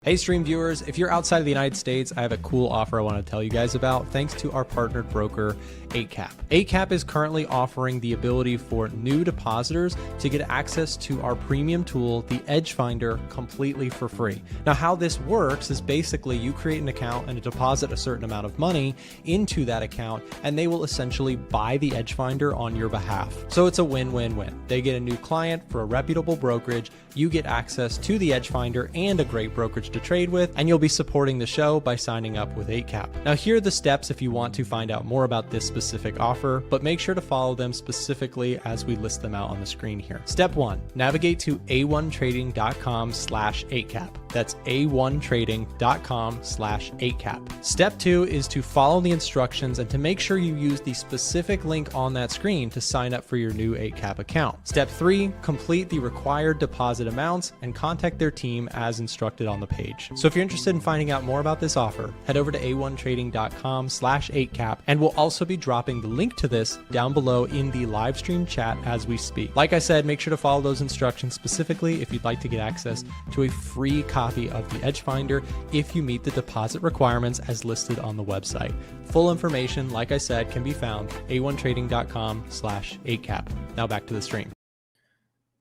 Hey stream viewers, if you're outside of the United States, I have a cool offer I want to tell you guys about thanks to our partnered broker, 8cap. 8cap is currently offering the ability for new depositors to get access to our premium tool, the Edge Finder, completely for free. Now how this works is basically you create an account and deposit a certain amount of money into that account, and they will essentially buy the Edge Finder on your behalf. So it's a win-win-win. They get a new client for a reputable brokerage, you get access to the Edge Finder and a great brokerage to trade with, and you'll be supporting the show by signing up with 8cap. Now here are the steps if you want to find out more about this specific offer, but make sure to follow them specifically as we list them out on the screen here. Step 1, navigate to a1trading.com/8cap. That's a1trading.com/8cap. Step 2 is to follow the instructions and to make sure you use the specific link on that screen to sign up for your new 8cap account. Step 3, complete the required deposit amounts and contact their team as instructed on the page. So if you're interested in finding out more about this offer, head over to a1trading.com/8cap, and we'll also be dropping the link to this down below in the live stream chat as we speak. Like I said, make sure to follow those instructions specifically if you'd like to get access to a free copy of the Edge Finder if you meet the deposit requirements as listed on the website. Full information, like I said, can be found a1trading.com/8cap. Now back to the stream.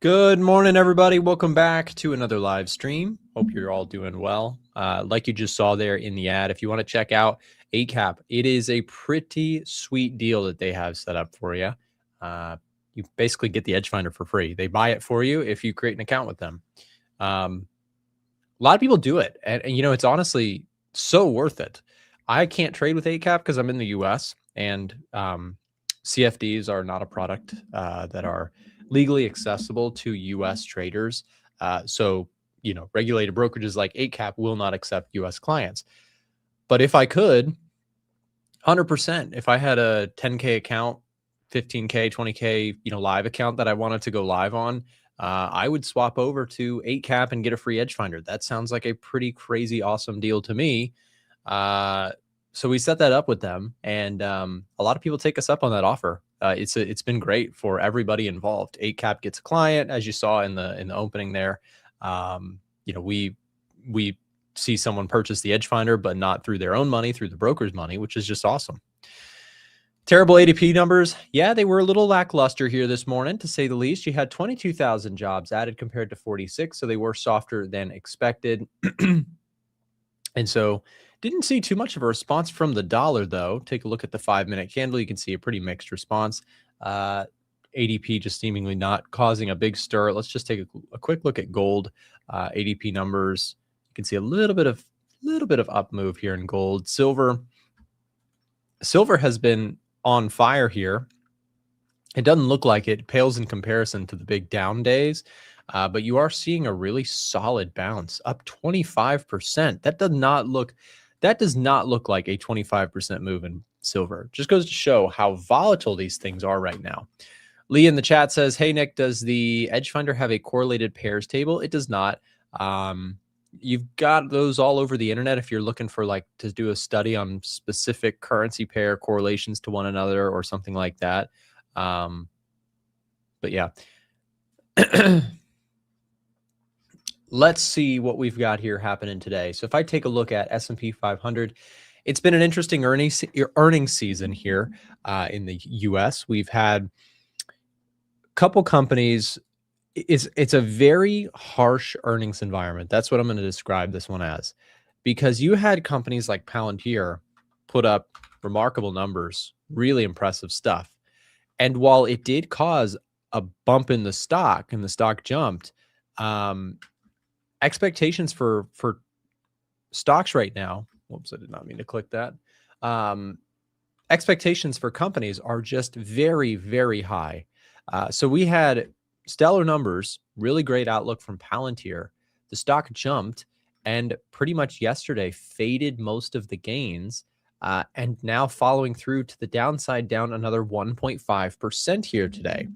Good morning, everybody. Welcome back to another live stream. Hope you're all doing well. Like you just saw there in the ad, if you want to check out 8cap, it is a pretty sweet deal that they have set up for you. You basically get the Edge Finder for free. They buy it for you if you create an account with them. A lot of people do it, and you know, it's honestly so worth it. I can't trade with 8cap because I'm in the US, and CFDs are not a product that are legally accessible to US traders. So, you know, regulated brokerages like 8cap will not accept US clients. But if I could, 100%, if I had a 10K account, 15K, 20K, you know, live account that I wanted to go live on, I would swap over to 8cap and get a free Edge Finder. That sounds like a pretty crazy, awesome deal to me. So we set that up with them, and a lot of people take us up on that offer. It's been great for everybody involved. 8cap gets a client, as you saw in the opening there. You know, we see someone purchase the Edge Finder, but not through their own money, through the broker's money, which is just awesome. Terrible ADP numbers. Yeah, they were a little lackluster here this morning, to say the least. You had 22,000 jobs added compared to 46, so they were softer than expected. And so didn't see too much of a response from the dollar, though. Take a look at the 5-minute candle. You can see a pretty mixed response. ADP just seemingly not causing a big stir. Let's just take a quick look at gold. ADP numbers. You can see a little bit of up move here in gold. Silver has been on fire here. It doesn't look like it pales in comparison to the big down days, but you are seeing a really solid bounce, up 25%. That does not look like a 25% move in silver. Just goes to show how volatile these things are right now. Lee in the chat says, "Hey Nick, does the Edge Finder have a correlated pairs table?" It does not. You've got those all over the internet if you're looking for like to do a study on specific currency pair correlations to one another or something like that. But yeah. Let's see what we've got here happening today. So if I take a look at S&P 500, it's been an interesting earnings season here in the US. We've had a couple companies. It's a very harsh earnings environment. That's what I'm going to describe this one as, because you had companies like Palantir put up remarkable numbers, really impressive stuff. And while it did cause a bump in the stock and the stock jumped, expectations for stocks right now, whoops, I did not mean to click that. Expectations for companies are just very, very high. So we had stellar numbers, really great outlook from Palantir. The stock jumped and pretty much yesterday faded most of the gains, and now following through to the downside, down another 1.5% here today.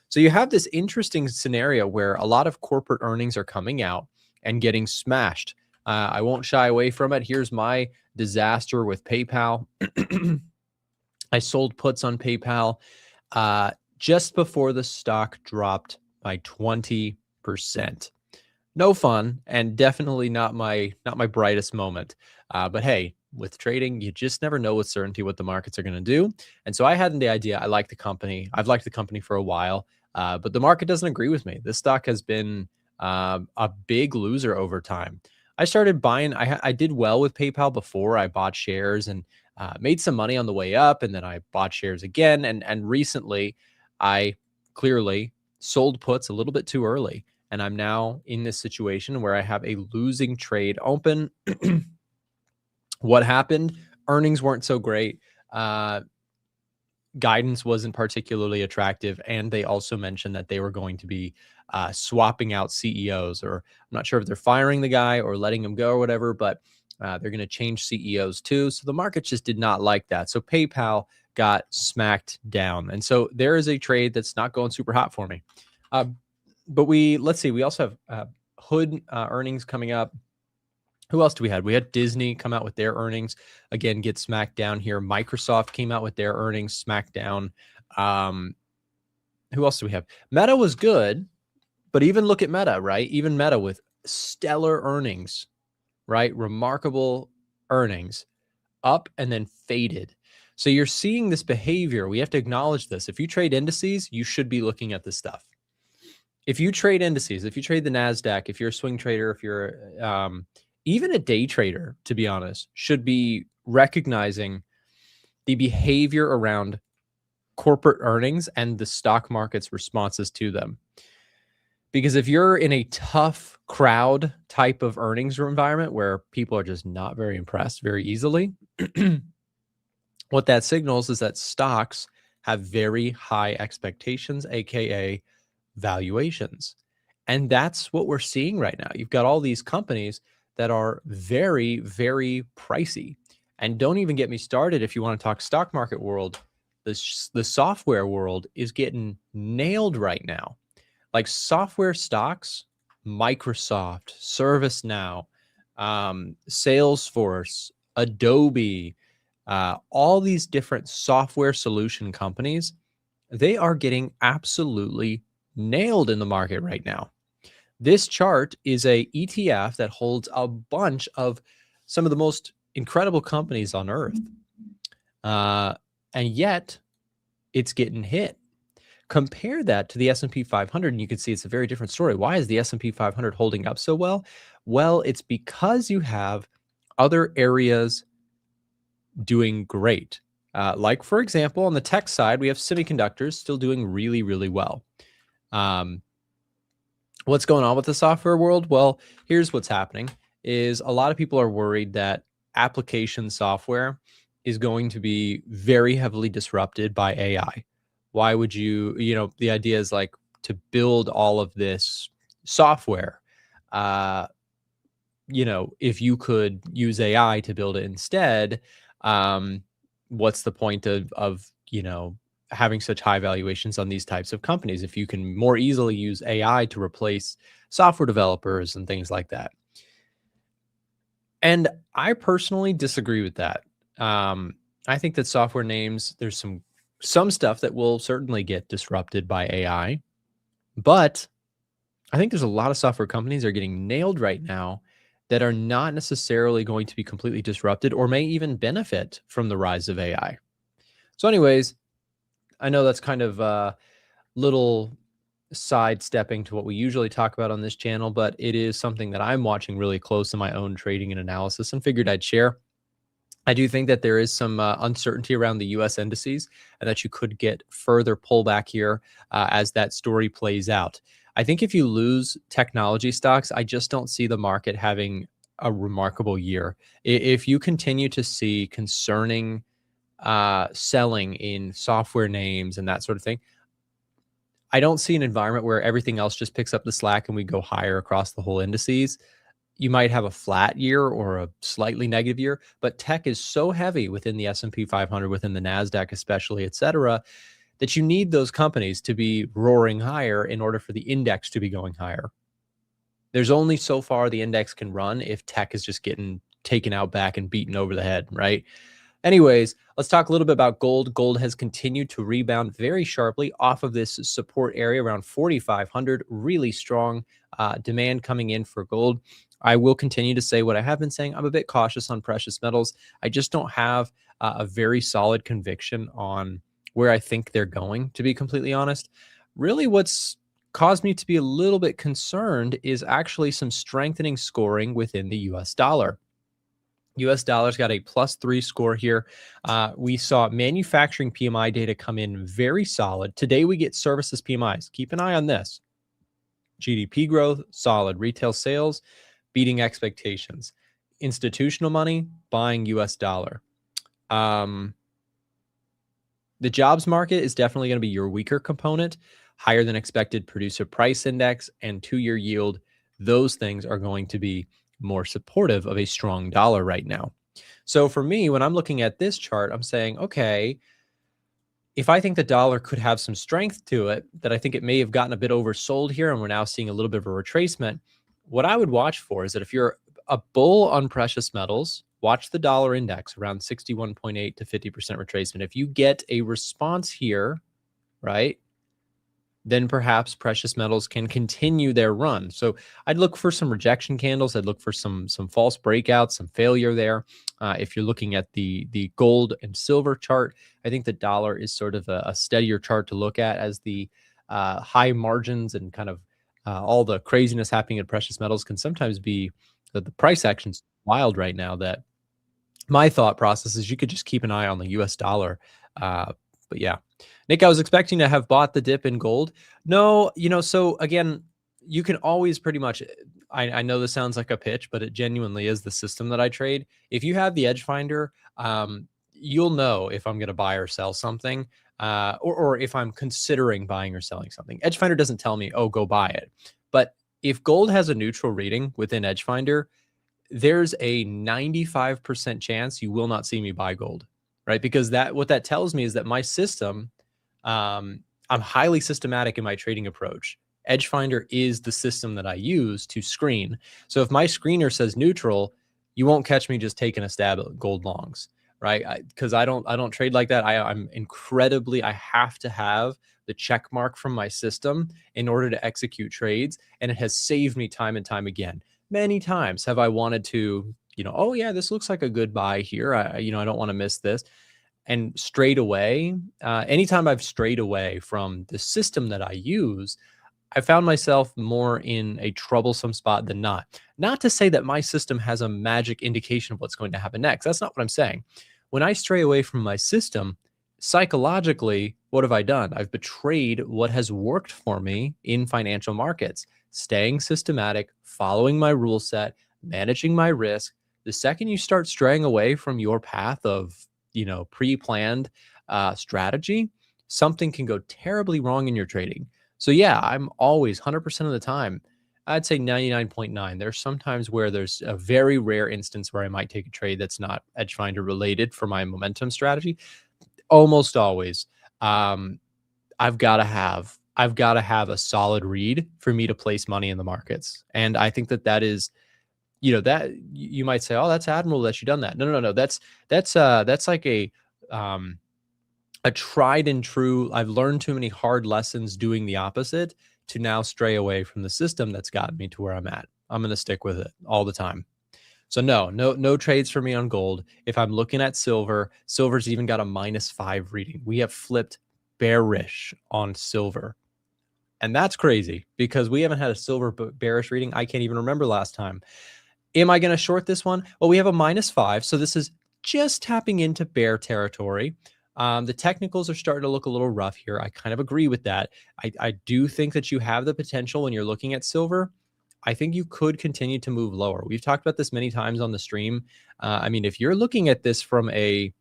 So you have this interesting scenario where a lot of corporate earnings are coming out and getting smashed. I won't shy away from it. Here's my disaster with PayPal. I sold puts on PayPal just before the stock dropped by 20%. No fun, and definitely not my brightest moment. But hey, with trading, you just never know with certainty what the markets are going to do. And so I had the idea. I like the company. I've liked the company for a while, but the market doesn't agree with me. This stock has been a big loser over time. I started buying. I did well with PayPal before. I bought shares and made some money on the way up, and then I bought shares again. And recently, I clearly sold puts a little bit too early. And I'm now in this situation where I have a losing trade open. What happened? Earnings weren't so great. Guidance wasn't particularly attractive. And they also mentioned that they were going to be swapping out CEOs, or I'm not sure if they're firing the guy or letting him go or whatever, but they're going to change CEOs too. So the market just did not like that. So PayPal got smacked down. And so there is a trade that's not going super hot for me. But let's see, we also have Hood earnings coming up. Who else do we have? We had Disney come out with their earnings, again, get smacked down here. Microsoft came out with their earnings, smacked down. Who else do we have? Meta was good, but even look at Meta, right? Even Meta with stellar earnings, right? Remarkable earnings, up and then faded. So you're seeing this behavior. We have to acknowledge this. If you trade indices, you should be looking at this stuff. If you trade indices, if you trade the NASDAQ, if you're a swing trader, if you're even a day trader, to be honest, should be recognizing the behavior around corporate earnings and the stock market's responses to them. Because if you're in a tough crowd type of earnings environment where people are just not very impressed very easily, what that signals is that stocks have very high expectations, aka valuations. And that's what we're seeing right now. You've got all these companies that are very, very pricey. And don't even get me started if you want to talk stock market world. The software world is getting nailed right now. Like software stocks, Microsoft, ServiceNow, Salesforce, Adobe, all these different software solution companies, they are getting absolutely nailed in the market right now. This chart is a ETF that holds a bunch of some of the most incredible companies on earth. And yet it's getting hit. Compare that to the S&P 500 and you can see it's a very different story. Why is the S&P 500 holding up so well? Well, it's because you have other areas doing great. Like, for example, on the tech side, we have semiconductors still doing really, really well. What's going on with the software world? Well, here's what's happening is a lot of people are worried that application software is going to be very heavily disrupted by AI. Why would you, the idea is like to build all of this software, if you could use AI to build it instead, what's the point of having such high valuations on these types of companies if you can more easily use AI to replace software developers and things like that? And I personally disagree with that. I think that software names, there's some stuff that will certainly get disrupted by AI, but I think there's a lot of software companies that are getting nailed right now that are not necessarily going to be completely disrupted or may even benefit from the rise of AI. So anyways, I know that's kind of a little sidestepping to what we usually talk about on this channel, but it is something that I'm watching really close in my own trading and analysis and figured I'd share. I do think that there is some uncertainty around the US indices and that you could get further pullback here as that story plays out. I think if you lose technology stocks, I just don't see the market having a remarkable year. If you continue to see concerning selling in software names and that sort of thing, I don't see an environment where everything else just picks up the slack and we go higher across the whole indices. You might have a flat year or a slightly negative year, but tech is so heavy within the S&P 500, within the NASDAQ especially, et cetera, that you need those companies to be roaring higher in order for the index to be going higher. There's only so far the index can run if tech is just getting taken out back and beaten over the head, right? Anyways, let's talk a little bit about gold. Gold has continued to rebound very sharply off of this support area around 4,500. Really strong demand coming in for gold. I will continue to say what I have been saying. I'm a bit cautious on precious metals. I just don't have a very solid conviction on where I think they're going, to be completely honest. Really, what's caused me to be a little bit concerned is actually some strengthening scoring within the US dollar. US dollar's got a +3 score here. We saw manufacturing PMI data come in very solid. Today we get services PMIs. Keep an eye on this. GDP growth, solid. Retail sales, beating expectations. Institutional money, buying US dollar. The jobs market is definitely going to be your weaker component. Higher than expected producer price index and 2-year yield. Those things are going to be more supportive of a strong dollar right now. So for me, when I'm looking at this chart, I'm saying, okay, if I think the dollar could have some strength to it, that I think it may have gotten a bit oversold here, and we're now seeing a little bit of a retracement, what I would watch for is that if you're a bull on precious metals, watch the dollar index around 61.8 to 50% retracement. If you get a response here, right, then perhaps precious metals can continue their run. So I'd look for some rejection candles. I'd look for some false breakouts, some failure there. If you're looking at the gold and silver chart, I think the dollar is sort of a steadier chart to look at, as the high margins and kind of all the craziness happening in precious metals can sometimes be that the price action's wild right now, that my thought process is you could just keep an eye on the US dollar. But yeah, Nick, I was expecting to have bought the dip in gold. No, so again, you can always pretty much, I know this sounds like a pitch, but it genuinely is the system that I trade. If you have the Edge Finder, you'll know if I'm going to buy or sell something, or if I'm considering buying or selling something. Edge Finder doesn't tell me, oh, go buy it. But if gold has a neutral reading within Edge Finder, there's a 95% chance you will not see me buy gold, right? Because what that tells me is that my system, I'm highly systematic in my trading approach. Edge Finder is the system that I use to screen. So if my screener says neutral, you won't catch me just taking a stab at gold longs, right? Because I don't trade like that. I'm incredibly, I have to have the check mark from my system in order to execute trades, and it has saved me time and time again. Many times have I wanted to, oh yeah, this looks like a good buy here. I don't want to miss this. And straight away, anytime I've strayed away from the system that I use, I found myself more in a troublesome spot than not. Not to say that my system has a magic indication of what's going to happen next. That's not what I'm saying. When I stray away from my system, psychologically, what have I done? I've betrayed what has worked for me in financial markets. Staying systematic, following my rule set, managing my risk. The second you start straying away from your path of, pre-planned strategy, something can go terribly wrong in your trading. So yeah, I'm always 100% of the time, I'd say 99.9. There's sometimes where there's a very rare instance where I might take a trade that's not Edge Finder related for my momentum strategy. Almost always, I've got to have a solid read for me to place money in the markets. And I think that is, that you might say, oh, that's admirable that you've done that. No. That's like a tried and true. I've learned too many hard lessons doing the opposite to now stray away from the system that's gotten me to where I'm at. I'm going to stick with it all the time. So no trades for me on gold. If I'm looking at silver, silver's even got a -5 reading. We have flipped bearish on silver. And that's crazy because we haven't had a silver bearish reading. I can't even remember last time. Am I going to short this one? Well, we have a -5. So this is just tapping into bear territory. The technicals are starting to look a little rough here. I kind of agree with that. I do think that you have the potential when you're looking at silver. I think you could continue to move lower. We've talked about this many times on the stream. I mean, if you're looking at this from a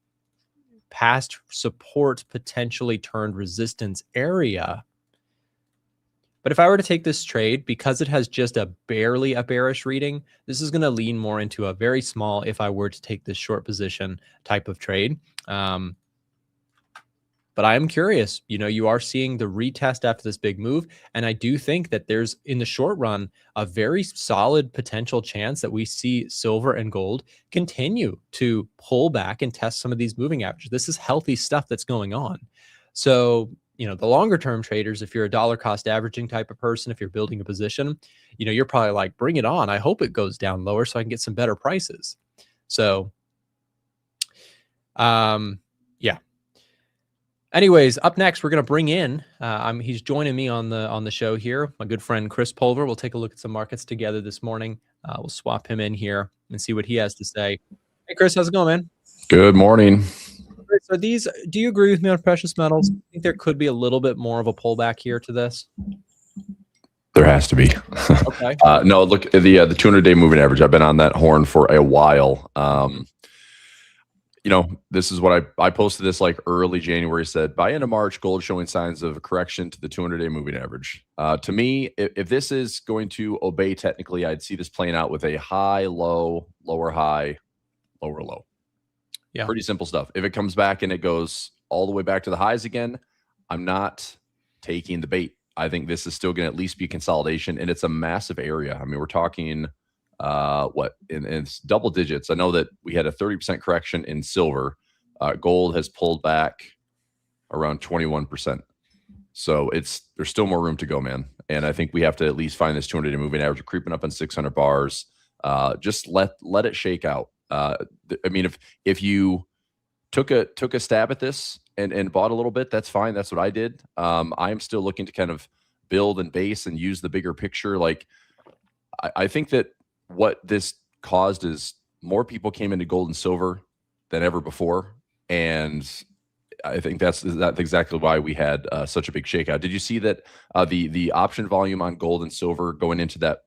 past support potentially turned resistance area, but if I were to take this trade, because it has just barely a bearish reading, this is going to lean more into a very small, if I were to take this short position type of trade. But I am curious, you are seeing the retest after this big move. And I do think that there's, in the short run, a very solid potential chance that we see silver and gold continue to pull back and test some of these moving averages. This is healthy stuff that's going on. So, the longer term traders, if you're a dollar cost averaging type of person, if you're building a position, you're probably like, bring it on. I hope it goes down lower so I can get some better prices. So, yeah. Anyways, up next, we're going to bring in, he's joining me on the show here, my good friend, Chris Pulver. We'll take a look at some markets together this morning. We'll swap him in here and see what he has to say. Hey, Chris, how's it going, man? Good morning. So do you agree with me on precious metals? I think there could be a little bit more of a pullback here to this. There has to be. Okay. No, look at the 200-day moving average. I've been on that horn for a while. This is what I posted this like early January, said by end of March, gold showing signs of a correction to the 200-day moving average. To me, if this is going to obey technically, I'd see this playing out with a high, low, lower, high, lower, low. Yeah. Pretty simple stuff. If it comes back and it goes all the way back to the highs again, I'm not taking the bait. I think this is still going to at least be consolidation, and it's a massive area. I mean, we're talking in double digits. I know that we had a 30% correction in silver. Gold has pulled back around 21%. So there's still more room to go, man. And I think we have to at least find this 200-day moving average creeping up on 600 bars. Just let it shake out. I mean, if you took a stab at this and bought a little bit, that's fine. That's what I did. I'm still looking to kind of build and base and use the bigger picture. Like, I think that what this caused is more people came into gold and silver than ever before. And I think that's exactly why we had such a big shakeout. Did you see that the option volume on gold and silver going into that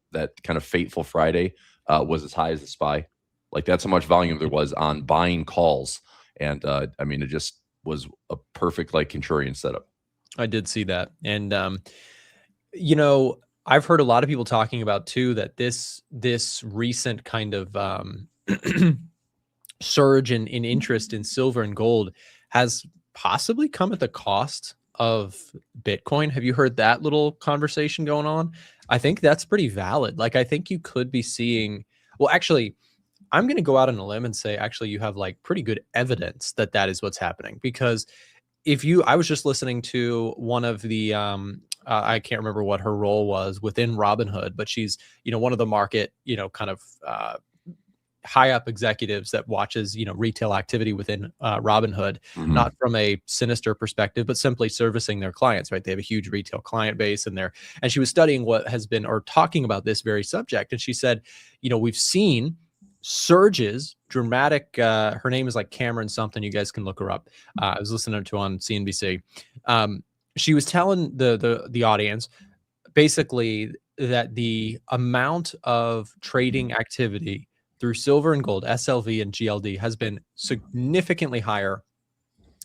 kind of fateful Friday was as high as the SPY? Like, that's how much volume there was on buying calls. And I mean, it just was a perfect like contrarian setup. I did see that. And, I've heard a lot of people talking about too, that this recent kind of surge in interest in silver and gold has possibly come at the cost of Bitcoin. Have you heard that little conversation going on? I think that's pretty valid. Like, I think you could be seeing, well, actually, I'm going to go out on a limb and say, actually, you have like pretty good evidence that is what's happening. Because I was just listening to one of the, I can't remember what her role was within Robinhood, but she's, one of the market, kind of high up executives that watches, retail activity within Robinhood, not from a sinister perspective, but simply servicing their clients, right? They have a huge retail client base and she was studying what has been, or talking about this very subject. And she said, we've seen surges, dramatic, her name is like Cameron something, you guys can look her up. I was listening to her on CNBC. She was telling the audience basically that the amount of trading activity through silver and gold, SLV and GLD, has been significantly higher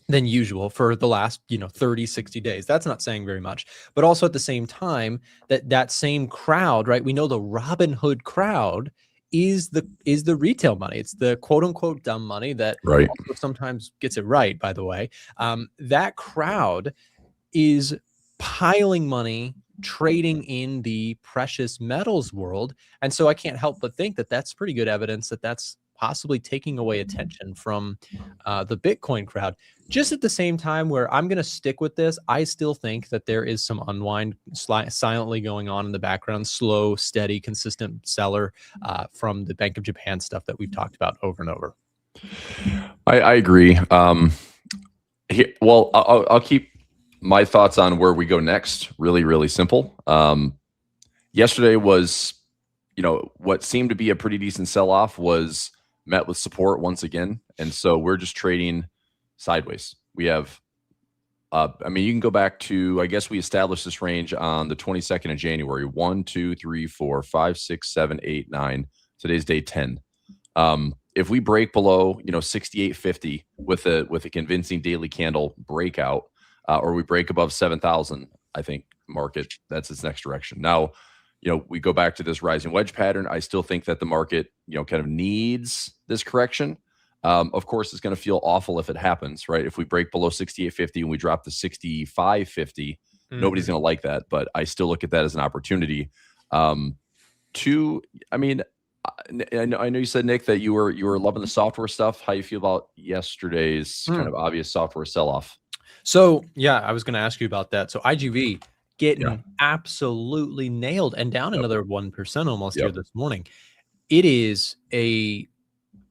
than usual for the last 30, 60 days. That's not saying very much. But also at the same time, that same crowd, right? We know the Robinhood crowd is the retail money. It's the quote unquote dumb money that right. also sometimes gets it right, by the way. That crowd is piling money trading in the precious metals world. And so I can't help but think that that's pretty good evidence that that's possibly taking away attention from the Bitcoin crowd. Just at the same time, where I'm going to stick with this, I still think that there is some unwind silently going on in the background, slow, steady, consistent seller from the Bank of Japan stuff that we've talked about over and over. I agree. Well, I'll keep My thoughts on where we go next, really, really simple. Yesterday was, what seemed to be a pretty decent sell-off was met with support once again. And so we're just trading sideways. We have, you can go back to, I guess we established this range on the 22nd of January, 1, 2, 3, 4, 5, 6, 7, 8, 9. Today's day 10. If we break below, 68.50 with a convincing daily candle breakout, or we break above 7,000, I think market, that's its next direction. Now, we go back to this rising wedge pattern. I still think that the market, kind of needs this correction. Of course, it's going to feel awful if it happens, right? If we break below 68.50 and we drop to 65.50, nobody's going to like that. But I still look at that as an opportunity. I know you said, Nick, that you were loving the software stuff. How you feel about yesterday's kind of obvious software sell-off? So yeah, I was going to ask you about that. So IGV getting absolutely nailed and down another 1% almost here this morning. It is a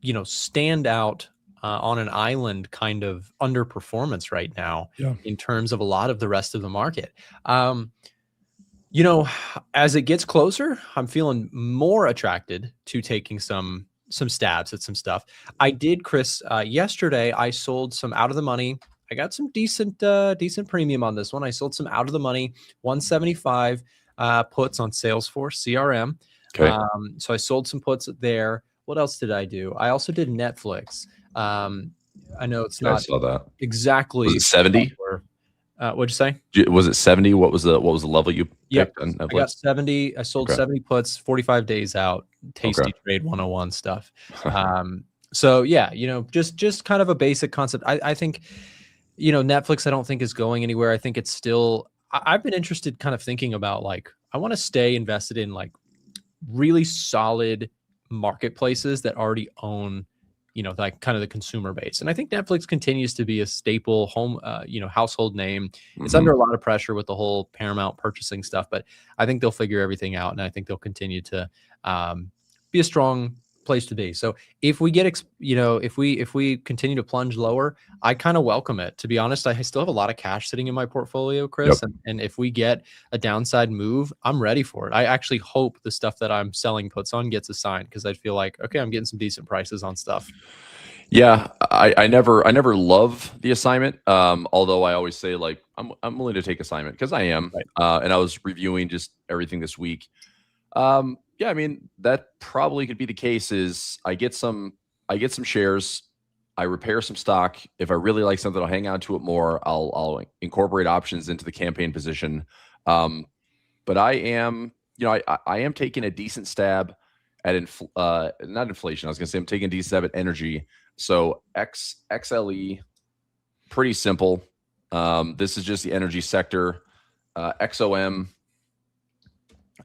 standout on an island kind of underperformance right now in terms of a lot of the rest of the market. As it gets closer, I'm feeling more attracted to taking some stabs at some stuff. I did, Chris, yesterday. I sold some out of the money. I got some decent premium on this one. I sold some out of the money 175 puts on Salesforce CRM. Okay. So I sold some puts there. What else did I do? I also did Netflix. I know it's not I saw that. exactly. Was it 70? What'd you say? Was it 70? What was the level you picked on Netflix? I got 70. I sold 70 puts, 45 days out. Tasty trade 101 stuff. So yeah, just kind of a basic concept. I think, Netflix, I don't think is going anywhere. I think it's still, I've been interested kind of thinking about I want to stay invested in really solid marketplaces that already own, kind of the consumer base. And I think Netflix continues to be a staple home, household name. It's under a lot of pressure with the whole Paramount purchasing stuff, but I think they'll figure everything out. And I think they'll continue to be a strong place to be. So if we get, if we continue to plunge lower, I kind of welcome it. To be honest, I still have a lot of cash sitting in my portfolio, Chris. And if we get a downside move, I'm ready for it. I actually hope the stuff that I'm selling puts on gets assigned, because I feel like, okay, I'm getting some decent prices on stuff. Yeah, I never love the assignment. Although I always say I'm willing to take assignment because I am. Right. And I was reviewing just everything this week. Yeah, that probably could be the case. Is I get some shares, I repair some stock. If I really like something, I'll hang on to it more. I'll incorporate options into the campaign position. But I am, I am taking a decent stab at not inflation. I was going to say I'm taking a decent stab at energy. So XLE, pretty simple. This is just the energy sector. XOM.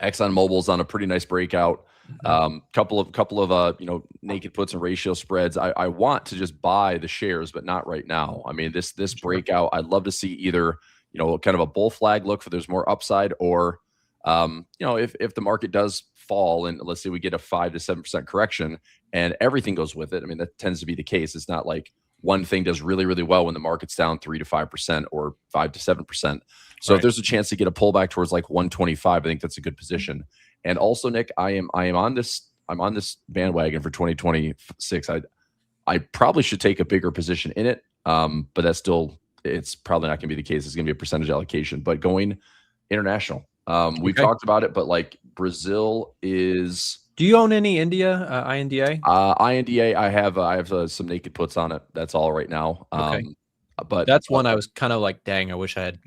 ExxonMobil's on a pretty nice breakout. Couple of naked puts and ratio spreads. I want to just buy the shares, but not right now. This breakout, I'd love to see either kind of a bull flag look for there's more upside, or if the market does fall and let's say we get a 5 to 7% correction and everything goes with it. That tends to be the case. It's not like one thing does really, really well when the market's down 3 to 5% or 5 to 7%. So if there's a chance to get a pullback towards 125, I think that's a good position. And also, Nick, I'm on this bandwagon for 2026. I probably should take a bigger position in it. But it's probably not going to be the case. It's going to be a percentage allocation, but going international. We've talked about it, but Brazil is. Do you own any India, INDA? INDA, I have some naked puts on it. That's all right now. Okay. But that's one I was kind of like, dang, I wish I had,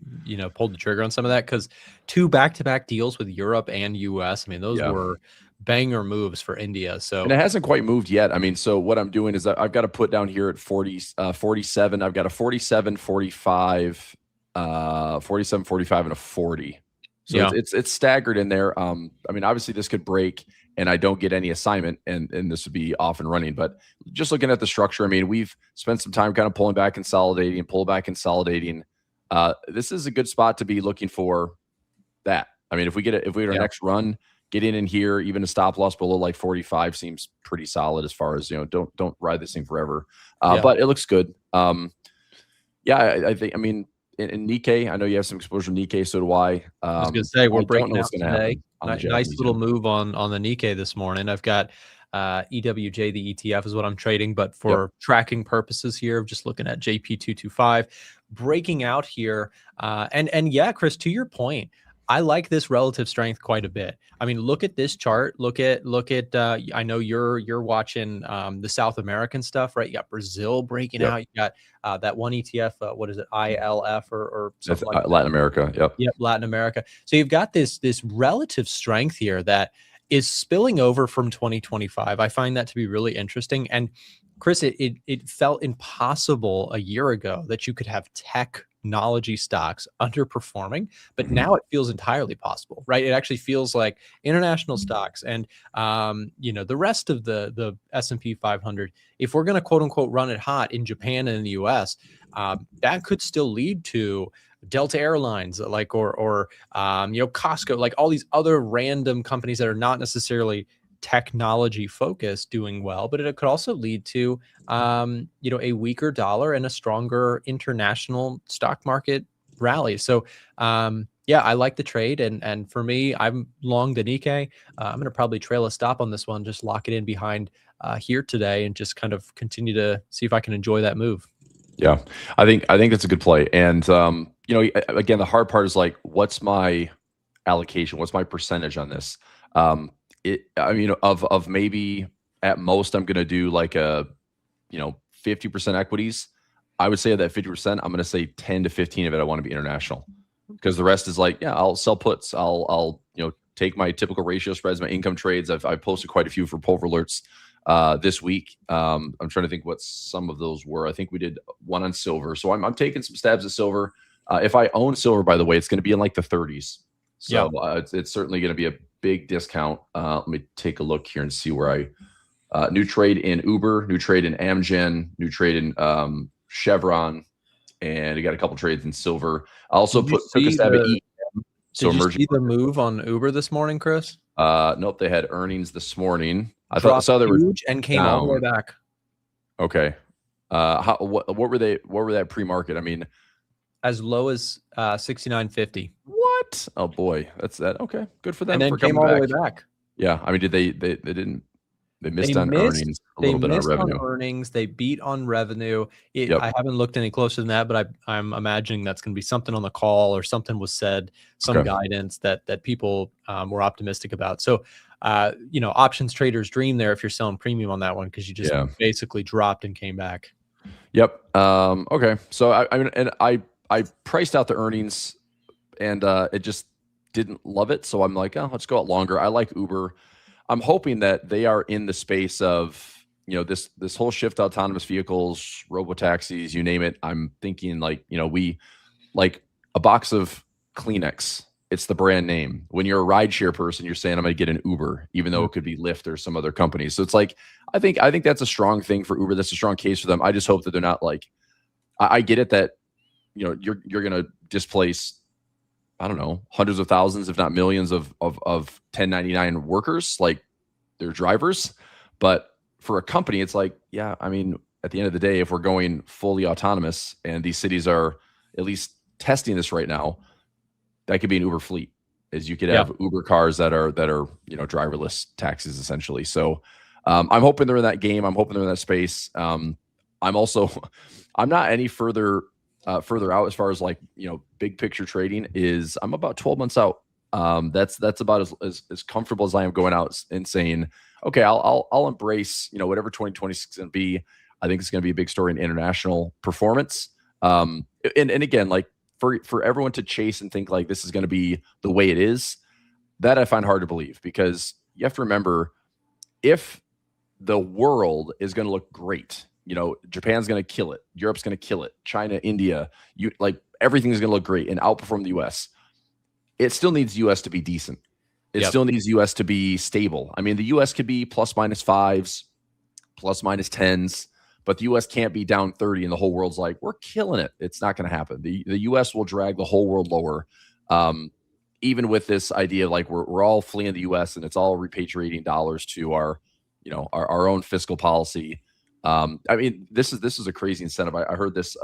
pulled the trigger on some of that, because 2 back-to-back deals with Europe and US. those were banger moves for India. So, and it hasn't quite moved yet. So what I'm doing is I've got to put down here at 47. I've got a 47, 45, 47, 45, and a 40. So it's staggered in there. Obviously this could break and I don't get any assignment and this would be off and running. But just looking at the structure, we've spent some time kind of pulling back, consolidating, consolidating. This is a good spot to be looking for that. If we get our next run, get in here, even a stop loss below 45 seems pretty solid as far as, don't ride this thing forever. But it looks good. I think, in Nikkei, I know you have some exposure to Nikkei, so do I. I was going to say, we're I don't know breaking out what's going to today. happen on the Nice Japanese little yen. move on the Nikkei this morning. I've got EWJ, the ETF is what I'm trading, but for tracking purposes here, just looking at JP225 breaking out here. And yeah, Chris, to your point, I like this relative strength quite a bit. I mean, look at this chart. Look at. I know you're watching the South American stuff, right? You got Brazil breaking out. You got that one ETF. What is it? ILF or something like that. Latin America. Yep, Latin America. So you've got this relative strength here that is spilling over from 2025. I find that to be really interesting. And Chris, it felt impossible a year ago that you could have technology stocks underperforming, but now it feels entirely possible, right? It actually feels like international stocks and the rest of the S&P 500. If we're going to quote unquote run it hot in Japan and in the US, that could still lead to Delta Airlines, like or Costco, like all these other random companies that are not necessarily technology focused doing well, but it could also lead to a weaker dollar and a stronger international stock market rally. So yeah, I like the trade, and for me, I'm long the Nikkei. I'm going to probably trail a stop on this one, just lock it in behind here today, and just kind of continue to see if I can enjoy that move. Yeah, I think that's a good play. And again, the hard part is like, what's my allocation? What's my percentage on this? Of maybe at most, I'm going to do like a 50% equities. I would say of that 50%, I'm going to say 10 to 15 of it I want to be international, because the rest is like, I'll sell puts. I'll take my typical ratio spreads, my income trades. I've posted quite a few for Pulver alerts this week. I'm trying to think what some of those were. I think we did one on silver. So I'm taking some stabs at silver. If I own silver, by the way, it's going to be in like the 30s. So it's certainly going to be a big discount. Let me take a look here and see where new trade in Uber, new trade in Amgen, new trade in Chevron, and we got a couple trades in silver. I also took a stab at EM. So did you see the move on Uber this morning, Chris? Nope, they had earnings this morning. I saw they were huge and came all the way back. Okay. What were they? What were that pre-market? I mean, as low as 69.50. What? Oh boy, that's that. Okay, good for them. And then came all the way back. Yeah, I mean, did they didn't. They missed on earnings, a little bit on revenue. Earnings, they beat on revenue. I haven't looked any closer than that, but I'm imagining that's going to be something on the call or something was said, some guidance that people were optimistic about. So, options traders dream there if you're selling premium on that one, because you just basically dropped and came back. Yep. Okay. So I priced out the earnings, and it just didn't love it. So I'm like, let's go out longer. I like Uber. I'm hoping that they are in the space of, this whole shift to autonomous vehicles, robotaxis, you name it. I'm thinking we like a box of Kleenex. It's the brand name. When you're a rideshare person, you're saying I'm going to get an Uber, even though it could be Lyft or some other company. So it's like, I think that's a strong thing for Uber. That's a strong case for them. I just hope that they're not like, I get it that, you're going to displace, I don't know, hundreds of thousands, if not millions of 1099 workers, like their drivers. But for a company, it's like, I mean, at the end of the day, if we're going fully autonomous and these cities are at least testing this right now, that could be an Uber fleet, as you could have Uber cars that are driverless taxis essentially. So I'm hoping they're in that game. I'm hoping they're in that space. I'm not any further out as far as big picture trading is. I'm about 12 months out. That's about as comfortable as I am going out and saying, okay, I'll embrace, whatever 2026 is going to be. I think it's going to be a big story in international performance. And again, like for everyone to chase and think like this is going to be the way it is, that I find hard to believe, because you have to remember, if the world is going to look great, Japan's going to kill it, Europe's going to kill it, China, India, everything's going to look great and outperform the US. It still needs US to be decent. It still needs US to be stable. I mean, the US could be plus minus 5s, plus minus 10s, but the US can't be down 30 and the whole world's like, we're killing it. It's not going to happen. The US will drag the whole world lower. Even with this idea of like we're all fleeing the US and it's all repatriating dollars to our own fiscal policy. I mean, this is a crazy incentive. I heard this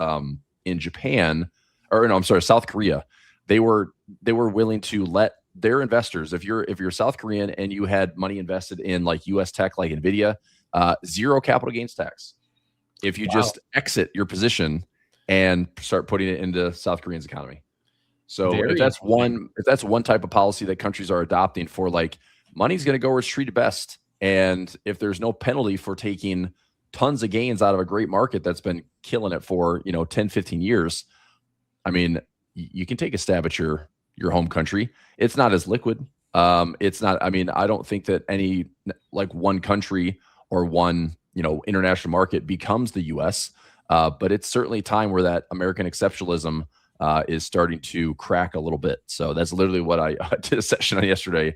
in Japan. or no, I'm sorry, South Korea. They were willing to let their investors, if you're South Korean and you had money invested in like US tech, like Nvidia, zero capital gains tax. If you just exit your position and start putting it into South Korea's economy. So if that's one type of policy that countries are adopting for, like, money's going to go where it's treated best. And if there's no penalty for taking tons of gains out of a great market that's been killing it for, 10, 15 years, I mean, you can take a stab at your home country. It's not as liquid. It's not, I mean, I don't think that any, like, one country or one, international market becomes the US. But it's certainly time where that American exceptionalism is starting to crack a little bit. So that's literally what I did a session on yesterday,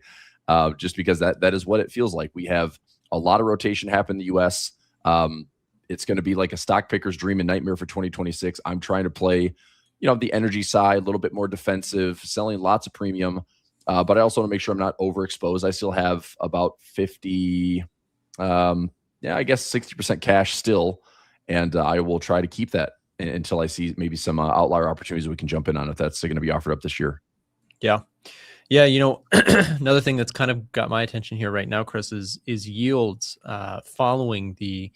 just because that is what it feels like. We have a lot of rotation happen in the US. It's going to be like a stock picker's dream and nightmare for 2026. I'm trying to play, the energy side, a little bit more defensive, selling lots of premium. But I also want to make sure I'm not overexposed. I still have about 50, I guess 60% cash still. And I will try to keep that until I see maybe some outlier opportunities we can jump in on, if that's going to be offered up this year. Yeah. Yeah. Another thing that's kind of got my attention here right now, Chris, is yields following the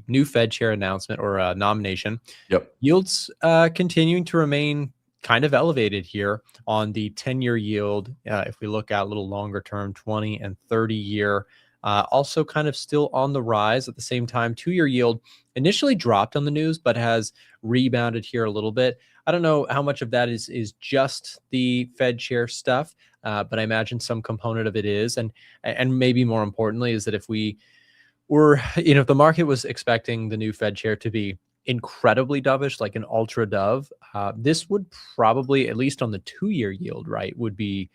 new Fed chair announcement or nomination. Yep. Yields continuing to remain kind of elevated here on the 10-year yield. If we look out a little longer term, 20 and 30-year, also kind of still on the rise. At the same time, 2-year yield initially dropped on the news, but has rebounded here a little bit. I don't know how much of that is just the Fed chair stuff, but I imagine some component of it is. And maybe more importantly is that if we were, if the market was expecting the new Fed chair to be incredibly dovish, like an ultra dove, this would probably, at least on the 2-year yield, right, would be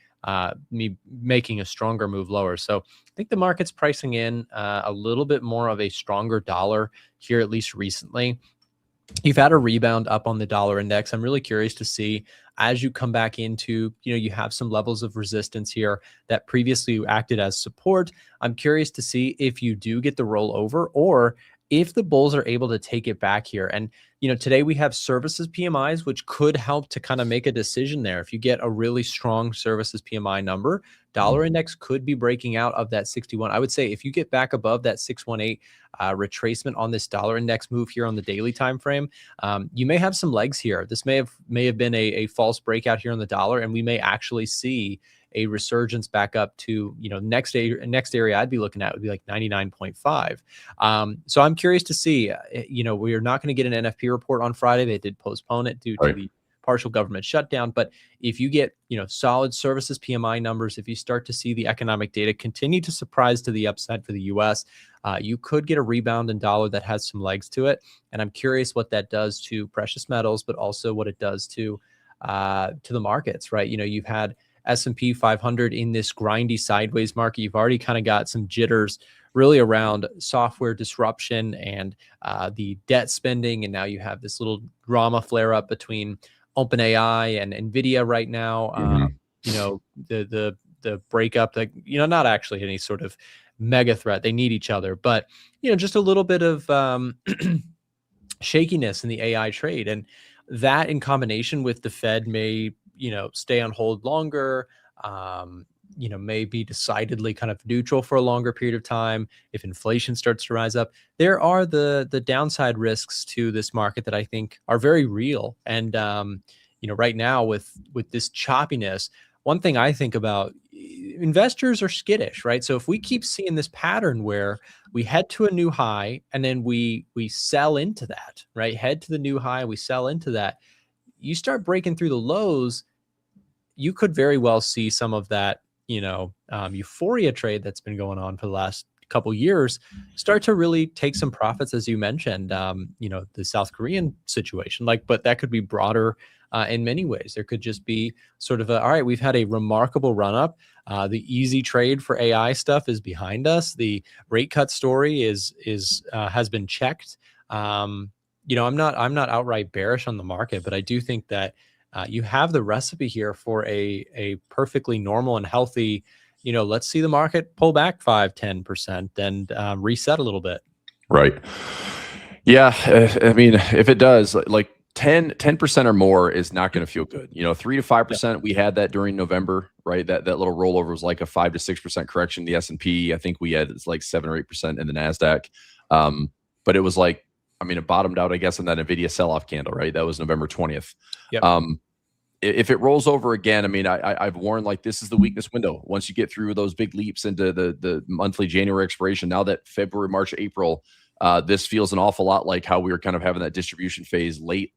me making a stronger move lower. So I think the market's pricing in a little bit more of a stronger dollar here, at least recently. You've had a rebound up on the dollar index. I'm really curious to see, as you come back into, you have some levels of resistance here that previously acted as support. I'm curious to see if you do get the rollover, or if the bulls are able to take it back here. And, today we have services PMIs, which could help to kind of make a decision there. If you get a really strong services PMI number, dollar index could be breaking out of that 61. I would say if you get back above that 618 retracement on this dollar index move here on the daily time frame, you may have some legs here. This may have been a false breakout here on the dollar, and we may actually see a resurgence back up to, next area I'd be looking at would be like 99.5. So I'm curious to see, we are not going to get an NFP report on Friday. They did postpone it due to the partial government shutdown. But if you get, solid services PMI numbers, if you start to see the economic data continue to surprise to the upside for the US, you could get a rebound in dollar that has some legs to it. And I'm curious what that does to precious metals, but also what it does to the markets, right? You've had S&P 500 in this grindy sideways market. You've already kind of got some jitters really around software disruption and the debt spending. And now you have this little drama flare up between OpenAI and Nvidia right now. The breakup, that, not actually any sort of mega threat. They need each other, but, just a little bit of shakiness in the AI trade. And that in combination with the Fed may, stay on hold longer, may be decidedly kind of neutral for a longer period of time. If inflation starts to rise up, there are the downside risks to this market that I think are very real. And, right now with this choppiness, one thing I think about, investors are skittish, right? So if we keep seeing this pattern where we head to a new high and then we sell into that, right? Head to the new high, we sell into that. You start breaking through the lows, you could very well see some of that, euphoria trade that's been going on for the last couple years start to really take some profits, as you mentioned, the South Korean situation, but that could be broader in many ways. There could just be sort of all right, we've had a remarkable run up. The easy trade for AI stuff is behind us. The rate cut story has been checked. I'm not outright bearish on the market, but I do think that you have the recipe here for a perfectly normal and healthy, let's see the market pull back 5-10% and reset a little bit. Right. Yeah. I mean, if it does, like 10% or more is not going to feel good. 3 to 5%, we had that during November, right? That little rollover was like a 5 to 6% correction. The S&P, I think we had it's like 7 or 8% in the NASDAQ. But it was like, it bottomed out, I guess, in that NVIDIA sell-off candle, right? That was November 20th. Yep. If it rolls over again, I've warned, like, this is the weakness window. Once you get through those big leaps into the monthly January expiration, now that February, March, April, this feels an awful lot like how we were kind of having that distribution phase late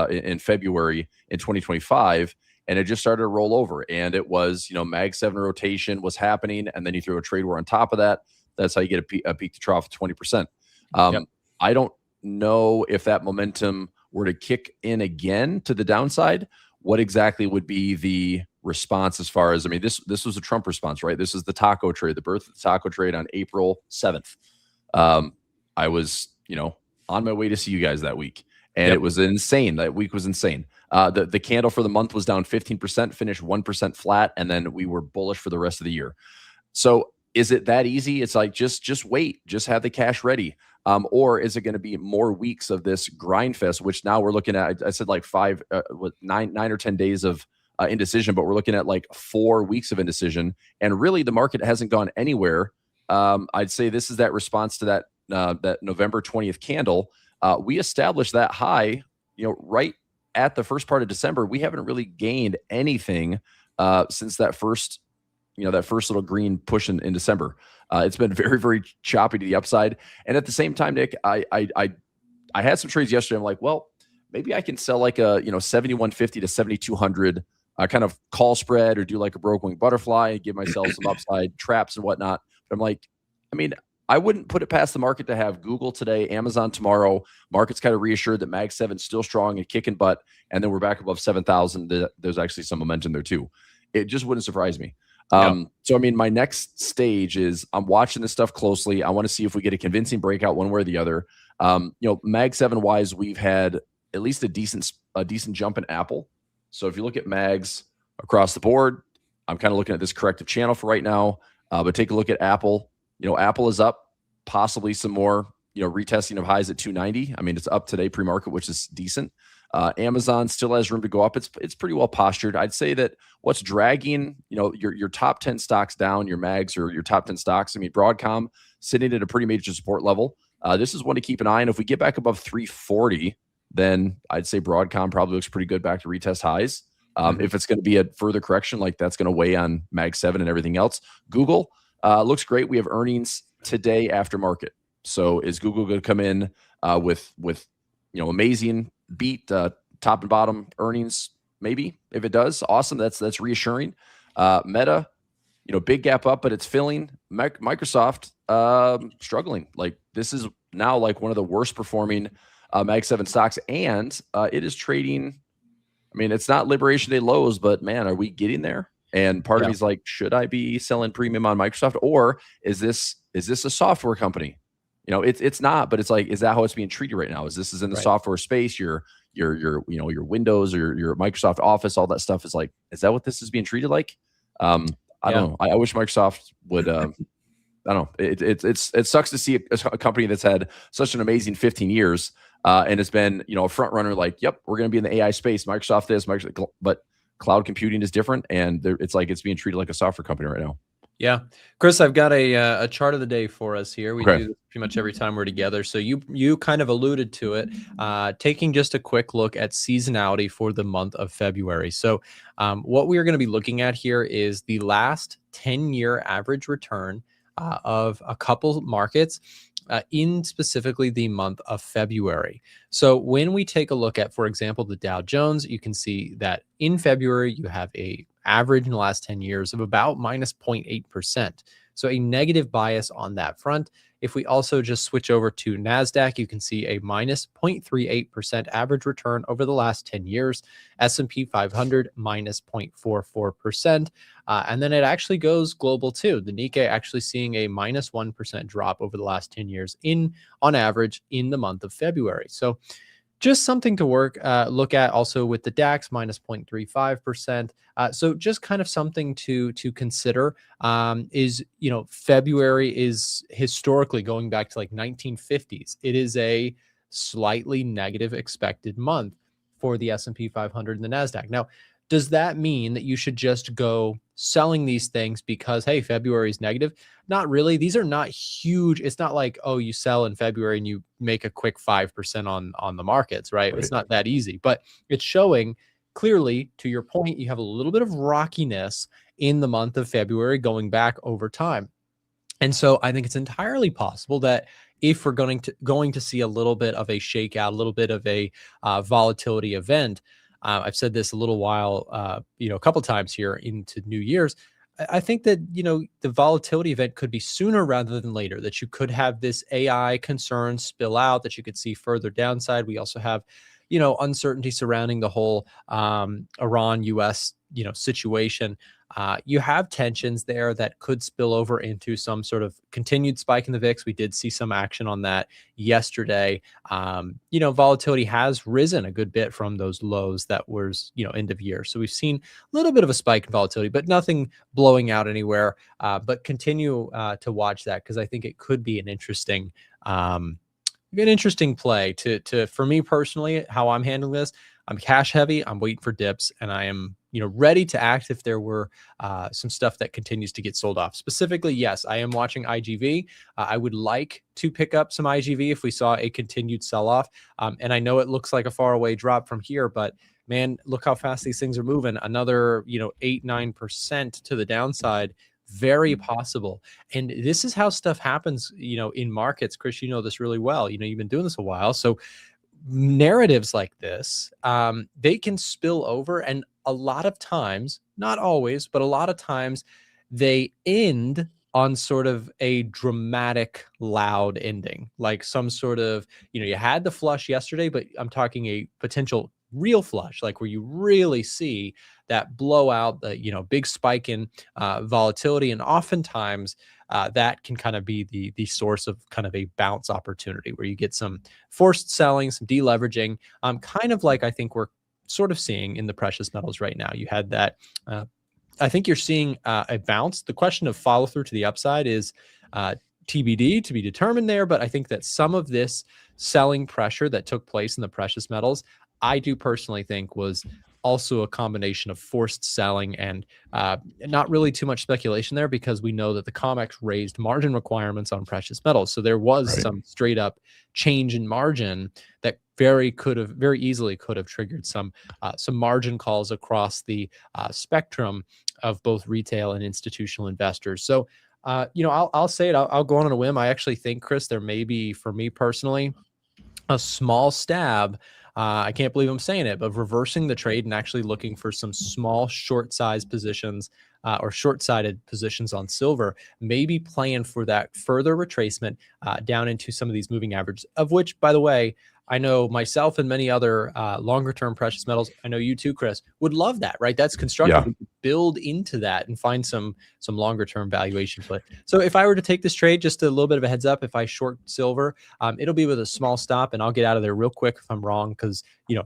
in February in 2025, and it just started to roll over. And it was, Mag 7 rotation was happening, and then you throw a trade war on top of that. That's how you get a peak to trough of 20%. I don't know if that momentum were to kick in again to the downside, what exactly would be the response as far as, this was a Trump response, right? This is the taco trade, the birth of the taco trade on April 7th. I was, on my way to see you guys that week. And it was insane. That week was insane. The candle for the month was down 15%, finished 1% flat, and then we were bullish for the rest of the year. So is it that easy? It's like, just wait, just have the cash ready. Or is it going to be more weeks of this grind fest, which now we're looking at, I said like 9 or 10 days of indecision, but we're looking at like 4 weeks of indecision. And really the market hasn't gone anywhere. I'd say this is that response to that November 20th candle. We established that high, right at the first part of December. We haven't really gained anything since that first little green push in December. It's been very, very choppy to the upside. And at the same time, Nick, I had some trades yesterday. I'm like, well, maybe I can sell like a 7150 to 7200 kind of call spread, or do like a broke wing butterfly and give myself some upside traps and whatnot. But I'm like, I wouldn't put it past the market to have Google today, Amazon tomorrow. Market's kind of reassured that Mag 7 is still strong and kicking butt, and then we're back above 7,000. There's actually some momentum there too. It just wouldn't surprise me. So, my next stage is I'm watching this stuff closely. I want to see if we get a convincing breakout one way or the other. Mag 7 wise, we've had at least a decent jump in Apple. So if you look at mags across the board, I'm kind of looking at this corrective channel for right now. But take a look at Apple. Apple is up, possibly some more, retesting of highs at 290. It's up today pre-market, which is decent. Amazon still has room to go up. It's pretty well postured. I'd say that what's dragging, your top 10 stocks down, your mags or your top 10 stocks. Broadcom sitting at a pretty major support level. This is one to keep an eye on. If we get back above 340, then I'd say Broadcom probably looks pretty good back to retest highs. If it's going to be a further correction, like that's going to weigh on Mag 7 and everything else. Google looks great. We have earnings today after market. So is Google going to come in with amazing beat top and bottom earnings? Maybe. If it does, awesome. That's reassuring. Meta, big gap up, but it's filling. Microsoft struggling. Like, this is now like one of the worst performing Mag 7 stocks, and it is trading. It's not Liberation Day lows, but man, are we getting there? And part of me is like, should I be selling premium on Microsoft, or is this a software company? It's not, but it's like, is that how it's being treated right now? Is this in the software space? Your Windows or your Microsoft Office, all that stuff is like, is that what this is being treated like? I don't know. I wish Microsoft would. I don't know. It sucks to see a company that's had such an amazing 15 years and has been a front runner. Like, yep, we're going to be in the AI space. Microsoft is, but cloud computing is different, and it's like it's being treated like a software company right now. Yeah, Chris, I've got a chart of the day for us here. We do this pretty much every time we're together. So you kind of alluded to it, taking just a quick look at seasonality for the month of February. So what we are going to be looking at here is the last 10-year average return of a couple markets in specifically the month of February. So when we take a look at, for example, the Dow Jones, you can see that in February, you have a average in the last 10 years of about minus 0.8%. So a negative bias on that front. If we also just switch over to NASDAQ, you can see a minus 0.38% average return over the last 10 years. S&P 500 minus 0.44%. And then it actually goes global too. The Nikkei actually seeing a minus 1% drop over the last 10 years on average in the month of February. So just something to look at also with the DAX minus 0.35%. So just kind of something to consider is, February is historically going back to like 1950s. It is a slightly negative expected month. for the S&P 500 and the NASDAQ. Now, does that mean that you should just go selling these things because, hey, February is negative? Not really. These are not huge. It's not like, oh, you sell in February and you make a quick 5% on the markets, right? It's not that easy, but it's showing clearly, to your point, you have a little bit of rockiness in the month of February going back over time. And so I think it's entirely possible that if we're going to see a little bit of a shakeout, a little bit of a volatility event, I've said this a little while, a couple times here into New Year's. I think that, the volatility event could be sooner rather than later, that you could have this AI concern spill out, that you could see further downside. We also have, uncertainty surrounding the whole Iran US, situation. You have tensions there that could spill over into some sort of continued spike in the VIX. We did see some action on that yesterday. Volatility has risen a good bit from those lows that was, end of year. So we've seen a little bit of a spike in volatility, but nothing blowing out anywhere. But continue to watch that, because I think it could be an interesting play to for me personally. How I'm handling this, I'm cash heavy. I'm waiting for dips, and I am, ready to act if there were some stuff that continues to get sold off. Specifically, yes, I am watching IGV. I would like to pick up some IGV if we saw a continued sell-off. And I know it looks like a faraway drop from here, but man, look how fast these things are moving. Another, 8-9% to the downside. Very possible. And this is how stuff happens, in markets. Chris, you know this really well. You've been doing this a while. So narratives like this, they can spill over. And a lot of times, not always, but a lot of times, they end on sort of a dramatic, loud ending, like some sort of, you had the flush yesterday, but I'm talking a potential real flush, like where you really see that blowout, the big spike in volatility, and oftentimes that can kind of be the source of kind of a bounce opportunity where you get some forced selling, some deleveraging, kind of like I think we're sort of seeing in the precious metals right now. You had that. I think you're seeing a bounce. The question of follow through to the upside is TBD, to be determined there. But I think that some of this selling pressure that took place in the precious metals, I do personally think was also a combination of forced selling and not really too much speculation there, because we know that the COMEX raised margin requirements on precious metals. So there was some straight up change in margin that very easily could have triggered some margin calls across the spectrum of both retail and institutional investors. So, I'll say it. I'll go on a whim. I actually think, Chris, there may be, for me personally, a small stab. I can't believe I'm saying it, but reversing the trade and actually looking for some small short size positions or short-sided positions on silver, maybe playing for that further retracement down into some of these moving averages, of which, by the way, I know myself and many other longer-term precious metals, I know you too, Chris, would love that, right? That's constructive. We could build into that and find some longer-term valuation play. So if I were to take this trade, just a little bit of a heads up, if I short silver, it'll be with a small stop, and I'll get out of there real quick if I'm wrong, because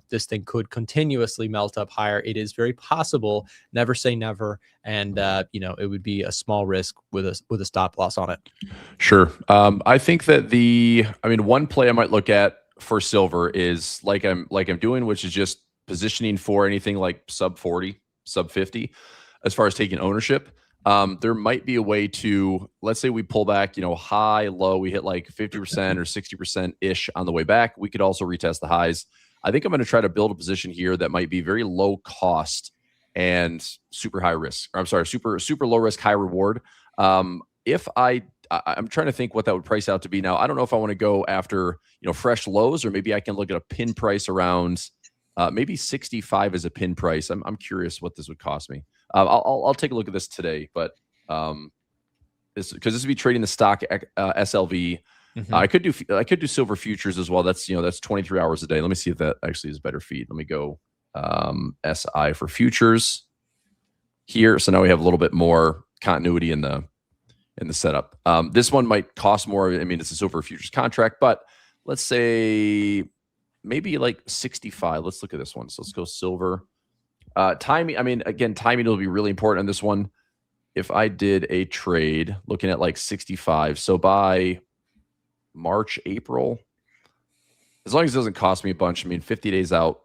this thing could continuously melt up higher. It is very possible. Never say never, and it would be a small risk with a stop loss on it. Sure. I think that one play I might look at for silver is like I'm doing, which is just positioning for anything like sub 40, sub 50, as far as taking ownership. There might be a way to, let's say we pull back, high, low, we hit like 50% or 60% ish on the way back. We could also retest the highs. I think I'm going to try to build a position here that might be very low cost and super high risk. Or I'm sorry, super low risk, high reward. I'm trying to think what that would price out to be. Now, I don't know if I want to go after, fresh lows, or maybe I can look at a pin price around maybe 65 as a pin price. I'm curious what this would cost me. I'll take a look at this today, but because this would be trading the stock SLV. Mm-hmm. I could do silver futures as well. That's 23 hours a day. Let me see if that actually is a better feed. Let me go SI for futures here. So now we have a little bit more continuity in the setup. This one might cost more. I mean, it's a silver futures contract, but let's say maybe like 65. Let's look at this one. So let's go silver. Timing. I mean, again, timing will be really important on this one. If I did a trade looking at like 65, so by March, April, as long as it doesn't cost me a bunch, 50 days out,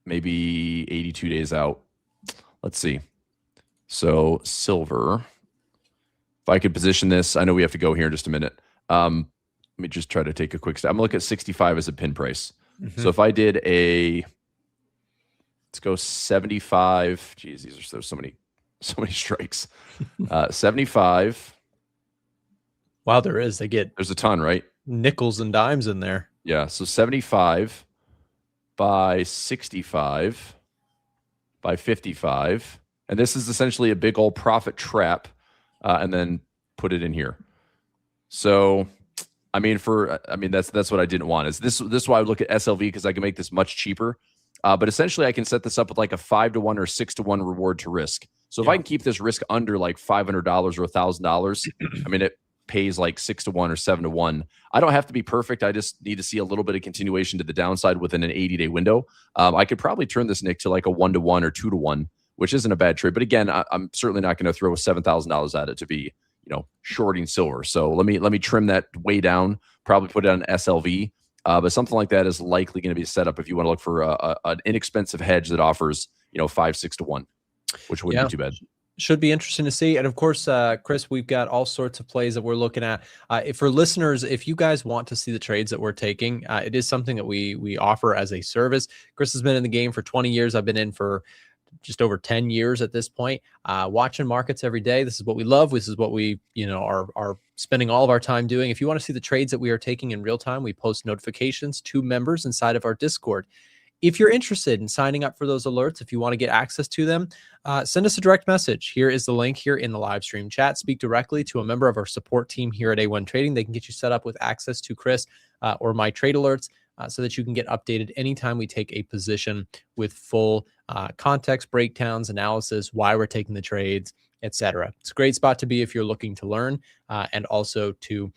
maybe 82 days out. Let's see. So silver, if I could position this, I know we have to go here in just a minute. Let me just try to take a quick step. I'm gonna look at 65 as a pin price. So if I did let's go 75. Geez, these are so many strikes. 75. Wow, there's a ton, right? Nickels and dimes in there. Yeah, so 75 by 65 by 55. And this is essentially a big old profit trap, and then put it in here. So, I mean, that's what I didn't want. Is this why I would look at SLV, because I can make this much cheaper. But essentially, I can set this up with like a 5-to-1 or 6-to-1 reward to risk. So if I can keep this risk under like $500 or $1,000, I mean, it pays like 6-to-1 or 7-to-1. I don't have to be perfect. I just need to see a little bit of continuation to the downside within an 80-day window. I could probably turn this, Nick, to like a 1-to-1 or 2-to-1, which isn't a bad trade. But again, I'm certainly not going to throw $7,000 at it to be, shorting silver. So let me trim that way down. Probably put it on SLV. But something like that is likely going to be set up if you want to look for an inexpensive hedge that offers 5-6-to-1, which wouldn't be too bad. Should be interesting to see. And of course, Chris, we've got all sorts of plays that we're looking at. For listeners, if you guys want to see the trades that we're taking, it is something that we offer as a service. Chris has been in the game for 20 years. I've been in for just over 10 years at this point, watching markets every day. This is what we love. This is what we, are spending all of our time doing. If you want to see the trades that we are taking in real time, we post notifications to members inside of our Discord. If you're interested in signing up for those alerts, if you want to get access to them, send us a direct message. Here is the link here in the live stream chat. Speak directly to a member of our support team here at A1 Trading. They can get you set up with access to Chris or my trade alerts, so that you can get updated anytime we take a position with full context, breakdowns, analysis, why we're taking the trades, etc. It's a great spot to be if you're looking to learn and also to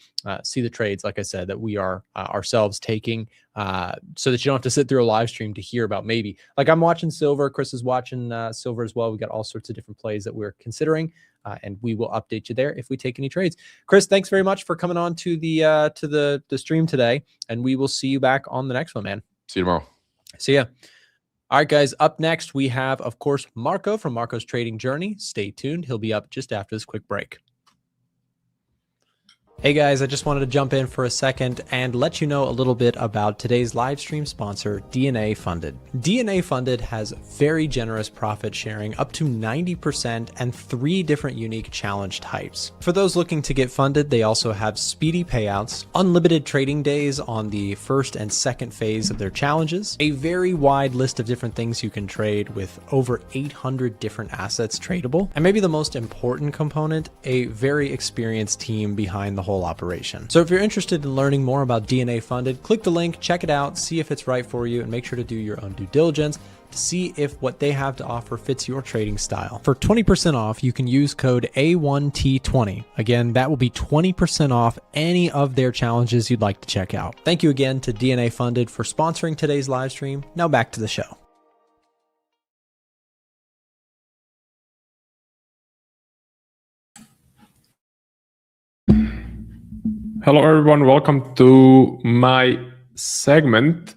see the trades, like I said, that we are ourselves taking, so that you don't have to sit through a live stream to hear about maybe. Like I'm watching silver, Chris is watching silver as well. We got all sorts of different plays that we're considering. And we will update you there if we take any trades. Chris, thanks very much for coming on to the stream today, and we will see you back on the next one, man. See you tomorrow. See ya. All right, guys. Up next, we have, of course, Marco from Marco's Trading Journey. Stay tuned. He'll be up just after this quick break. Hey guys, I just wanted to jump in for a second and let you know a little bit about today's live stream sponsor, DNA Funded. DNA Funded has very generous profit sharing, up to 90%, and 3 different unique challenge types. For those looking to get funded, they also have speedy payouts, unlimited trading days on the first and second phase of their challenges, a very wide list of different things you can trade with over 800 different assets tradable, and maybe the most important component, a very experienced team behind the whole operation. So if you're interested in learning more about DNA Funded, click the link, check it out, see if it's right for you, and make sure to do your own due diligence to see if what they have to offer fits your trading style. For 20% off, you can use code A1T20. Again, that will be 20% off any of their challenges you'd like to check out. Thank you again to DNA Funded for sponsoring today's live stream. Now back to the show. Hello, everyone. Welcome to my segment.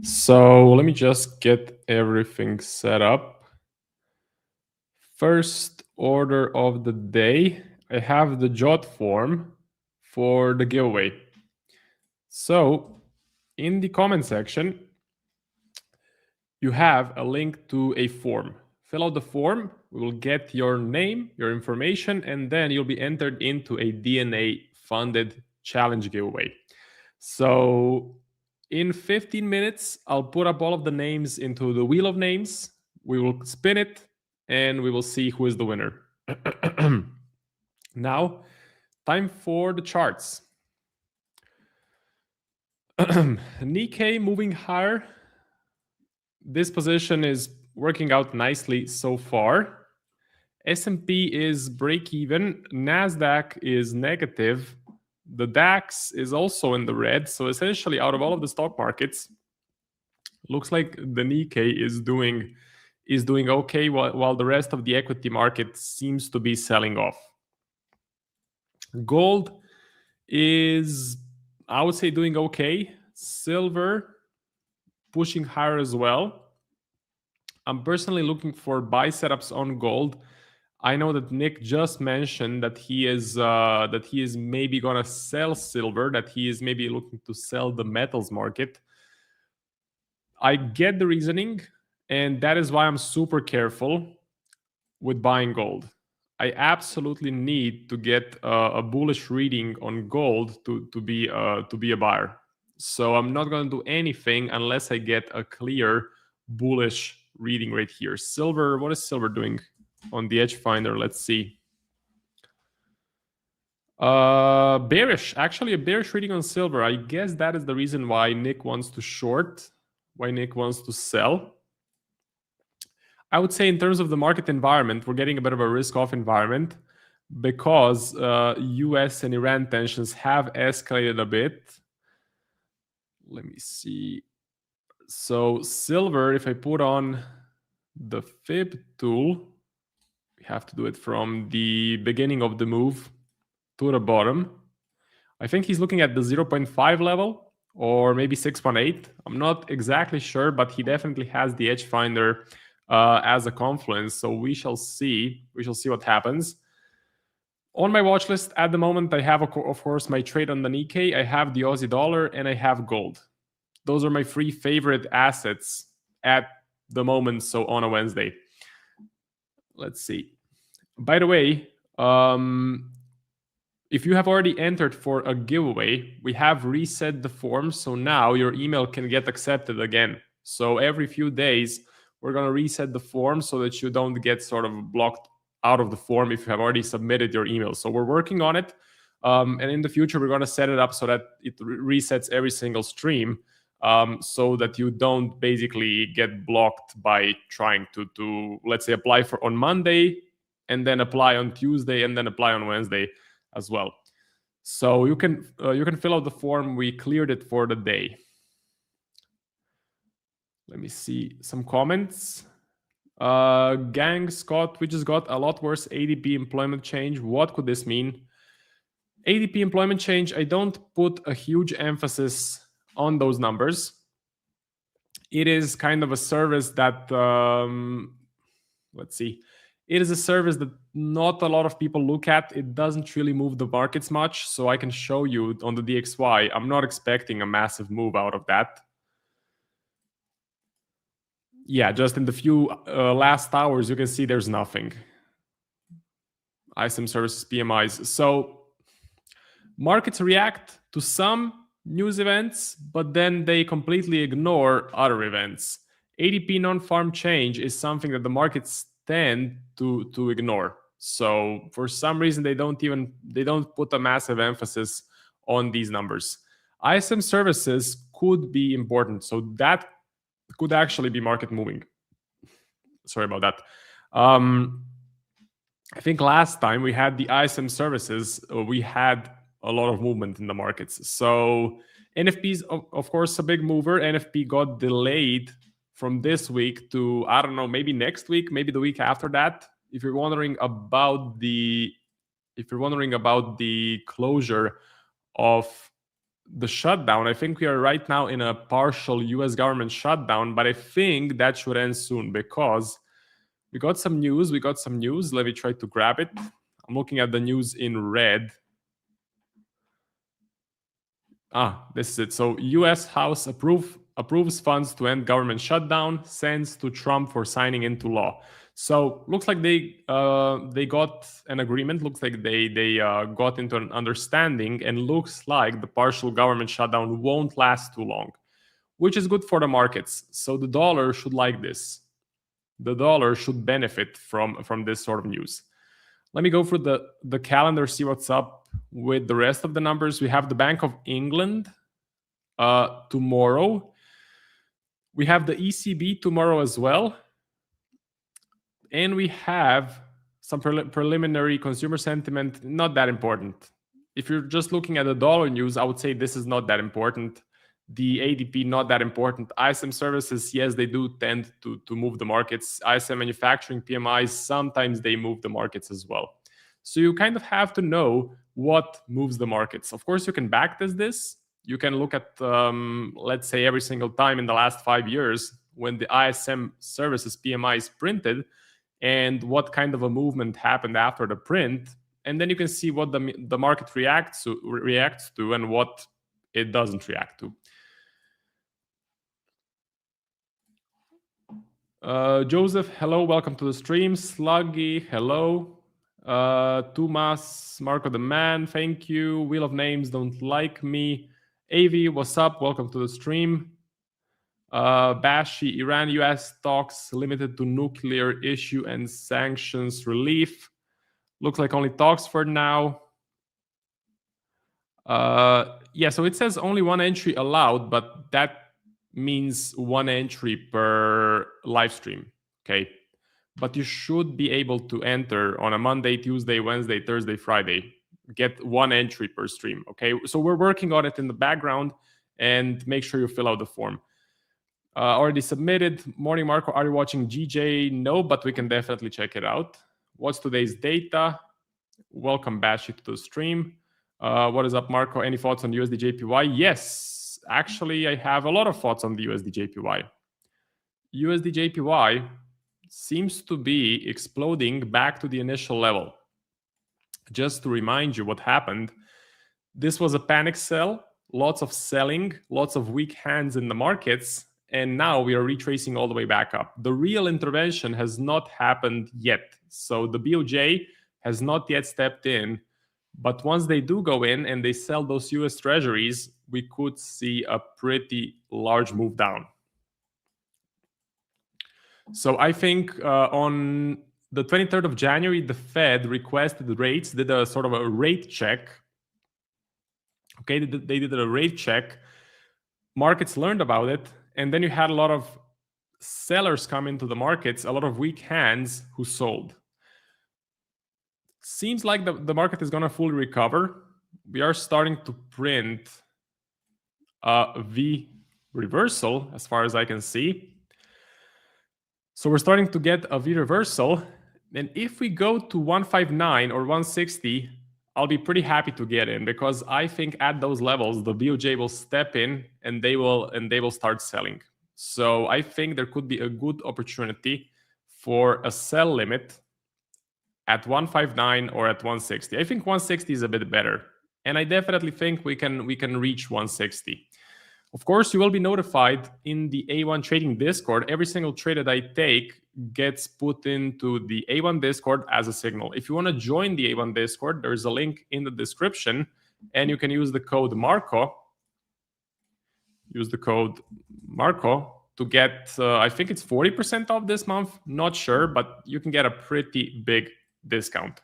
So let me just get everything set up. First order of the day, I have the jot form for the giveaway. So in the comment section, you have a link to a form. Fill out the form. We will get your name, your information, and then you'll be entered into a DNA Funded challenge giveaway. So in 15 minutes, I'll put up all of the names into the wheel of names. We will spin it and we will see who is the winner. Now, time for the charts. Nikkei moving higher. This position is working out nicely so far. S&P is break even. NASDAQ is negative. The DAX is also in the red. So essentially, out of all of the stock markets, looks like the Nikkei is doing okay, while the rest of the equity market seems to be selling off. Gold is, I would say, doing okay. Silver pushing higher as well. I'm personally looking for buy setups on gold. I know that Nick just mentioned that he is maybe gonna sell silver, that he is maybe looking to sell the metals market. I get the reasoning, and that is why I'm super careful with buying gold. I absolutely need to get a bullish reading on gold to be a buyer. So I'm not going to do anything unless I get a clear bullish reading right here. Silver, what is silver doing on the edge finder? Let's see. Bearish, actually a bearish reading on silver. I guess that is the reason why Nick wants to short, why Nick wants to sell. I would say in terms of the market environment, we're getting a bit of a risk-off environment because US and Iran tensions have escalated a bit. Let me see. So silver, if I put on the fib tool, we have to do it from the beginning of the move to the bottom. I think he's looking at the 0.5 level or maybe 6.8. I'm not exactly sure, but he definitely has the edge finder as a confluence. So we shall see. We shall see what happens. On my watch list at the moment, I have, of course, my trade on the Nikkei. I have the Aussie dollar and I have gold. Those are my three favorite assets at the moment. So on a Wednesday. Let's see. By the way, if you have already entered for a giveaway, we have reset the form. So now your email can get accepted again. So every few days, we're going to reset the form so that you don't get sort of blocked out of the form if you have already submitted your email. So we're working on it. And in the future, we're going to set it up so that it resets every single stream so that you don't basically get blocked by trying to let's say, apply for on Monday and then apply on Tuesday and then apply on Wednesday as well. So you can fill out the form. We cleared it for the day. Let me see some comments. Gang Scott, we just got a lot worse ADP employment change. What could this mean? ADP employment change, I don't put a huge emphasis on those numbers. It is kind of a service that, let's see. It is a service that not a lot of people look at. It doesn't really move the markets much. So I can show you on the DXY. I'm not expecting a massive move out of that. Yeah, just in the few last hours, you can see there's nothing. ISM services, PMIs. So markets react to some news events, but then they completely ignore other events. ADP non-farm change is something that the markets tend to ignore. So for some reason, they don't put a massive emphasis on these numbers. ISM services could be important. So that could actually be market moving. Sorry about that. I think last time we had the ISM services, we had a lot of movement in the markets. So NFP is, of course, a big mover. NFP got delayed from this week to, I don't know, maybe next week, maybe the week after that. If you're wondering about the closure of the shutdown, I think we are right now in a partial US government shutdown, but I think that should end soon because we got some news. Let me try to grab it. I'm looking at the news in red. This is it. So US House approves funds to end government shutdown, sends to Trump for signing into law. So looks like they got an agreement. Looks like they got into an understanding, and looks like the partial government shutdown won't last too long, which is good for the markets. So the dollar should like this. The dollar should benefit from this sort of news. Let me go through the calendar, see what's up with the rest of the numbers. We have the Bank of England tomorrow. We have the ECB tomorrow as well. And we have some preliminary consumer sentiment, not that important. If you're just looking at the dollar news, I would say this is not that important. The ADP, not that important. ISM services, yes, they do tend to move the markets. ISM manufacturing PMIs, sometimes they move the markets as well. So you kind of have to know what moves the markets. Of course, you can backtest this. You can look at, let's say, every single time in the last 5 years when the ISM services PMI is printed and what kind of a movement happened after the print. And then you can see what the market reacts to and what it doesn't react to. Joseph, hello, welcome to the stream. Sluggy, hello. Tumas, Marco the Man, thank you. Wheel of Names don't like me. AV, what's up? Welcome to the stream. Bashi, Iran-US talks limited to nuclear issue and sanctions relief. Looks like only talks for now. Yeah, so it says only one entry allowed, but that means one entry per live stream, okay? But you should be able to enter on a Monday, Tuesday, Wednesday, Thursday, Friday. Get one entry per stream, okay? So we're working on it in the background, and make sure you fill out the form. Already submitted. Morning, Marco. Are you watching GJ? No, but we can definitely check it out. What's today's data? Welcome, Bashi, to the stream. What is up, Marco? Any thoughts on USD JPY? Yes, actually, I have a lot of thoughts on the USD JPY. USD JPY seems to be exploding back to the initial level. Just to remind you what happened, this was a panic sell, lots of selling, lots of weak hands in the markets, and now we are retracing all the way back up. The real intervention has not happened yet. So the BOJ has not yet stepped in, but once they do go in and they sell those US treasuries, we could see a pretty large move down. So I think on the 23rd of January, the Fed requested rates, did a sort of a rate check. Okay, they did a rate check. Markets learned about it. And then you had a lot of sellers come into the markets, a lot of weak hands who sold. Seems like the market is going to fully recover. We are starting to print a V reversal as far as I can see. So we're starting to get a V reversal. And if we go to 159 or 160, I'll be pretty happy to get in, because I think at those levels, the BOJ will step in and they will start selling. So I think there could be a good opportunity for a sell limit at 159 or at 160. I think 160 is a bit better. And I definitely think we can reach 160. Of course, you will be notified in the A1 trading Discord. Every single trade that I take gets put into the A1 Discord as a signal. If you want to join the A1 Discord, there's a link in the description, and you can use the code Marco. Use the code Marco to get, I think it's 40% off this month. Not sure, but you can get a pretty big discount.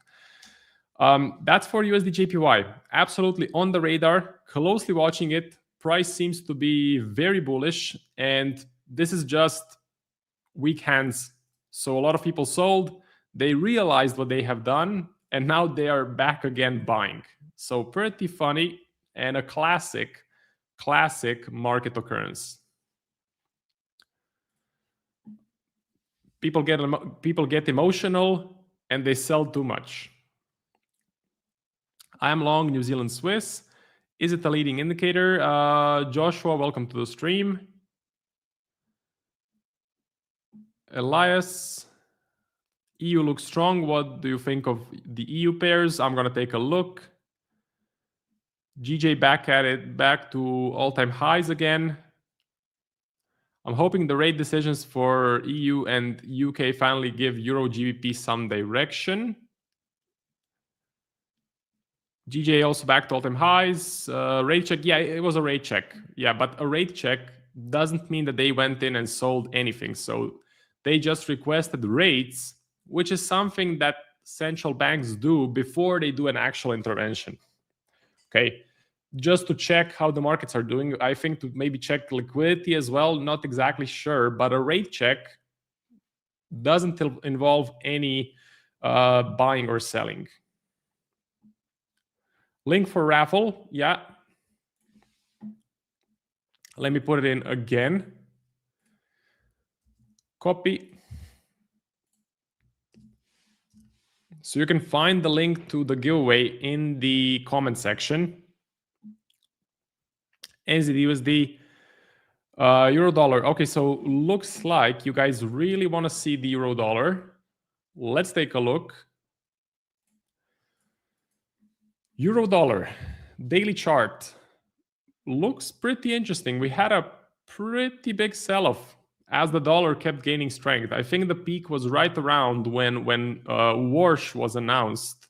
That's for USD JPY. Absolutely on the radar, closely watching it. Price seems to be very bullish, and this is just weak hands. So a lot of people sold, they realized what they have done, and now they are back again buying. So pretty funny and a classic market occurrence. People get emotional and they sell too much. I am long New Zealand Swiss. Is it a leading indicator? Joshua, welcome to the stream. Elias, EU looks strong. What do you think of the EU pairs? I'm going to take a look. GJ back at it, back to all-time highs again. I'm hoping the rate decisions for EU and UK finally give Euro GBP some direction. GJ also back to all-time highs. Rate check, yeah, it was a rate check. Yeah, but a rate check doesn't mean that they went in and sold anything. So they just requested rates, which is something that central banks do before they do an actual intervention. Okay, just to check how the markets are doing. I think to maybe check liquidity as well. Not exactly sure, but a rate check doesn't involve any buying or selling. Link for raffle, yeah. Let me put it in again. Copy. So you can find the link to the giveaway in the comment section. NZD USD. Euro dollar. Okay, so looks like you guys really want to see the euro dollar. Let's take a look. Euro dollar daily chart looks pretty interesting. We had a pretty big sell-off as the dollar kept gaining strength. I think the peak was right around when Warsh was announced,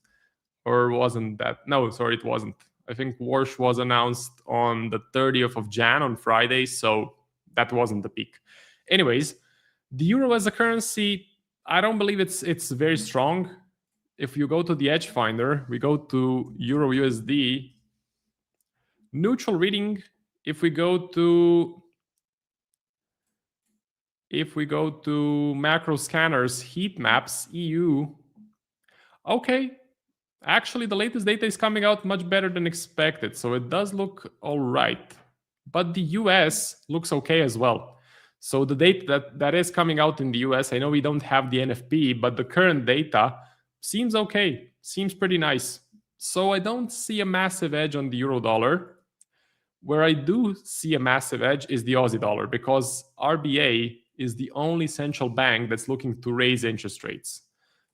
or wasn't that? No, sorry, it wasn't. I think Warsh was announced on the 30th of Jan on Friday, so that wasn't the peak. Anyways, the euro as a currency, I don't believe it's very strong. If you go to the Edge Finder, we go to Euro USD, neutral reading. If we go to macro scanners, heat maps, EU, okay, actually the latest data is coming out much better than expected, so it does look all right. But the US looks okay as well. So the data that is coming out in the US, I know we don't have the NFP, but the current data seems okay, seems pretty nice. So I don't see a massive edge on the euro dollar. Where I do see a massive edge is the Aussie dollar, because RBA is the only central bank that's looking to raise interest rates.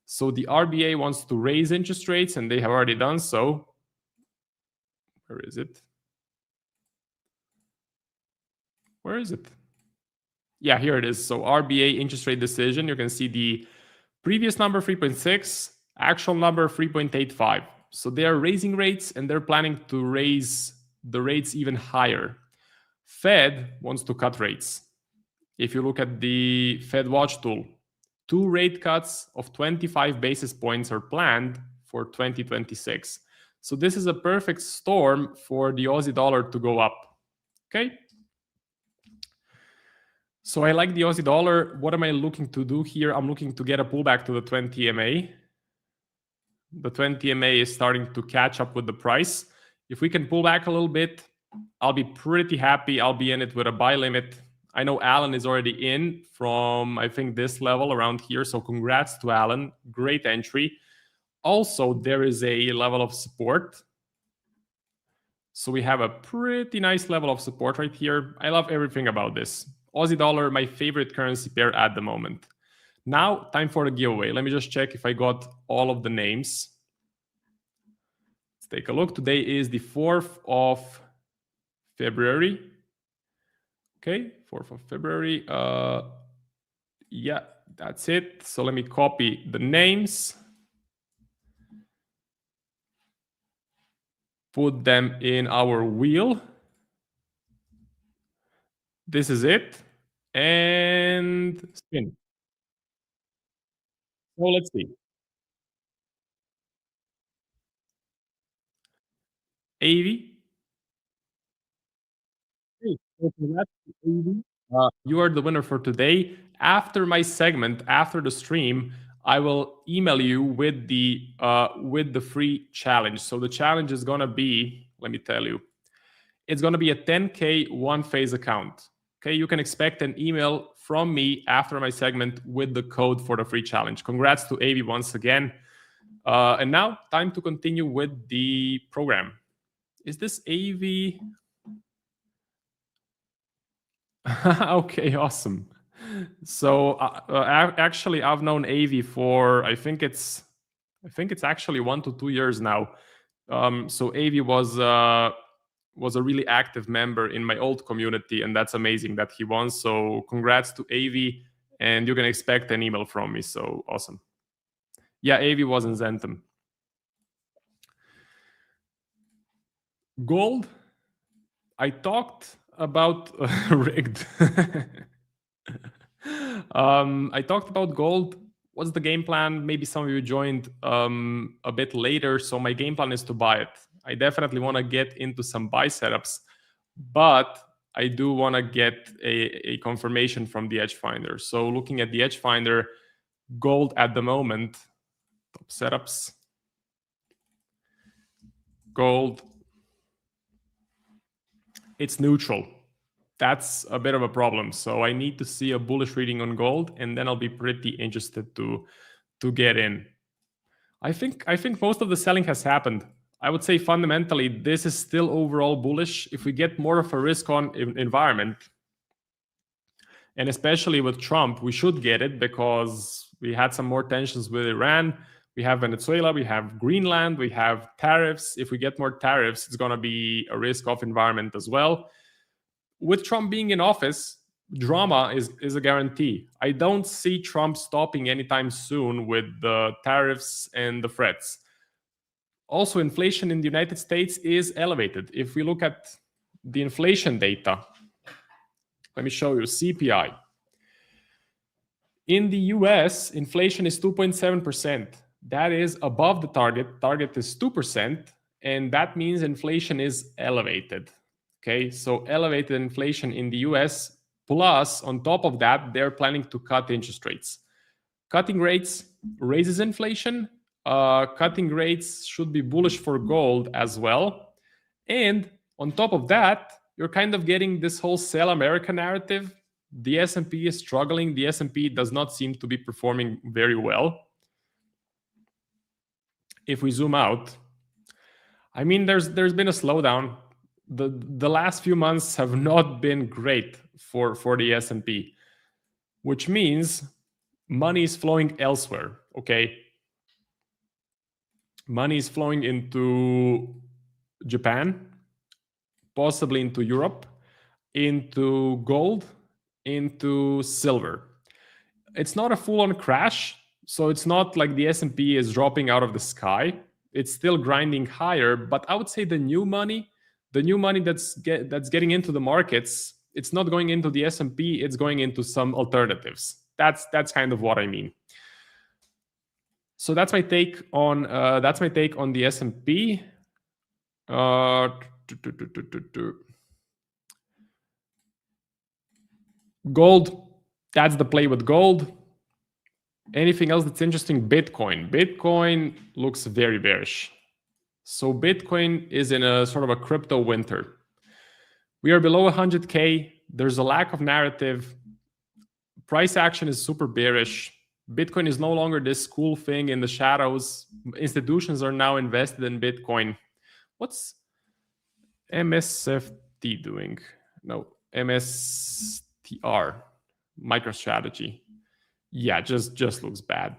So the RBA wants to raise interest rates, and they have already done so. Where is it? Where is it? Yeah, here it is. So RBA interest rate decision. You can see the previous number 3.6, actual number 3.85. So they are raising rates, and they're planning to raise the rates even higher. Fed wants to cut rates. If you look at the Fed Watch tool, 2 rate cuts of 25 basis points are planned for 2026. So this is a perfect storm for the Aussie dollar to go up. Okay. So I like the Aussie dollar. What am I looking to do here? I'm looking to get a pullback to the 20 MA. The 20 MA is starting to catch up with the price. If we can pull back a little bit, I'll be pretty happy. I'll be in it with a buy limit. I know Alan is already in from, I think, this level around here. So congrats to Alan. Great entry. Also, there is a level of support. So we have a pretty nice level of support right here. I love everything about this. Aussie dollar, my favorite currency pair at the moment. Now, time for the giveaway. Let me just check if I got all of the names. Let's take a look. Today is the 4th of February. Okay, 4th of February. Yeah, that's it. So let me copy the names. Put them in our wheel. This is it. And spin. So let's see. AV. Hey, so congrats to AV. You are the winner for today. After my segment, after the stream, I will email you with the free challenge. So the challenge is gonna be, let me tell you, it's gonna be a 10K one-phase account. Okay, you can expect an email from me after my segment with the code for the free challenge. Congrats to AV once again. And now, time to continue with the program. Is this AV? Okay, awesome. So actually, I've known AV for I think it's actually 1 to 2 years now. So AV was a really active member in my old community, and that's amazing that he won. So congrats to AV, and you can expect an email from me. So awesome. Yeah, AV was in Zentum. Gold. I talked about rigged. I talked about gold. What's the game plan? Maybe some of you joined a bit later. So my game plan is to buy it. I definitely want to get into some buy setups, but I do want to get a confirmation from the Edge Finder. So looking at the Edge Finder, gold at the moment, top setups, gold, it's neutral. That's a bit of a problem. So I need to see a bullish reading on gold, and then I'll be pretty interested to get in. I think most of the selling has happened. I would say fundamentally, this is still overall bullish. If we get more of a risk-on environment, And especially with Trump, we should get it because we had some more tensions with Iran. We have Venezuela, we have Greenland, we have tariffs. If we get more tariffs, it's going to be a risk-off environment as well. With Trump being in office, drama is a guarantee. I don't see Trump stopping anytime soon with the tariffs and the threats. Also, inflation in the United States is elevated. If we look at the inflation data, let me show you CPI. In the US, inflation is 2.7%. That is above the target. Target is 2%, and that means inflation is elevated. Okay, so elevated inflation in the US, plus on top of that, they're planning to cut interest rates. Cutting rates raises inflation. Cutting rates should be bullish for gold as well. And on top of that, you're kind of getting this whole sell America narrative. The S&P is struggling. The S&P does not seem to be performing very well. If we zoom out, I mean, there's been a slowdown. The last few months have not been great for the S&P, which means money is flowing elsewhere, okay? Money is flowing into Japan, possibly into Europe, into gold, into silver. It's not a full-on crash, so it's not like the S&P is dropping out of the sky. It's still grinding higher, but I would say the new money that's getting into the markets, it's not going into the S&P, it's going into some alternatives. That's kind of what I mean. So that's my take on the S&P. Gold, that's the play with gold. Anything else that's interesting? Bitcoin. Bitcoin looks very bearish. So Bitcoin is in a sort of a crypto winter. We are below 100K. There's a lack of narrative. Price action is super bearish. Bitcoin is no longer this cool thing in the shadows. Institutions are now invested in Bitcoin. What's MSFT doing? No, MSTR, MicroStrategy. Yeah, just looks bad.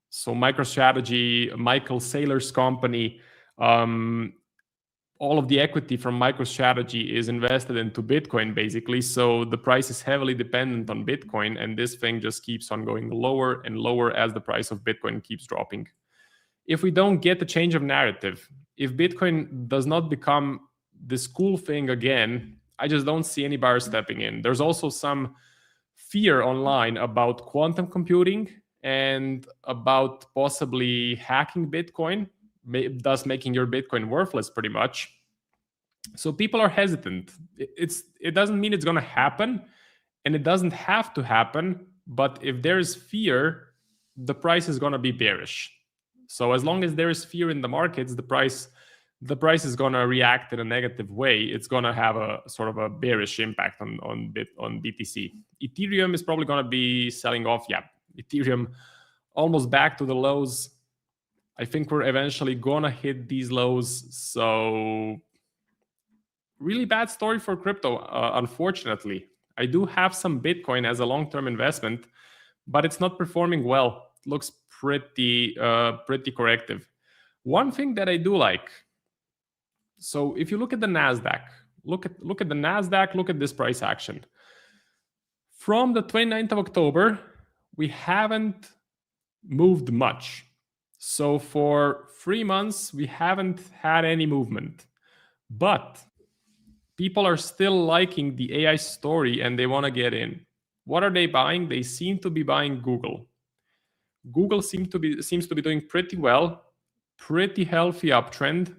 So MicroStrategy, Michael Saylor's company, all of the equity from MicroStrategy is invested into Bitcoin, basically. So the price is heavily dependent on Bitcoin, and this thing just keeps on going lower and lower as the price of Bitcoin keeps dropping. If we don't get a change of narrative, if Bitcoin does not become this cool thing again, I just don't see any buyers stepping in. There's also some fear online about quantum computing and about possibly hacking Bitcoin, thus making your Bitcoin worthless pretty much. So people are hesitant. It doesn't mean it's going to happen, and it doesn't have to happen. But if there is fear, the price is going to be bearish. So as long as there is fear in the markets, the price is going to react in a negative way. It's going to have a sort of a bearish impact on BTC. Ethereum is probably going to be selling off. Yeah, Ethereum almost back to the lows. I think we're eventually going to hit these lows. So really bad story for crypto, unfortunately. I do have some Bitcoin as a long-term investment, but it's not performing well. It looks pretty corrective. One thing that I do like, so if you look at the NASDAQ, look at the NASDAQ, look at this price action. From the 29th of October, we haven't moved much. So for 3 months, we haven't had any movement. But people are still liking the AI story and they want to get in. What are they buying? They seem to be buying Google. Google seems to be doing pretty well, pretty healthy uptrend,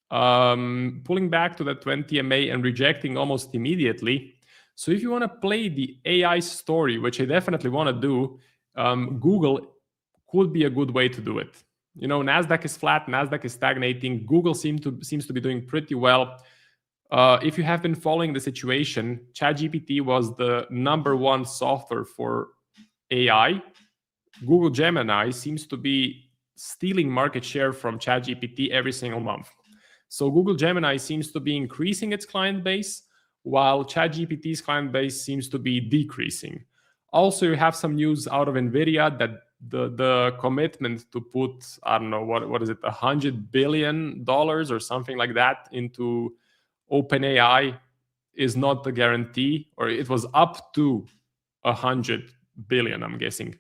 pulling back to the 20 MA and rejecting almost immediately. So if you want to play the AI story, which I definitely want to do, Google could be a good way to do it. You know, NASDAQ is flat, NASDAQ is stagnating. Google seems to be doing pretty well. If you have been following the situation, ChatGPT was the #1 software for AI. Google Gemini seems to be stealing market share from ChatGPT every single month. So Google Gemini seems to be increasing its client base, while ChatGPT's client base seems to be decreasing. Also, you have some news out of NVIDIA that the commitment to put, I don't know, what is it, $100 billion or something like that into OpenAI is not a guarantee, or it was up to 100 billion, I'm guessing.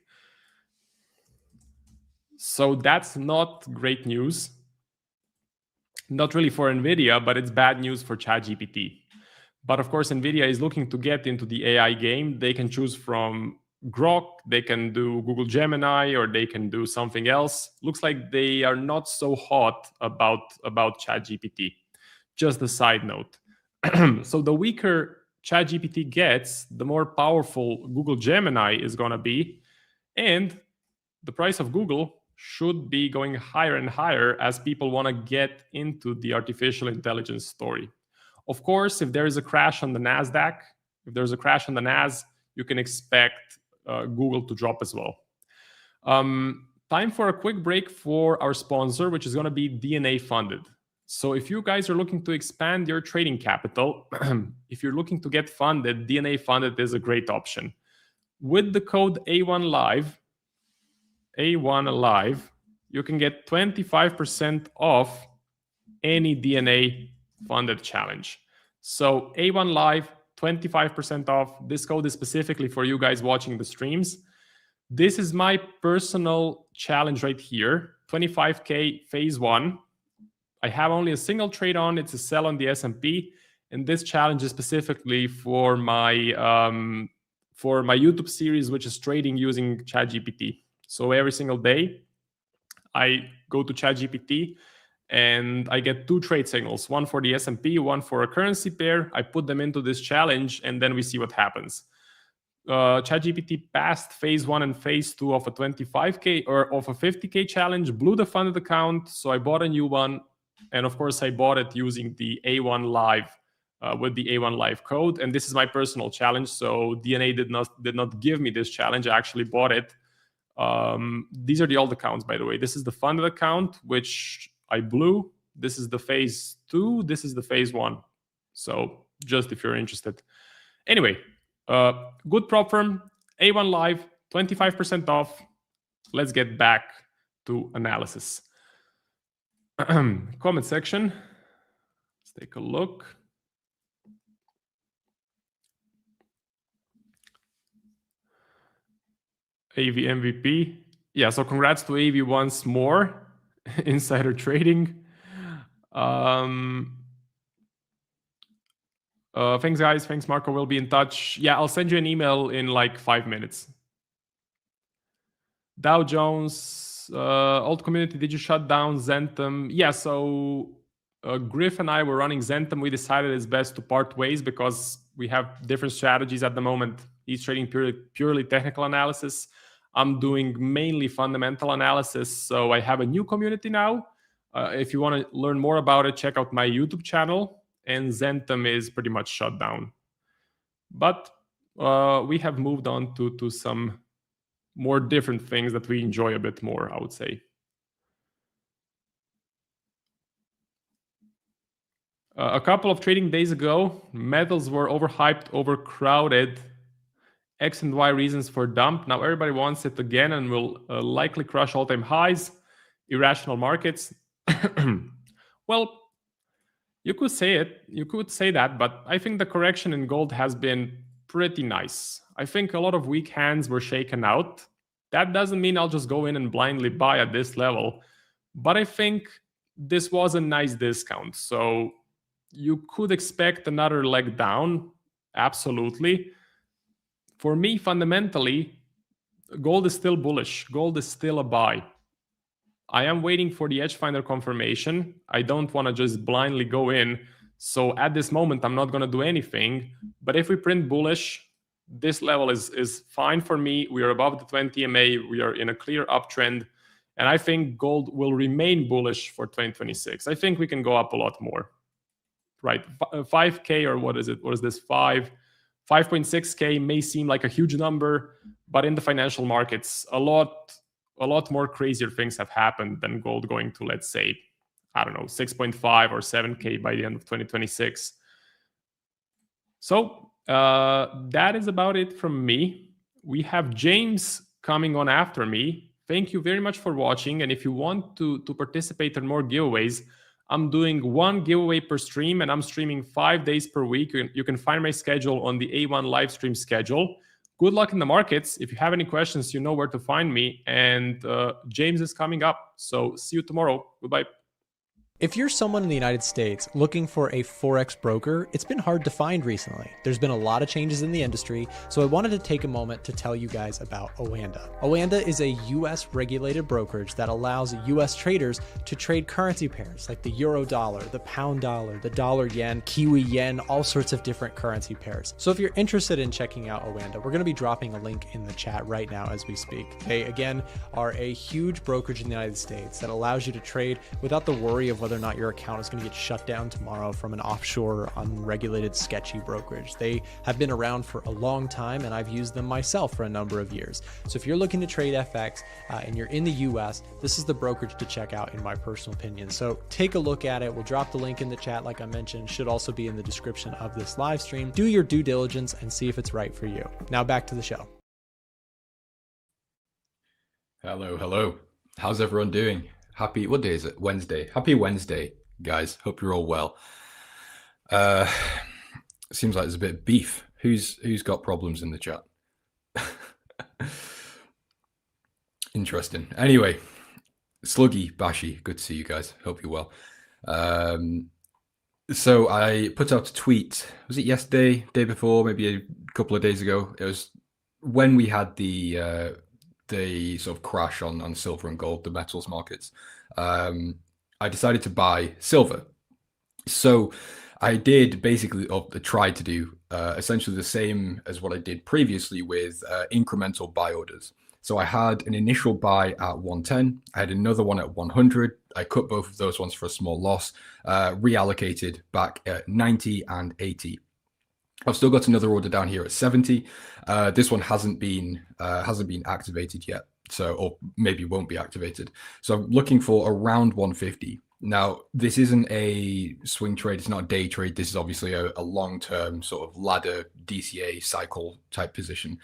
So that's not great news. Not really for NVIDIA, but it's bad news for ChatGPT. But of course, NVIDIA is looking to get into the AI game. They can choose from Grok, they can do Google Gemini, or they can do something else. Looks like they are not so hot about ChatGPT. Just a side note. So the weaker ChatGPT gets, the more powerful Google Gemini is going to be. And the price of Google should be going higher and higher as people want to get into the artificial intelligence story. Of course, if there is a crash on the NASDAQ, if there's a crash on the NAS, you can expect Google to drop as well. Time for a quick break for our sponsor, which is going to be DNA Funded. So if you guys are looking to expand your trading capital, if you're looking to get funded, DNA Funded is a great option. With the code A1Live, you can get 25% off any DNA funded challenge. So A1 Live, 25% off. This code is specifically for you guys watching the streams. This is my personal challenge right here, 25K phase 1. I have only a single trade on. It's a sell on the S&P. And this challenge is specifically for my YouTube series, which is trading using ChatGPT. So every single day, I go to ChatGPT and I get 2 trade signals, one for the S&P, one for a currency pair. I put them into this challenge, and then we see what happens. ChatGPT passed phase 1 and phase 2 of a 25K or of a 50K challenge, blew the funded account, so I bought a new one. And of course, I bought it using the A1 Live with the A1 Live code. And this is my personal challenge. So DNA did not give me this challenge. I actually bought it. These are the old accounts, by the way. This is the funded account, which I blew. This is the phase 2. This is the phase 1. So just if you're interested. Anyway, good prop firm, A1 Live, 25% off. Let's get back to analysis. Comment section. Let's take a look. AV MVP. Yeah, so congrats to AV once more. Insider trading. Thanks, guys. Thanks, Marco. We'll be in touch. Yeah, I'll send you an email in like 5 minutes. Dow Jones, old community, did you shut down Zentum? Yeah, so Griff and I were running Zentum. We decided it's best to part ways because we have different strategies at the moment. He's trading purely technical analysis. I'm doing mainly fundamental analysis. So I have a new community now. If you want to learn more about it, check out my YouTube channel. And Zentum is pretty much shut down. But we have moved on to some more different things that we enjoy a bit more, I would say. A couple of trading days ago, metals were overhyped, overcrowded. X and Y reasons for dump. Now everybody wants it again and will likely crush all-time highs. Irrational markets. Well, you could say it. You could say that, but I think the correction in gold has been pretty nice. I think a lot of weak hands were shaken out. That doesn't mean I'll just go in and blindly buy at this level, but I think this was a nice discount. So you could expect another leg down, absolutely. For me, fundamentally, gold is still bullish. Gold is still a buy. I am waiting for the edge finder confirmation. I don't want to just blindly go in. So at this moment, I'm not going to do anything. But if we print bullish, this level is fine for me. We are above the 20 MA. We are in a clear uptrend. And I think gold will remain bullish for 2026. I think we can go up a lot more. Right, 5K or what is it? What is this? 5.6K may seem like a huge number, but in the financial markets, a lot more crazier things have happened than gold going to, let's say, I don't know, 6.5 or 7K by the end of 2026. So that is about it from me. We have James coming on after me. Thank you very much for watching. And if you want to participate in more giveaways, I'm doing one giveaway per stream, and I'm streaming 5 days per week. You can find my schedule on the A1 live stream schedule. Good luck in the markets. If you have any questions, you know where to find me. And James is coming up. So see you tomorrow. Goodbye. If you're someone in the United States looking for a Forex broker, it's been hard to find recently. There's been a lot of changes in the industry, so I wanted to take a moment to tell you guys about Owanda. Owanda is a US regulated brokerage that allows US traders to trade currency pairs like the euro dollar, the pound dollar, the dollar yen, Kiwi yen, all sorts of different currency pairs. So if you're interested in checking out Owanda, we're going to be dropping a link in the chat right now as we speak. They, again, are a huge brokerage in the United States that allows you to trade without the worry of whether or not your account is going to get shut down tomorrow from an offshore, unregulated, sketchy brokerage. They have been around for a long time, and I've used them myself for a number of years. So if you're looking to trade FX and you're in the US, this is the brokerage to check out in my personal opinion. So take a look at it. We'll drop the link in the chat, like I mentioned, should also be in the description of this live stream. Do your due diligence and see if it's right for you. Now back to the show. Hello. How's everyone doing? Happy, what day is it? Wednesday. Happy Wednesday, guys. Hope you're all well. Seems like there's a bit of beef. Who's got problems in the chat? Interesting. Anyway, Sluggy, Bashi, good to see you guys. Hope you're well. So I put out a tweet. Was it yesterday, day before, maybe a couple of days ago? It was when we had the sort of crash on silver and gold, the metals markets. I decided to buy silver. So I did basically, or tried to do essentially the same as what I did previously with incremental buy orders. So I had an initial buy at 110. I had another one at 100. I cut both of those ones for a small loss, reallocated back at 90 and 80. I've still got another order down here at 70. This one hasn't been activated yet, so, or maybe won't be activated. So I'm looking for around 150. Now, this isn't a swing trade. It's not a day trade. This is obviously a long-term sort of ladder DCA cycle type position.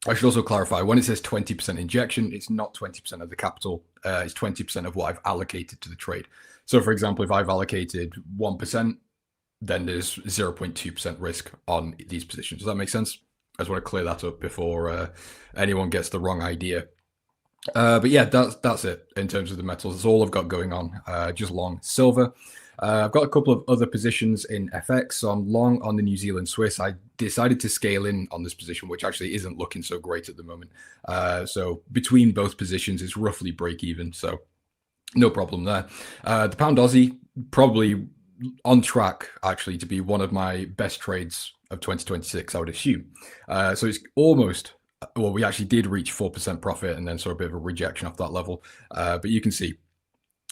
I should also clarify, when it says 20% injection, it's not 20% of the capital. It's 20% of what I've allocated to the trade. So for example, if I've allocated 1%, then there's 0.2% risk on these positions. Does that make sense? I just want to clear that up before anyone gets the wrong idea. But yeah, that's it in terms of the metals. That's all I've got going on, just long silver. I've got a couple of other positions in FX. So I'm long on the New Zealand Swiss. I decided to scale in on this position, which actually isn't looking so great at the moment. So between both positions, it's roughly break even. So no problem there. The pound Aussie, probably on track actually to be one of my best trades of 2026, I would assume. So it's almost, well, we actually did reach 4% profit and then saw a bit of a rejection off that level. But you can see,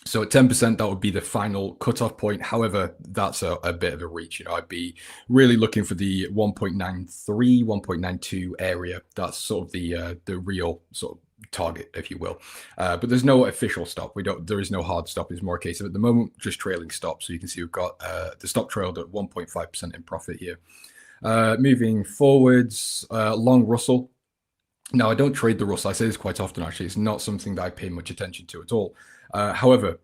so at 10%, that would be the final cutoff point. However, that's a bit of a reach. You know, I'd be really looking for the 1.93, 1.92 area. That's sort of the real sort of target, if you will. But there's no official stop. There is no hard stop. It's more a case of at the moment just trailing stop. So you can see we've got the stop trailed at 1.5% in profit here. Moving forwards, long Russell. Now, I don't trade the Russell. I say this quite often, actually. It's not something that I pay much attention to at all. However,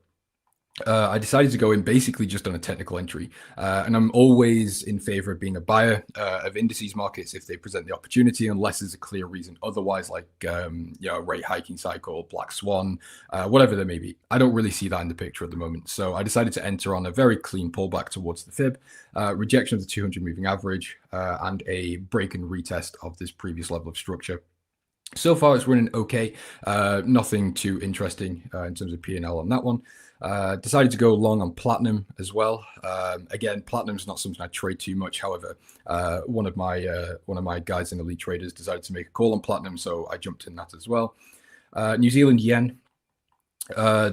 I decided to go in basically just on a technical entry. And I'm always in favor of being a buyer of indices markets if they present the opportunity, unless there's a clear reason. Otherwise, like, rate hiking cycle, black swan, whatever there may be. I don't really see that in the picture at the moment. So I decided to enter on a very clean pullback towards the fib, rejection of the 200 moving average, and a break and retest of this previous level of structure. So far, it's running okay. Nothing too interesting in terms of P&L on that one. Decided to go long on platinum as well. Again, platinum's not something I trade too much. However, one of my guys in Elite Traders decided to make a call on platinum, so I jumped in that as well. New Zealand yen.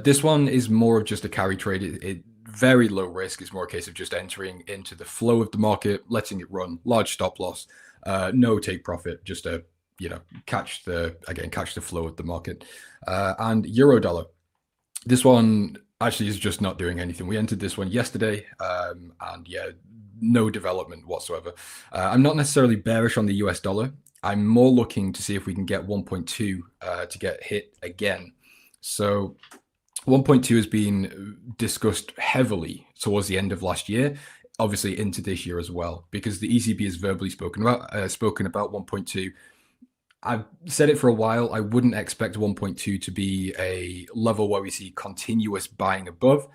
This one is more of just a carry trade. It very low risk. It's more a case of just entering into the flow of the market, letting it run, large stop loss, no take profit, just a catch the flow of the market. And euro dollar. This one, actually is just not doing anything. We entered this one yesterday, and yeah, no development whatsoever. I'm not necessarily bearish on the US dollar. I'm more looking to see if we can get 1.2 to get hit again. So 1.2 has been discussed heavily towards the end of last year, obviously into this year as well, because the ECB has verbally spoken about 1.2. I've said it for a while. I wouldn't expect 1.2 to be a level where we see continuous buying above,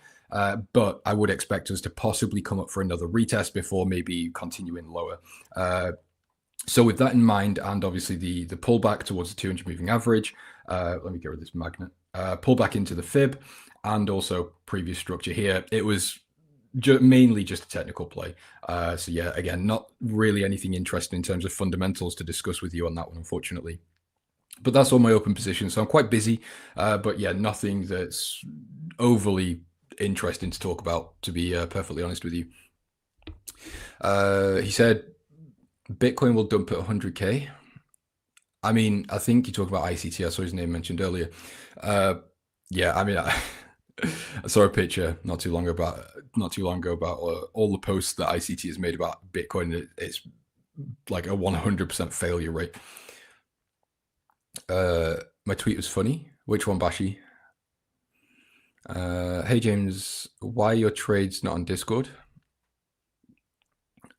but I would expect us to possibly come up for another retest before maybe continuing lower. So with that in mind, and obviously the pullback towards the 200 moving average, let me get rid of this magnet, pullback into the fib, and also previous structure here, it was mainly just a technical play. So yeah, again, not really anything interesting in terms of fundamentals to discuss with you on that one, unfortunately. But that's all my open positions. So I'm quite busy, but yeah, nothing that's overly interesting to talk about, to be perfectly honest with you. He said Bitcoin will dump at 100K. I mean, I think you talk about ICT. I saw his name mentioned earlier. Yeah, I mean, I saw a picture not too long ago about all the posts that ICT has made about Bitcoin. It's like a 100% failure rate. My tweet was funny. Which one, Bashi? Hey James, why are your trades not on Discord?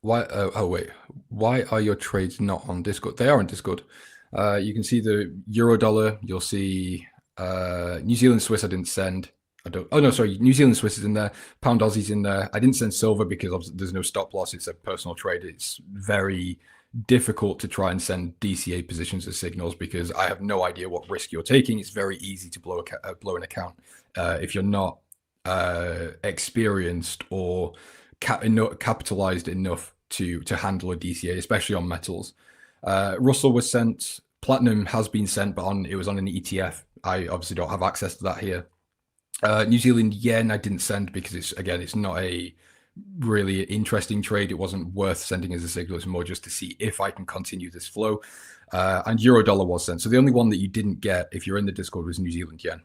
Why? Oh wait, why are your trades not on Discord? They are on Discord. You can see the euro dollar. You'll see New Zealand Swiss. I didn't send. Oh no, sorry. New Zealand Swiss is in there. Pound Aussie's in there. I didn't send silver because there's no stop loss. It's a personal trade. It's very difficult to try and send DCA positions as signals because I have no idea what risk you're taking. It's very easy to blow an account if you're not experienced or capitalized enough to handle a DCA, especially on metals. Russell was sent. Platinum has been sent, but it was on an ETF. I obviously don't have access to that here. New Zealand yen I didn't send because it's not a really interesting trade. It wasn't worth sending as a signal. It's more just to see if I can continue this flow. And euro dollar was sent. So the only one that you didn't get if you're in the Discord was New Zealand yen.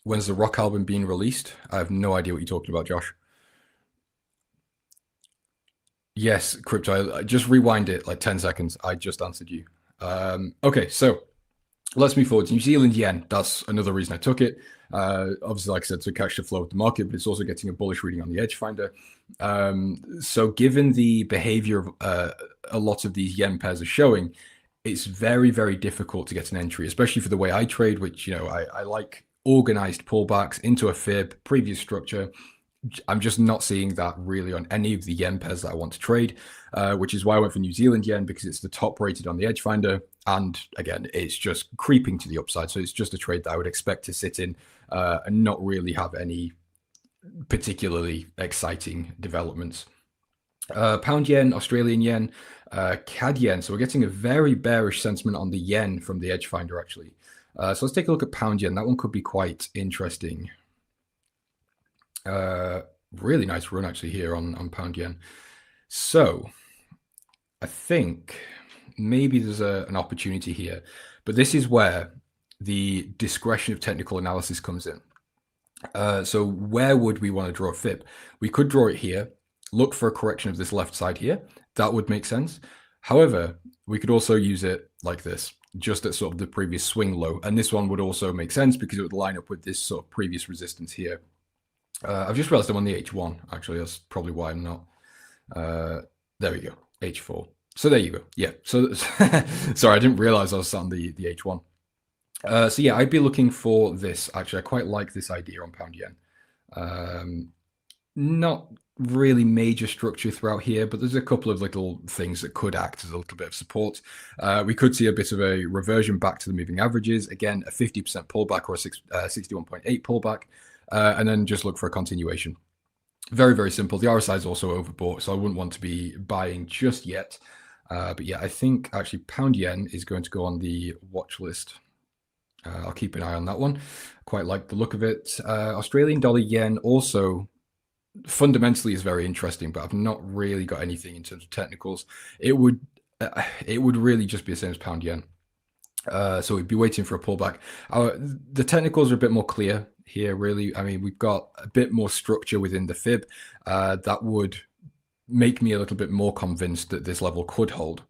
When's the Rock album being released? I have no idea what you're talking about, Josh. Yes, Crypto. Just rewind it like 10 seconds. I just answered you. Okay, so let's move forward to New Zealand yen. That's another reason I took it. Obviously, like I said, to catch the flow of the market, but it's also getting a bullish reading on the edge finder. So given the behavior of a lot of these yen pairs are showing, it's very, very difficult to get an entry, especially for the way I trade, which, I like organized pullbacks into a fib, previous structure. I'm just not seeing that really on any of the yen pairs that I want to trade, which is why I went for New Zealand yen, because it's the top rated on the edge finder. And again, it's just creeping to the upside. So it's just a trade that I would expect to sit in and not really have any particularly exciting developments. Pound yen, Australian yen, CAD yen. So we're getting a very bearish sentiment on the yen from the edge finder, actually. So let's take a look at pound yen. That one could be quite interesting. Really nice run actually here on pound yen. So I think maybe there's an opportunity here, but this is where the discretion of technical analysis comes in. So where would we want to draw a fib? We could draw it here, look for a correction of this left side here. That would make sense. However, we could also use it like this, just at sort of the previous swing low. And this one would also make sense because it would line up with this sort of previous resistance here. I've just realized I'm on the H1. Actually, that's probably why I'm not. There we go, H4. So there you go. Yeah. So sorry, I didn't realize I was on the H1. So yeah, I'd be looking for this. Actually, I quite like this idea on pound yen. Not really major structure throughout here, but there's a couple of little things that could act as a little bit of support. We could see a bit of a reversion back to the moving averages. Again, a 50% pullback or a 61.8 pullback. And then just look for a continuation. Very, very simple. The RSI is also overbought, so I wouldn't want to be buying just yet. But yeah, I think actually pound yen is going to go on the watch list. I'll keep an eye on that one. Quite like the look of it. Australian dollar yen also fundamentally is very interesting, but I've not really got anything in terms of technicals. It would really just be the same as pound yen. So we'd be waiting for a pullback. The technicals are a bit more clear here, really. I mean, we've got a bit more structure within the fib that would make me a little bit more convinced that this level could hold.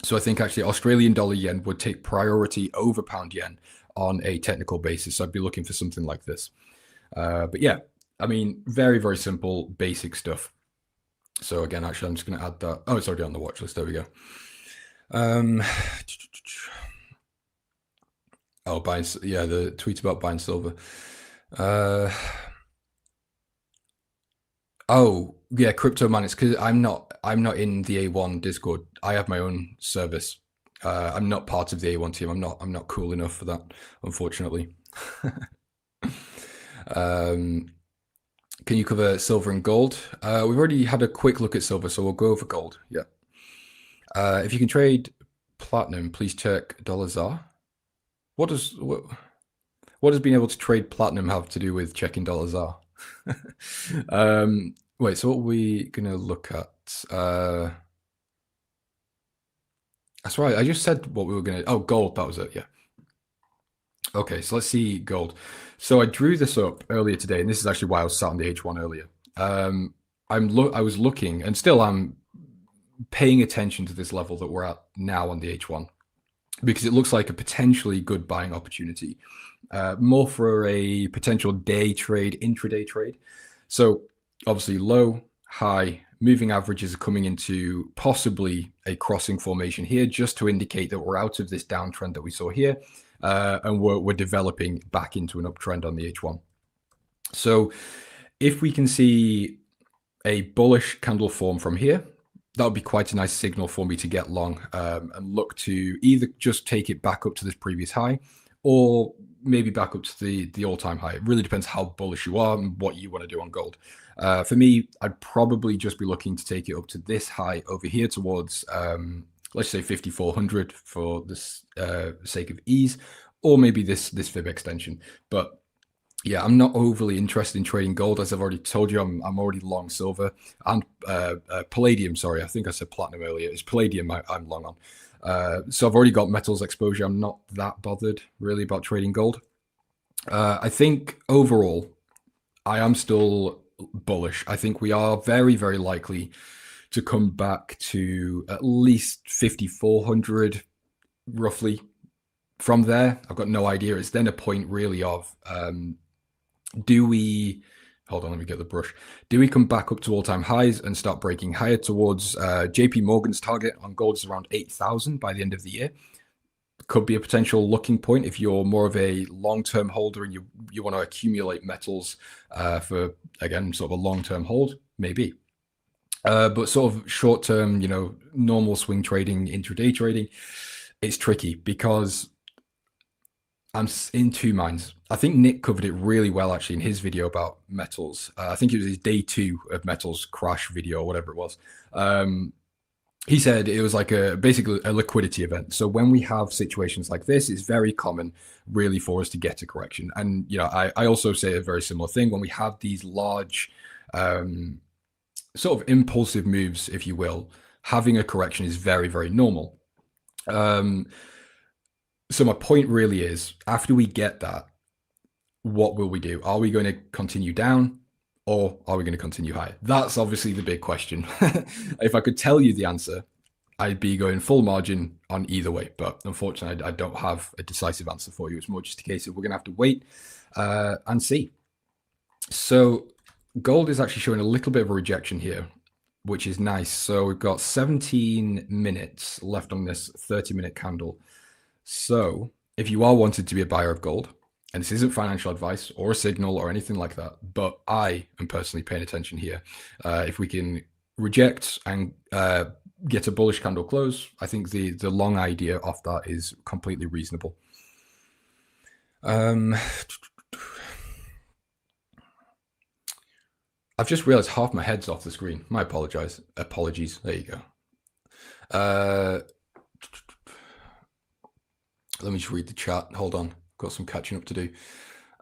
So I think actually Australian dollar yen would take priority over pound yen on a technical basis. So I'd be looking for something like this. But yeah, I mean, very, very simple, basic stuff. So again, actually, I'm just going to add that. Oh, it's already on the watch list. There we go. Oh, buying, yeah, the tweet about buying silver. Oh, yeah, crypto man. It's because I'm not in the A1 Discord. I have my own service. I'm not part of the A1 team. I'm not cool enough for that, unfortunately. Can you cover silver and gold? We've already had a quick look at silver, so we'll go over gold. Yeah. If you can trade platinum, please check $ZAR. What does being able to trade platinum have to do with checking $ZAR? Wait, so what are we gonna look at? That's right. I just said what we were gonna. Oh, gold. That was it. Yeah. Okay, so let's see gold. So I drew this up earlier today, and this is actually why I was sat on the H1 earlier. I was looking, and still I'm paying attention to this level that we're at now on the H1, because it looks like a potentially good buying opportunity, more for a potential day trade, intraday trade. So obviously low, high, moving averages are coming into possibly a crossing formation here, just to indicate that we're out of this downtrend that we saw here. And we're developing back into an uptrend on the H1. So if we can see a bullish candle form from here, that would be quite a nice signal for me to get long and look to either just take it back up to this previous high, or maybe back up to the all-time high. It really depends how bullish you are and what you want to do on gold. For me, I'd probably just be looking to take it up to this high over here towards let's say 5,400 for this sake of ease, or maybe this fib extension. But yeah, I'm not overly interested in trading gold. As I've already told you, I'm already long silver and palladium. Sorry, I think I said platinum earlier. It's palladium I'm long on. So I've already got metals exposure. I'm not that bothered really about trading gold. I think overall, I am still bullish. I think we are very, very likely to come back to at least 5,400 roughly. From there, I've got no idea. It's then a point really of do we hold on, let me get the brush. Do we come back up to all-time highs and start breaking higher towards JP Morgan's target on gold is around 8,000 by the end of the year? Could be a potential looking point if you're more of a long-term holder and you want to accumulate metals for, again, sort of a long-term hold, maybe. But sort of short-term, normal swing trading, intraday trading, it's tricky because I'm in two minds. I think Nick covered it really well actually in his video about metals. I think it was his day 2 of metals crash video or whatever it was. He said it was like basically a liquidity event. So when we have situations like this, it's very common really for us to get a correction. And I also say a very similar thing when we have these large sort of impulsive moves, if you will. Having a correction is very, very normal. So my point really is, after we get that, what will we do? Are we going to continue down, or are we going to continue high? That's obviously the big question. If I could tell you the answer, I'd be going full margin on either way. But unfortunately, I don't have a decisive answer for you. It's more just a case of we're going to have to wait and see. So gold is actually showing a little bit of a rejection here, which is nice. So we've got 17 minutes left on this 30-minute candle. So if you are wanted to be a buyer of gold, and this isn't financial advice or a signal or anything like that, but I am personally paying attention here. If we can reject and get a bullish candle close, I think the long idea of that is completely reasonable. I've just realized half my head's off the screen. My apologies. There you go. Let me just read the chat. Hold on. Got some catching up to do.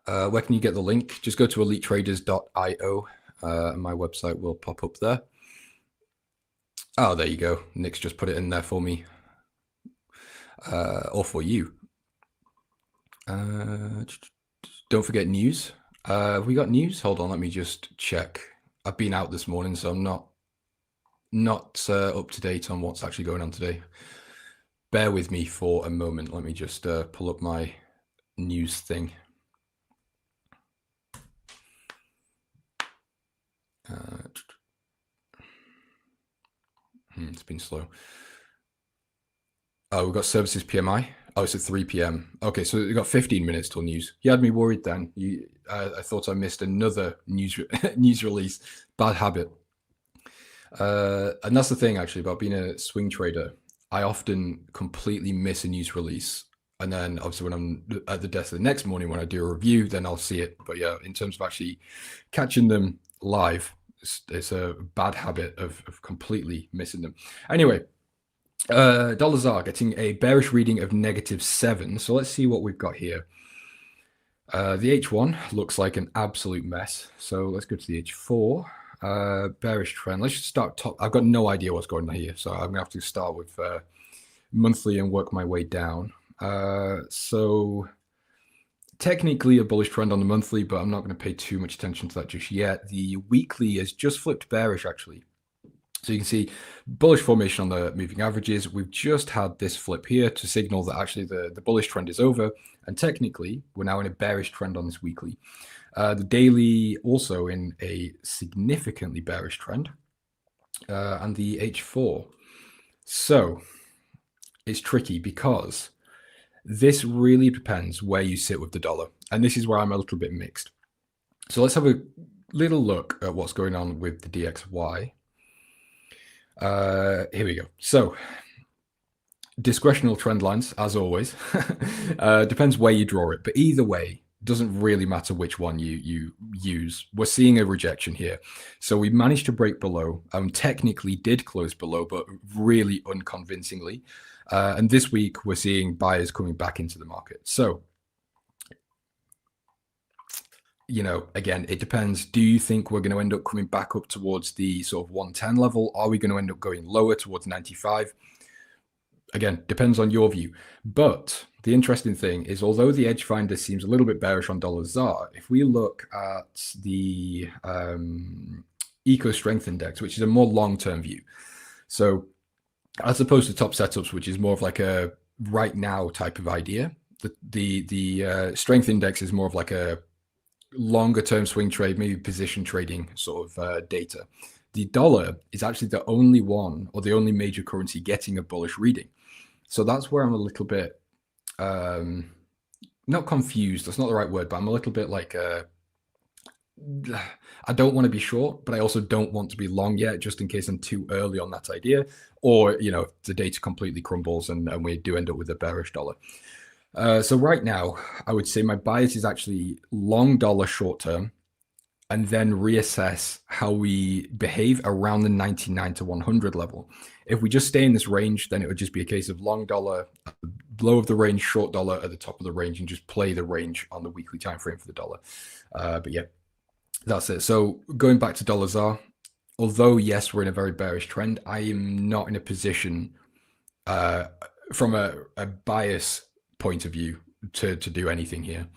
Where can you get the link? Just go to elitetraders.io. My website will pop up there. Oh, there you go. Nick's just put it in there for me. or for you. Don't forget news. Have we got news? Hold on, let me just check. I've been out this morning, so I'm not up to date on what's actually going on today. Bear with me for a moment. Let me just pull up my news thing. It's been slow. Oh, we've got services PMI. Oh, it's at 3 p.m. Okay, so we've got 15 minutes till news. You had me worried then. I thought I missed another news release. Bad habit. And that's the thing, actually, about being a swing trader. I often completely miss a news release. And then, obviously, when I'm at the desk the next morning, when I do a review, then I'll see it. But yeah, in terms of actually catching them live, it's a bad habit of completely missing them. Anyway, dollars are getting a bearish reading of -7. So let's see what we've got here. The H1 looks like an absolute mess. So let's go to the H4. Bearish trend. Let's just start top. I've got no idea what's going on here, so I'm gonna have to start with monthly and work my way down. So technically a bullish trend on the monthly, but I'm not going to pay too much attention to that just yet. The weekly has just flipped bearish, actually. So you can see bullish formation on the moving averages. We've just had this flip here to signal that actually the bullish trend is over. And technically, we're now in a bearish trend on this weekly. The daily also in a significantly bearish trend. And the H4. So it's tricky because this really depends where you sit with the dollar. And this is where I'm a little bit mixed. So let's have a little look at what's going on with the DXY. Here we go. So discretional trend lines, as always. Depends where you draw it. But either way, doesn't really matter which one you use. We're seeing a rejection here. So we managed to break below. Technically did close below, but really unconvincingly. And this week, we're seeing buyers coming back into the market. So, you know, again, it depends. Do you think we're going to end up coming back up towards the sort of 110 level? Are we going to end up going lower towards 95? Again, depends on your view. But the interesting thing is, although the edge finder seems a little bit bearish on dollar ZAR, if we look at the eco strength index, which is a more long-term view, so as opposed to top setups, which is more of like a right now type of idea, the strength index is more of like a longer term swing trade, maybe position trading sort of data. The dollar is actually the only one or the only major currency getting a bullish reading. So that's where I'm a little bit not confused. That's not the right word, but I'm a little bit like I don't want to be short, but I also don't want to be long yet, just in case I'm too early on that idea, or you know, the data completely crumbles and we do end up with a bearish dollar. So right now, I would say my bias is actually long dollar short term, and then reassess how we behave around the 99 to 100 level. If we just stay in this range, then it would just be a case of long dollar at the low of the range, short dollar at the top of the range, and just play the range on the weekly time frame for the dollar. But yeah, that's it. So going back to dollar ZAR, although yes, we're in a very bearish trend, I am not in a position from a bias point of view to do anything here.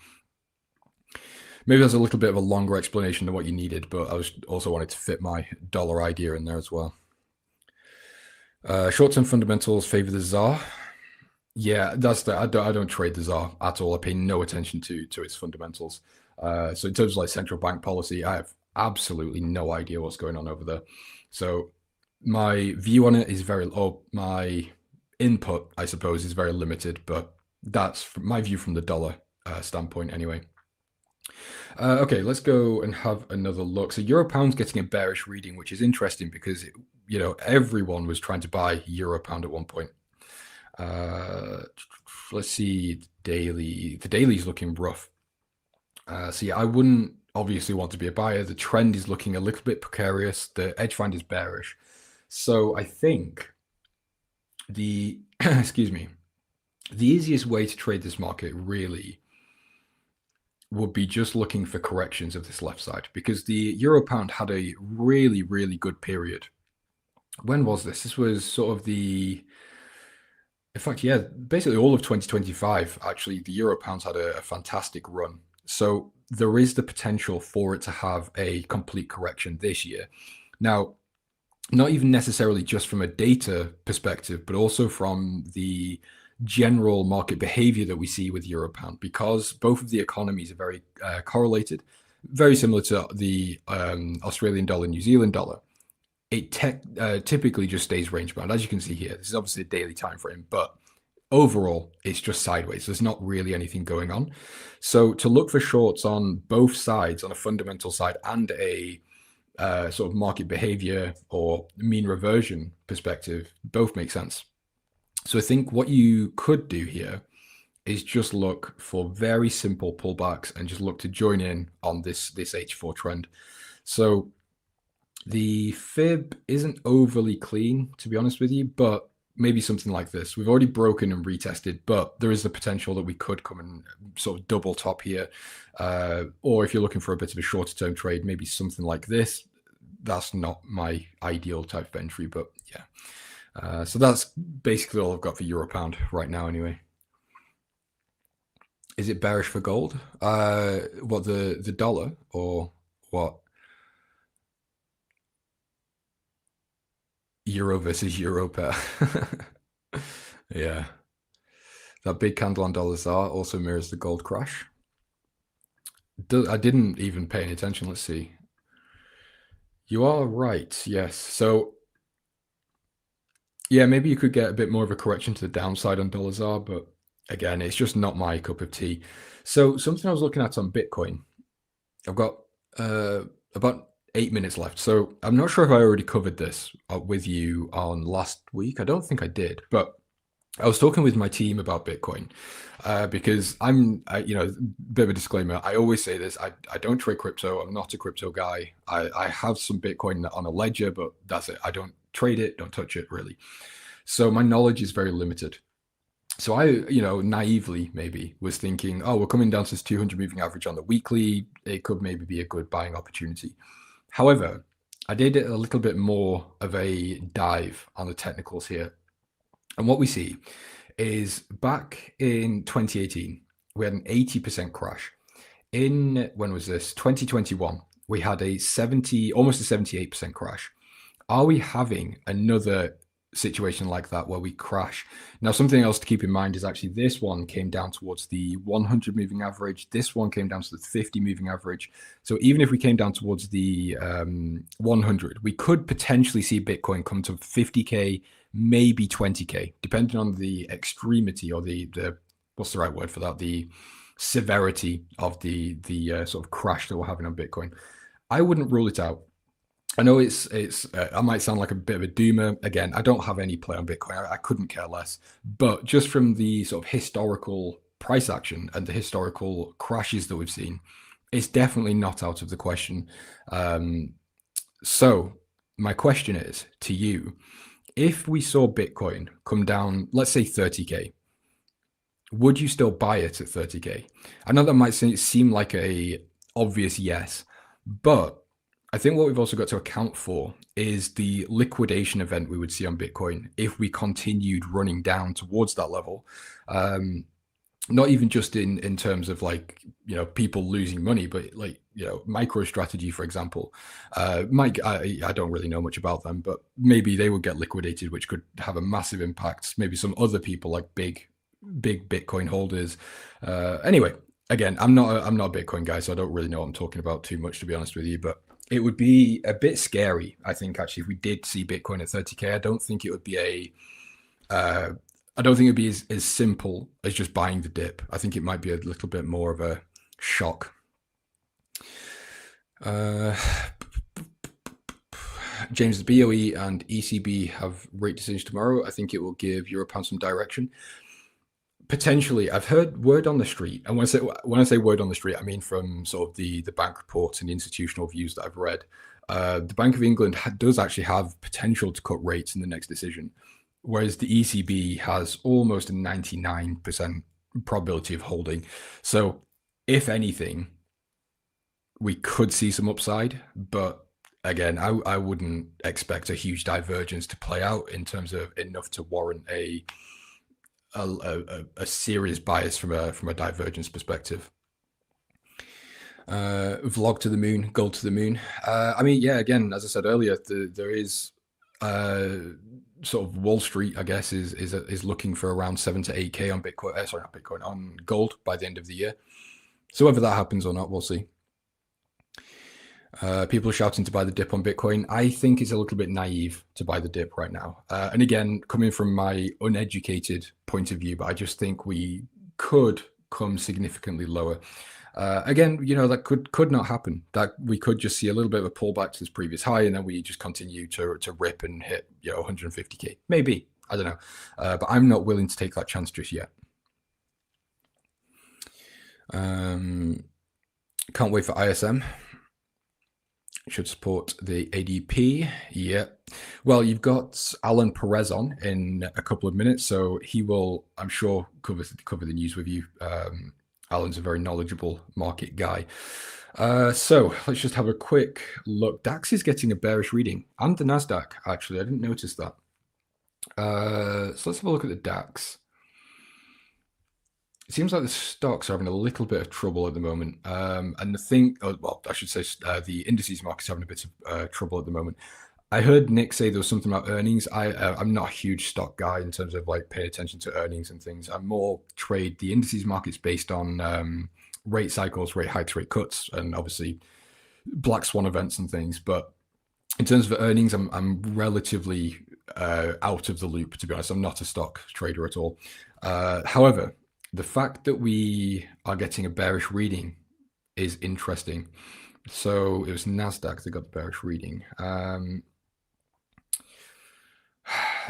Maybe that's a little bit of a longer explanation than what you needed, but I also wanted to fit my dollar idea in there as well. Short-term fundamentals favor the ZAR. Yeah, that's I don't trade the ZAR at all. I pay no attention to its fundamentals. So in terms of like central bank policy, I have absolutely no idea what's going on over there. So my view on it is my input, I suppose, is very limited, but that's my view from the dollar standpoint anyway. Okay, let's go and have another look. So Euro Pound's getting a bearish reading, which is interesting because, you know, everyone was trying to buy Euro Pound at one point. Let's see, daily. The daily is looking rough. So yeah, I wouldn't obviously want to be a buyer. The trend is looking a little bit precarious. The edge find is bearish. So I think the, excuse me, the easiest way to trade this market really would be just looking for corrections of this left side, because the Euro Pound had a really, really good period. When was this? This was sort of the In fact, yeah, basically all of 2025, actually, the euro pound's had a fantastic run. So there is the potential for it to have a complete correction this year. Now, not even necessarily just from a data perspective, but also from the general market behavior that we see with euro pound, because both of the economies are very correlated, very similar to the Australian dollar, New Zealand dollar. It typically just stays range bound, as you can see here. This is obviously a daily time frame, but overall, it's just sideways. There's not really anything going on. So to look for shorts on both sides, on a fundamental side and a sort of market behavior or mean reversion perspective, both make sense. So I think what you could do here is just look for very simple pullbacks and just look to join in on this H4 trend. So the fib isn't overly clean, to be honest with you, but maybe something like this. We've already broken and retested, but there is the potential that we could come and sort of double top here. Or if you're looking for a bit of a shorter term trade, maybe something like this. That's not my ideal type of entry, but yeah. So that's basically all I've got for euro pound right now anyway. Is it bearish for gold? What, the dollar or what? Euro versus euro pair. Yeah. That big candle on dollars are also mirrors the gold crash. I didn't even pay any attention. Let's see. You are right. Yes. So yeah, maybe you could get a bit more of a correction to the downside on dollars are, but again, it's just not my cup of tea. So something I was looking at on Bitcoin, I've got about 8 minutes left. So I'm not sure if I already covered this with you on last week. I don't think I did, but I was talking with my team about Bitcoin because you know, bit of a disclaimer. I always say this. I don't trade crypto. I'm not a crypto guy. I have some Bitcoin on a ledger, but that's it. I don't trade it, don't touch it really. So my knowledge is very limited. So I, you know, naively maybe was thinking, oh, we're coming down to this 200 moving average on the weekly. It could maybe be a good buying opportunity. However, I did a little bit more of a dive on the technicals here. And what we see is back in 2018, we had an 80% crash. In, when was this? 2021, we had a almost a 78% crash. Are we having another situation like that where we crash? Now, something else to keep in mind is actually this one came down towards the 100 moving average. This one came down to the 50 moving average. So even if we came down towards the 100, we could potentially see Bitcoin come to 50K, maybe 20K, depending on the extremity or the what's the right word for that? The severity of the sort of crash that we're having on Bitcoin. I wouldn't rule it out. I know it's I might sound like a bit of a doomer. Again, I don't have any play on Bitcoin. I couldn't care less. But just from the sort of historical price action and the historical crashes that we've seen, it's definitely not out of the question. So my question is to you, if we saw Bitcoin come down, let's say 30K, would you still buy it at 30K? I know that might seem like a obvious yes, but I think what we've also got to account for is the liquidation event we would see on Bitcoin if we continued running down towards that level. Not even just in terms of like, you know, people losing money, but like, you know, MicroStrategy, for example. I don't really know much about them, but maybe they would get liquidated, which could have a massive impact. Maybe some other people like big Bitcoin holders. Anyway, again, I'm not a Bitcoin guy, so I don't really know what I'm talking about too much, to be honest with you, but it would be a bit scary, I think, actually, if we did see Bitcoin at 30K. I don't think it would be as simple as just buying the dip. I think it might be a little bit more of a shock. James, the BOE and ECB have rate decisions tomorrow. I think it will give Europound some direction. Potentially, I've heard word on the street, and when I say word on the street, I mean from sort of the bank reports and the institutional views that I've read. The Bank of England does actually have potential to cut rates in the next decision, whereas the ECB has almost a 99% probability of holding. So, if anything, we could see some upside, but again, I wouldn't expect a huge divergence to play out in terms of enough to warrant a a serious bias from a divergence perspective. Vlog to the moon, gold to the moon. I mean, yeah, again, as I said earlier, there is sort of Wall Street, I guess, is looking for around 7 to 8K on Bitcoin. Sorry, not Bitcoin, on gold by the end of the year. So whether that happens or not, we'll see. People are shouting to buy the dip on Bitcoin. I think it's a little bit naive to buy the dip right now. And again, coming from my uneducated point of view, but I just think we could come significantly lower. Again, you know, that could not happen. That we could just see a little bit of a pullback to this previous high, and then we just continue to rip and hit, you know, 150K. Maybe, I don't know. But I'm not willing to take that chance just yet. Can't wait for ISM. Should support the ADP. Yeah. Well, you've got Alan Perez on in a couple of minutes, so he will, I'm sure, cover the news with you. Alan's a very knowledgeable market guy. So let's just have a quick look. DAX is getting a bearish reading, and the NASDAQ, actually. I didn't notice that. So let's have a look at the DAX. It seems like the stocks are having a little bit of trouble at the moment. And the thing, well, I should say the indices market's having a bit of trouble at the moment. I heard Nick say there was something about earnings. I'm not a huge stock guy in terms of like paying attention to earnings and things. I more trade the indices markets based on rate cycles, rate hikes, rate cuts, and obviously black swan events and things. But in terms of earnings, I'm relatively out of the loop, to be honest. I'm not a stock trader at all. However, the fact that we are getting a bearish reading is interesting. So it was NASDAQ that got the bearish reading.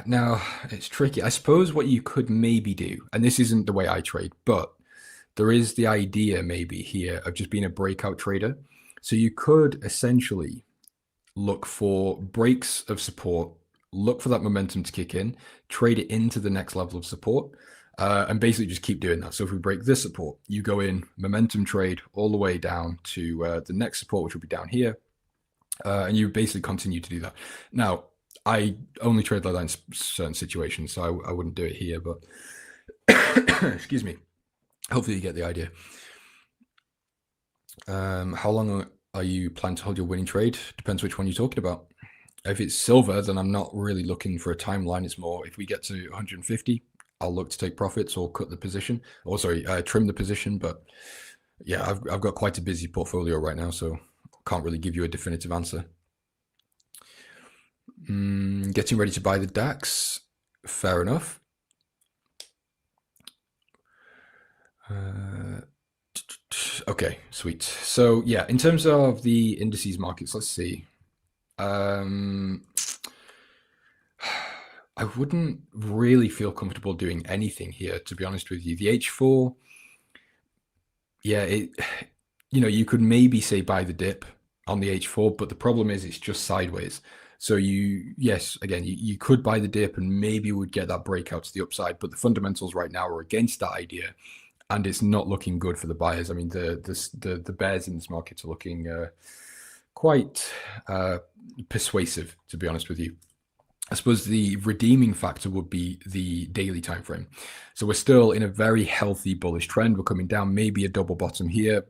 Now, it's tricky. I suppose what you could maybe do, and this isn't the way I trade, but there is the idea maybe here of just being a breakout trader. So you could essentially look for breaks of support, look for that momentum to kick in, trade it into the next level of support, and basically just keep doing that. So if we break this support, you go in, momentum trade all the way down to the next support, which will be down here, and you basically continue to do that. Now, I only trade like that in certain situations, so I wouldn't do it here, but excuse me. Hopefully you get the idea. How long are you planning to hold your winning trade? Depends which one you're talking about. If it's silver, then I'm not really looking for a timeline. It's more if we get to 150, I'll look to take profits or cut the position, or sorry, trim the position. But yeah, I've got quite a busy portfolio right now, so can't really give you a definitive answer. Getting ready to buy the DAX. Fair enough. Okay, sweet. So yeah, in terms of the indices markets, let's see. I wouldn't really feel comfortable doing anything here, to be honest with you. The H4, yeah, you know, you could maybe say buy the dip on the H4, but the problem is it's just sideways. So yes, again, you could buy the dip and maybe would get that breakout to the upside, but the fundamentals right now are against that idea, and it's not looking good for the buyers. I mean, the bears in this market are looking quite persuasive, to be honest with you. I suppose the redeeming factor would be the daily time frame. So we're still in a very healthy bullish trend. We're coming down, maybe a double bottom here.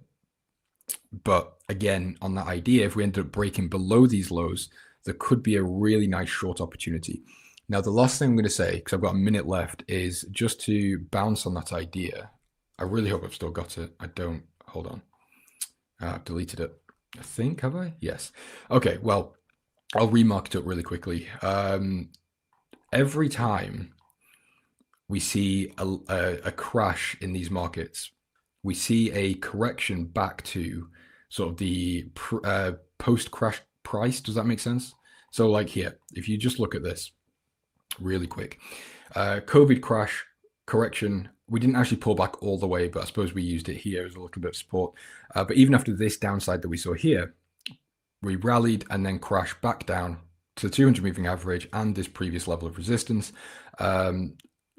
But again, on that idea, if we end up breaking below these lows, there could be a really nice short opportunity. Now, the last thing I'm going to say, because I've got a minute left, is just to bounce on that idea. I really hope I've still got it. I don't. Hold on. I've deleted it. I think, have I? Yes. Okay, well, I'll remark it up really quickly. Every time we see a crash in these markets, we see a correction back to sort of the post-crash price. Does that make sense? So like here, if you just look at this really quick, COVID crash correction, we didn't actually pull back all the way, but I suppose we used it here as a little bit of support. But even after this downside that we saw here, we rallied and then crashed back down to the 200 moving average and this previous level of resistance.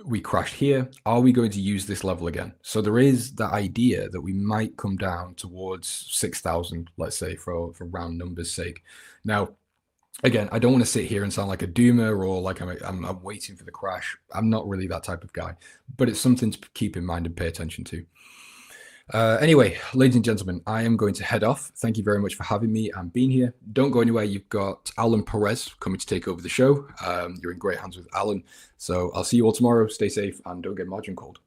We crashed here. Are we going to use this level again? So there is that idea that we might come down towards 6,000, let's say, for round numbers sake. Now, again, I don't want to sit here and sound like a doomer or like I'm waiting for the crash. I'm not really that type of guy, but it's something to keep in mind and pay attention to. Anyway, ladies and gentlemen, I am going to head off. Thank you very much for having me and being here. Don't go anywhere. You've got Alan Perez coming to take over the show. You're in great hands with Alan. So I'll see you all tomorrow. Stay safe and don't get margin called.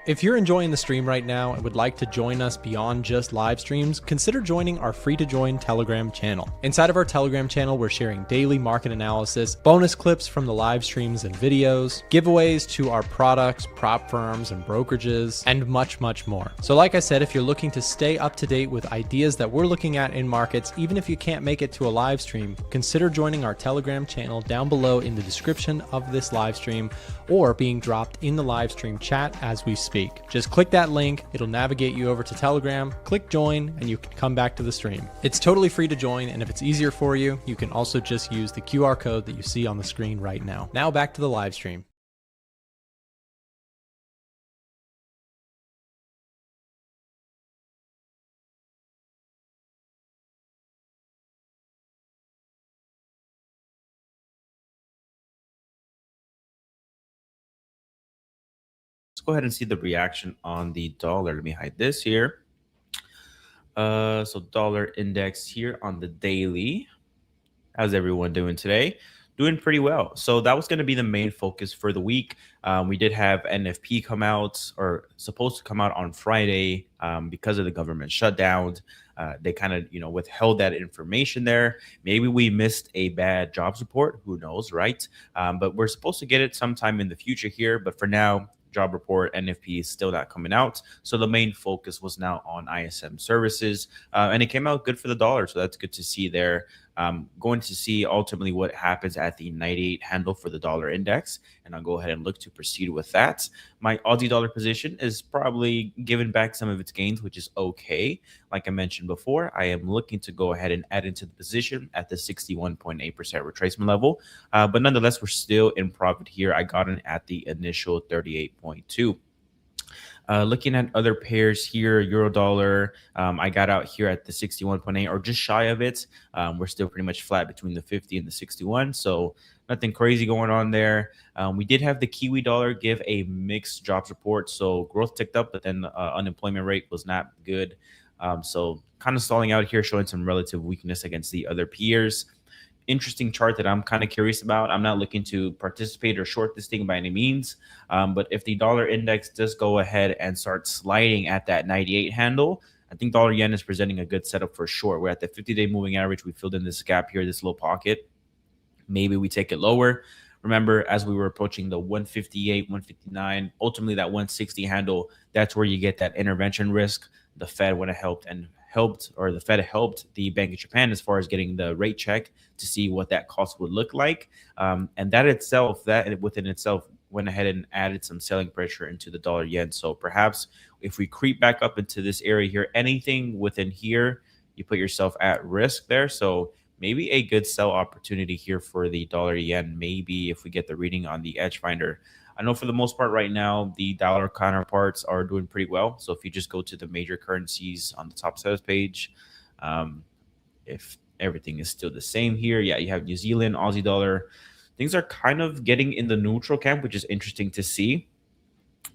If you're enjoying the stream right now and would like to join us beyond just live streams, consider joining our free-to-join Telegram channel. Inside of our Telegram channel, we're sharing daily market analysis, bonus clips from the live streams and videos, giveaways to our products, prop firms, and brokerages, and much, much more. So like I said, if you're looking to stay up to date with ideas that we're looking at in markets, even if you can't make it to a live stream, consider joining our Telegram channel down below in the description of this live stream or being dropped in the live stream chat as we speak. Just click that link, it'll navigate you over to Telegram, click join, and you can come back to the stream. It's totally free to join, and if it's easier for you, you can also just use the QR code that you see on the screen right now. Now back to the live stream. Go ahead and see the reaction on the dollar. Let me hide this here. So dollar index here on the daily. How's everyone doing today? Doing pretty well. So that was going to be the main focus for the week. We did have NFP come out, or supposed to come out on Friday, because of the government shutdown. They kind of, withheld that information there. Maybe we missed a bad jobs report. Who knows, right? But we're supposed to get it sometime in the future here. But for now, job report, NFP is still not coming out. So the main focus was now on ISM services, and it came out good for the dollar. So that's good to see there. Going to see ultimately what happens at the 98 handle for the dollar index, and I'll go ahead and look to proceed with that. My Aussie dollar position is probably giving back some of its gains, which is okay. Like I mentioned before, I am looking to go ahead and add into the position at the 61.8% retracement level, but nonetheless, we're still in profit here. I got in at the initial 38.2. Looking at other pairs here, euro dollar, I got out here at the 61.8 or just shy of it. We're still pretty much flat between the 50 and the 61. So nothing crazy going on there. We did have the Kiwi dollar give a mixed jobs report. So growth ticked up, but then the unemployment rate was not good. So kind of stalling out here, showing some relative weakness against the other peers. Interesting chart that I'm kind of curious about. I'm not looking to participate or short this thing by any means, but if the dollar index does go ahead and start sliding at that 98 handle, I think dollar yen is presenting a good setup for short. We're at the 50-day moving average. We filled in this gap here, this little pocket. Maybe we take it lower. Remember, as we were approaching the 158, 159, ultimately that 160 handle, that's where you get that intervention risk. The Fed went and helped the Bank of Japan as far as getting the rate check to see what that cost would look like. And that within itself went ahead and added some selling pressure into the dollar yen. So perhaps if we creep back up into this area here, anything within here, you put yourself at risk there. So maybe a good sell opportunity here for the dollar yen. Maybe if we get the reading on the edge finder. I know for the most part right now, the dollar counterparts are doing pretty well. So if you just go to the major currencies on the top sales page, if everything is still the same here, yeah, you have New Zealand, Aussie dollar. Things are kind of getting in the neutral camp, which is interesting to see.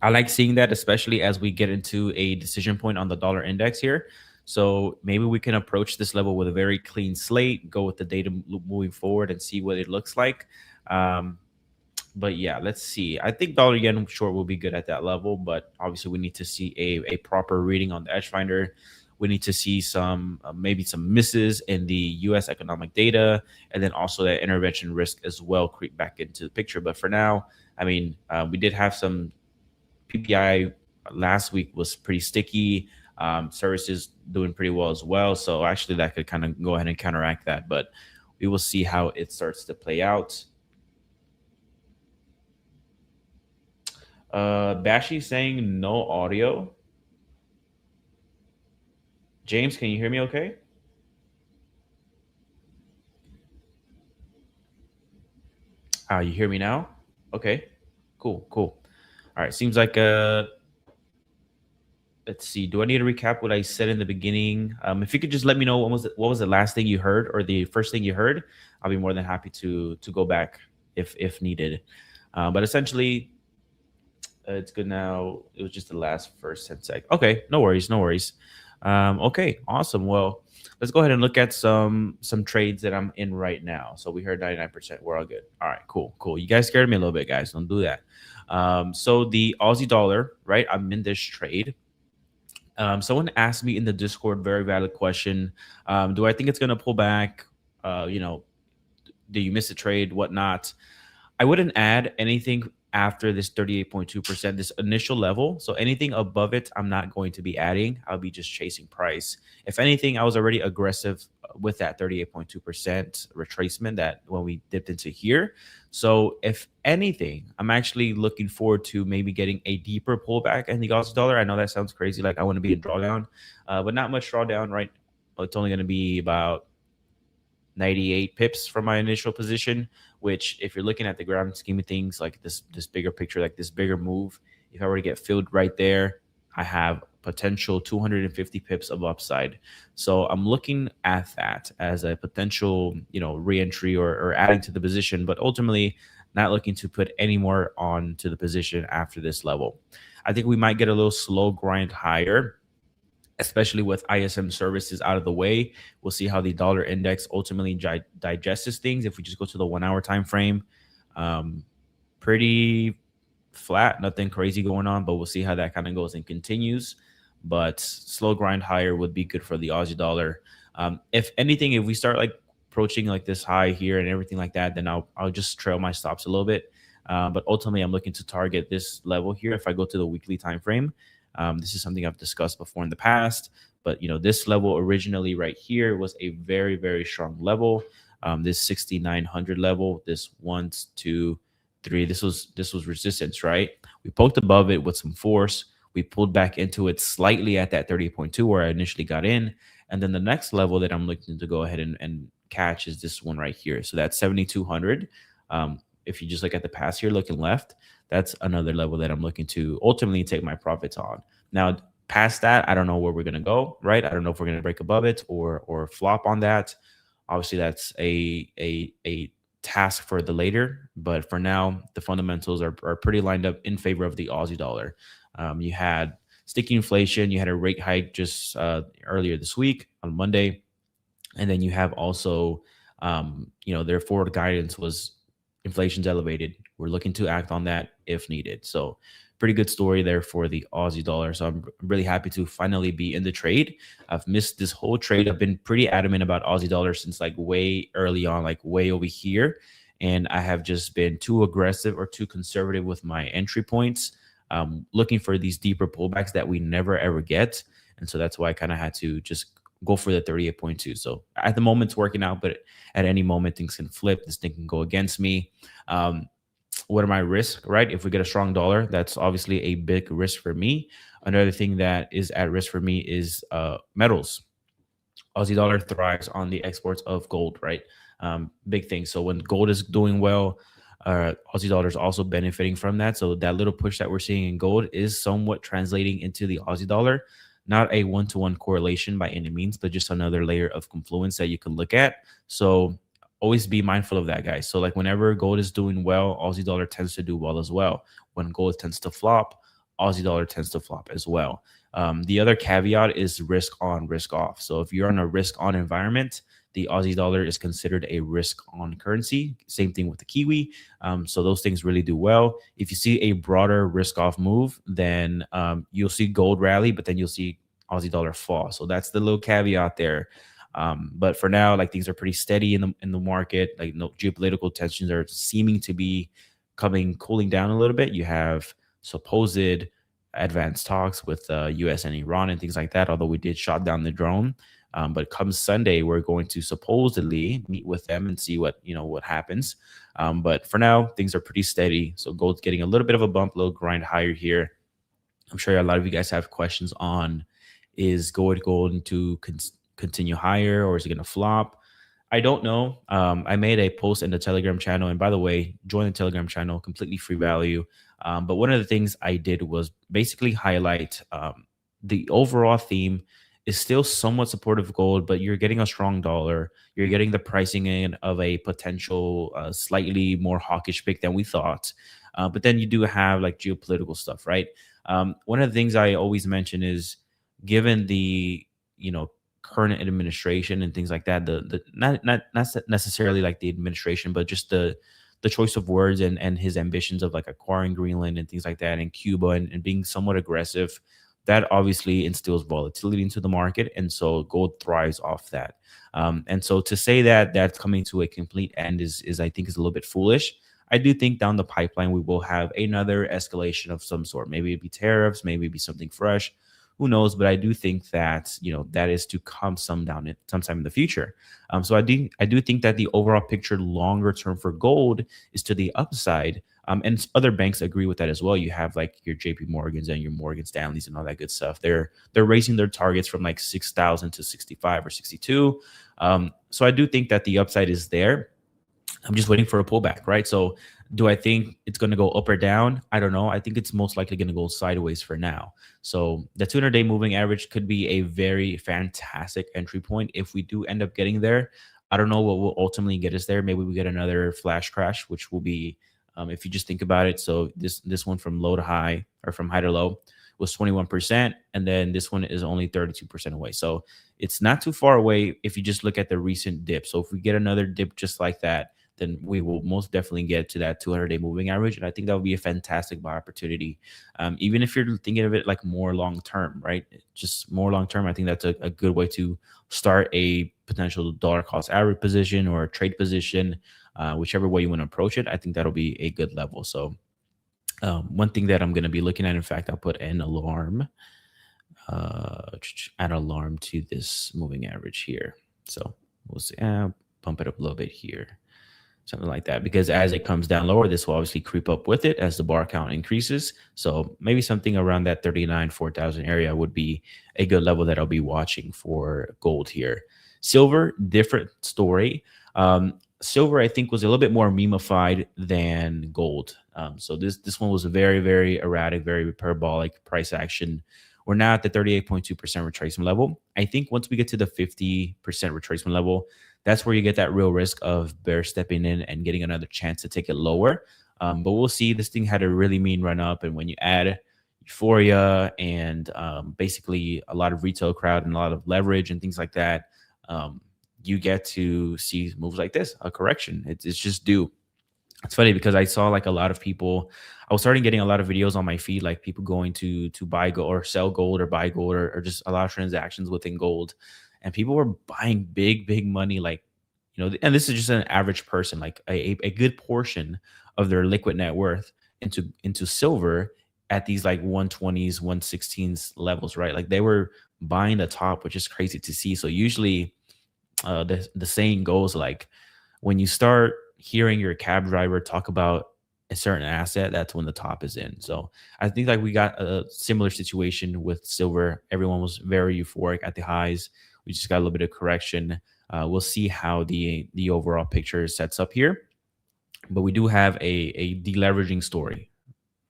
I like seeing that, especially as we get into a decision point on the dollar index here. So maybe we can approach this level with a very clean slate, go with the data moving forward and see what it looks like. But yeah, let's see. I think dollar yen short will be good at that level, but obviously we need to see a proper reading on the edge finder. We need to see some maybe some misses in the U.S. economic data, and then also that intervention risk as well creep back into the picture. But for now, I mean, we did have some PPI last week was pretty sticky. Services doing pretty well as well. So actually that could kind of go ahead and counteract that, but we will see how it starts to play out. Bashi saying no audio. James, can you hear me okay? You hear me now? Okay, cool. All right, seems like let's see. Do I need to recap what I said in the beginning? If you could just let me know what was the last thing you heard or the first thing you heard, I'll be more than happy to go back if needed. But essentially, it's good now. It was just the last first 10 seconds. Okay, no worries, no worries. Okay, awesome. Well, let's go ahead and look at some trades that I'm in right now. So we heard 99%. We're all good. All right, cool. You guys scared me a little bit, guys. Don't do that. So the Aussie dollar, right? I'm in this trade. Someone asked me in the Discord, very valid question. Do I think it's going to pull back? Do you miss a trade? Whatnot? I wouldn't add anything after this 38.2%, this initial level. So anything above it, I'm not going to be adding. I'll be just chasing price. If anything, I was already aggressive with that 38.2% retracement that when we dipped into here. So if anything, I'm actually looking forward to maybe getting a deeper pullback in the Aussie dollar. I know that sounds crazy. Like I want to be in drawdown, but not much drawdown, right? It's only going to be about 98 pips from my initial position, which if you're looking at the grand scheme of things, like this bigger picture, like this bigger move, if I were to get filled right there, I have potential 250 pips of upside. So I'm looking at that as a potential, re-entry or adding to the position, but ultimately not looking to put any more on to the position after this level. I think we might get a little slow grind higher, especially with ISM services out of the way. We'll see how the dollar index ultimately digests things. If we just go to the 1 hour time frame, pretty flat, nothing crazy going on, but we'll see how that kind of goes and continues. But slow grind higher would be good for the Aussie dollar. If anything, if we start like approaching like this high here and everything like that, then I'll just trail my stops a little bit. But ultimately, I'm looking to target this level here. If I go to the weekly time frame, this is something I've discussed before in the past, but this level originally right here was a very, very strong level. This 6,900 level, this 1, 2, 3, this was resistance, right? We poked above it with some force. We pulled back into it slightly at that 30.2 where I initially got in. And then the next level that I'm looking to go ahead and catch is this one right here. So that's 7,200. If you just look at the past here, looking left, that's another level that I'm looking to ultimately take my profits on. Now, past that, I don't know where we're going to go, right? I don't know if we're going to break above it or flop on that. Obviously, that's a task for the later. But for now, the fundamentals are pretty lined up in favor of the Aussie dollar. You had sticky inflation. You had a rate hike just earlier this week on Monday. And then you have also, their forward guidance was inflation's elevated. We're looking to act on that if needed. So pretty good story there for the Aussie dollar. So I'm really happy to finally be in the trade. I've missed this whole trade. I've been pretty adamant about Aussie dollar since like way early on, like way over here. And I have just been too aggressive or too conservative with my entry points, looking for these deeper pullbacks that we never ever get. And so that's why I kind of had to just go for the 38.2. So at the moment it's working out, but at any moment things can flip. This thing can go against me. What are my risks, right? If we get a strong dollar, that's obviously a big risk for me. Another thing that is at risk for me is metals. Aussie dollar thrives on the exports of gold, right? Big thing. So when gold is doing well, Aussie dollar is also benefiting from that. So that little push that we're seeing in gold is somewhat translating into the Aussie dollar. Not a one-to-one correlation by any means, but just another layer of confluence that you can look at. So always be mindful of that, guys. So like whenever gold is doing well, Aussie dollar tends to do well as well. When gold tends to flop, Aussie dollar tends to flop as well. The other caveat is risk on, risk off. So if you're in a risk on environment, the Aussie dollar is considered a risk on currency. Same thing with the Kiwi. So those things really do well. If you see a broader risk off move, then you'll see gold rally, but then you'll see Aussie dollar fall. So that's the little caveat there. But for now, like things are pretty steady in the market. Like no geopolitical tensions are seeming to be cooling down a little bit. You have supposed advanced talks with US and Iran and things like that, although we did shot down the drone. But come Sunday, we're going to supposedly meet with them and see what happens. But for now, things are pretty steady. So gold's getting a little bit of a bump, little grind higher here. I'm sure a lot of you guys have questions on, is gold going to continue higher or is it going to flop? I don't know. I made a post in the Telegram channel. And by the way, join the Telegram channel, completely free value. But one of the things I did was basically highlight the overall theme is still somewhat supportive of gold, but you're getting a strong dollar. You're getting the pricing in of a potential slightly more hawkish pick than we thought. But then you do have like geopolitical stuff, right? One of the things I always mention is, given the current administration and things like that, the not necessarily like the administration, but just the choice of words and his ambitions of like acquiring Greenland and things like that, and Cuba, and being somewhat aggressive, that obviously instills volatility into the market, and so gold thrives off that. And so to say that that's coming to a complete end is I think is a little bit foolish. I do think down the pipeline we will have another escalation of some sort. Maybe it'd be tariffs, maybe it'd be something fresh. Who knows? But I do think that that is to come sometime in the future. So I do think that the overall picture longer term for gold is to the upside. And other banks agree with that as well. You have like your JP Morgans and your Morgan Stanleys and all that good stuff. They're raising their targets from like 6,000 to 65 or 62. So I do think that the upside is there. I'm just waiting for a pullback, right? So do I think it's going to go up or down? I don't know. I think it's most likely going to go sideways for now. So the 200-day moving average could be a very fantastic entry point if we do end up getting there. I don't know what will ultimately get us there. Maybe we get another flash crash, which will be, if you just think about it. So this one from low to high, or from high to low, was 21%, and then this one is only 32% away. So it's not too far away if you just look at the recent dip. So if we get another dip just like that, then we will most definitely get to that 200-day moving average. And I think that would be a fantastic buy opportunity. Even if you're thinking of it like more long-term, right? Just more long-term, I think that's a good way to start a potential dollar cost average position or a trade position, whichever way you want to approach it. I think that'll be a good level. So one thing that I'm going to be looking at, in fact, I'll put an alarm, add alarm to this moving average here. So we'll see, pump it up a little bit here. Something like that, because as it comes down lower, this will obviously creep up with it as the bar count increases. So maybe something around that 4,000 area would be a good level that I'll be watching for gold here. Silver, different story. Silver, I think, was a little bit more memeified than gold. So this one was a very, very erratic, very parabolic price action. We're now at the 38.2% retracement level. I think once we get to the 50% retracement level, that's where you get that real risk of bear stepping in and getting another chance to take it lower. But we'll see. This thing had a really mean run up, and when you add euphoria and basically a lot of retail crowd and a lot of leverage and things like that, you get to see moves like this, a correction. It's just due. It's funny because I saw like a lot of people, I was starting getting a lot of videos on my feed, like people going to buy gold or sell gold or buy gold, or just a lot of transactions within gold. And people were buying big money, like, and this is just an average person, like a good portion of their liquid net worth into silver at these like 120s, 116s levels, right? Like they were buying the top, which is crazy to see. So usually the saying goes like, when you start hearing your cab driver talk about a certain asset, that's when the top is in. So I think like we got a similar situation with silver. Everyone was very euphoric at the highs. We just got a little bit of correction. We'll see how the overall picture sets up here. But we do have a deleveraging story,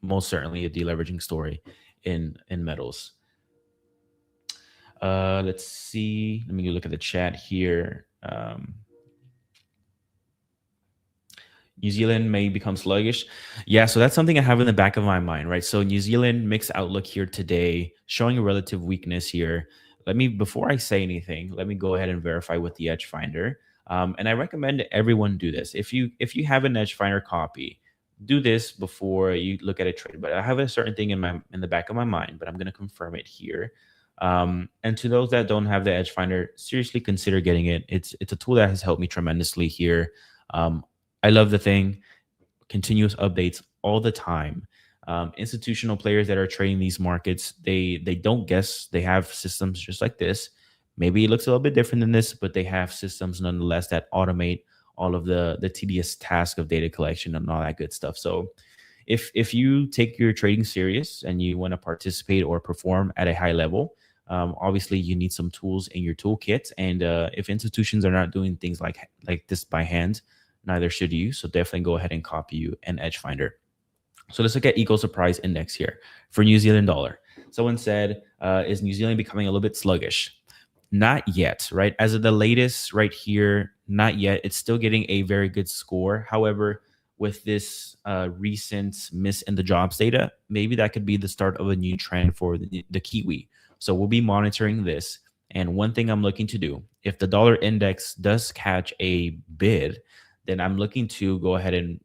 most certainly a deleveraging story in metals. Let's see. Let me look at the chat here. New Zealand may become sluggish. Yeah, so that's something I have in the back of my mind, right? So New Zealand mixed outlook here today, showing a relative weakness here. Before I say anything, let me go ahead and verify with the Edge Finder. And I recommend everyone do this. If you have an Edge Finder copy, do this before you look at a trade. But I have a certain thing in the back of my mind, but I'm going to confirm it here. And to those that don't have the Edge Finder, seriously consider getting it. It's a tool that has helped me tremendously here. I love the thing. Continuous updates all the time. Institutional players that are trading these markets, they don't guess. They have systems just like this. Maybe it looks a little bit different than this, but they have systems nonetheless that automate all of the tedious task of data collection and all that good stuff. So if you take your trading serious and you want to participate or perform at a high level, obviously you need some tools in your toolkit. And if institutions are not doing things like this by hand, neither should you. So definitely go ahead and copy you an Edge Finder. So let's look at Eco Surprise Index here for New Zealand dollar. Someone said, is New Zealand becoming a little bit sluggish? Not yet, right? As of the latest right here, not yet. It's still getting a very good score. However, with this recent miss in the jobs data, maybe that could be the start of a new trend for the Kiwi. So we'll be monitoring this. And one thing I'm looking to do, if the dollar index does catch a bid, then I'm looking to go ahead and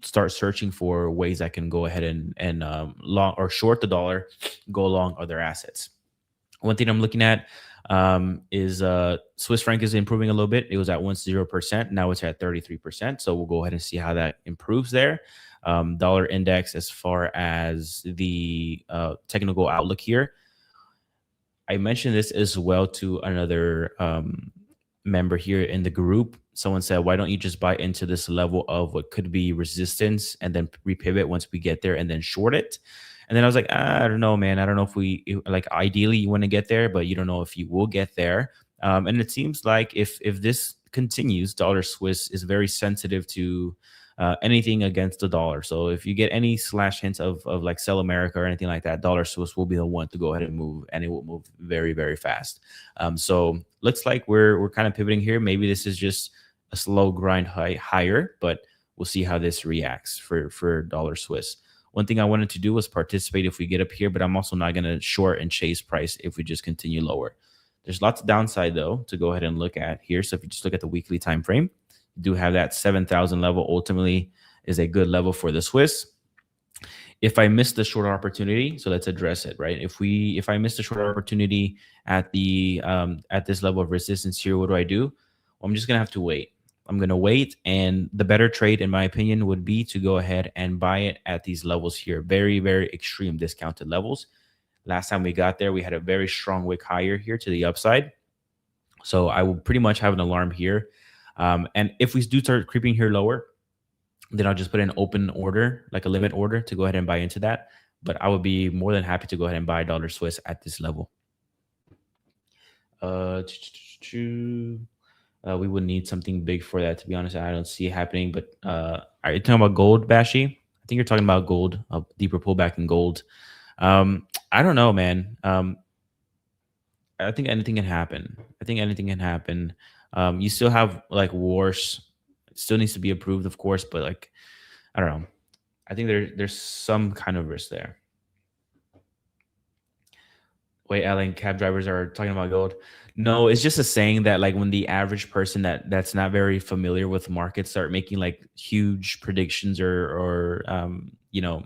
start searching for ways I can go ahead and long or short the dollar, go along other assets. One thing I'm looking at is Swiss franc is improving a little bit. It was at 10%. Now it's at 33%. So we'll go ahead and see how that improves there. Dollar index, as far as the technical outlook here, I mentioned this as well to another member here in the group. Someone said, why don't you just buy into this level of what could be resistance and then repivot once we get there and then short it? And then I was like, I don't know, man. I don't know if we, like, ideally you want to get there, but you don't know if you will get there. And it seems like if this continues, dollar Swiss is very sensitive to anything against the dollar. So if you get any slash hints of like sell America or anything like that, dollar Swiss will be the one to go ahead and move, and it will move very, very fast. So looks like we're kind of pivoting here. Maybe this is just a slow grind higher, but we'll see how this reacts for dollar Swiss. One thing I wanted to do was participate if we get up here, but I'm also not going to short and chase price if we just continue lower. There's lots of downside though to go ahead and look at here. So if you just look at the weekly time frame, you do have that 7,000 level ultimately is a good level for the Swiss. If I miss the short opportunity, so let's address it, right? If I miss the short opportunity at the at this level of resistance here, what do? Well, I'm just gonna have to wait. I'm going to wait, and the better trade, in my opinion, would be to go ahead and buy it at these levels here. Very, very extreme discounted levels. Last time we got there, we had a very strong wick higher here to the upside. So I will pretty much have an alarm here. And if we do start creeping here lower, then I'll just put an open order, like a limit order, to go ahead and buy into that. But I would be more than happy to go ahead and buy dollar Swiss at this level. We would need something big for that, to be honest. I don't see it happening. But are you talking about gold, Bashi? I think you're talking about gold, a deeper pullback in gold. I don't know, man. I think anything can happen. You still have like wars. It still needs to be approved, of course, but like, I don't know. I think there's some kind of risk there. Wait, Alan, cab drivers are talking about gold. No, it's just a saying that like when the average person that's not very familiar with markets start making like huge predictions or you know,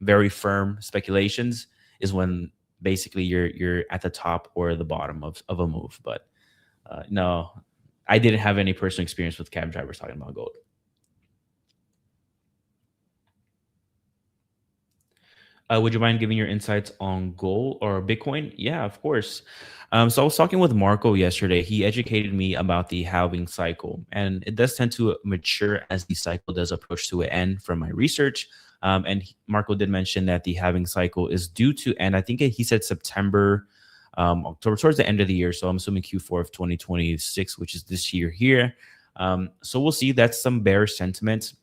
very firm speculations, is when basically you're at the top or the bottom of a move. But no, I didn't have any personal experience with cab drivers talking about gold. Would you mind giving your insights on gold or Bitcoin? Yeah, of course. So I was talking with Marco yesterday. He educated me about the halving cycle, and it does tend to mature as the cycle does approach to an end from my research. And Marco did mention that the halving cycle is due to end. I think he said September, October, towards the end of the year. So I'm assuming Q4 of 2026, which is this year here. So we'll see. That's some bearish sentiment.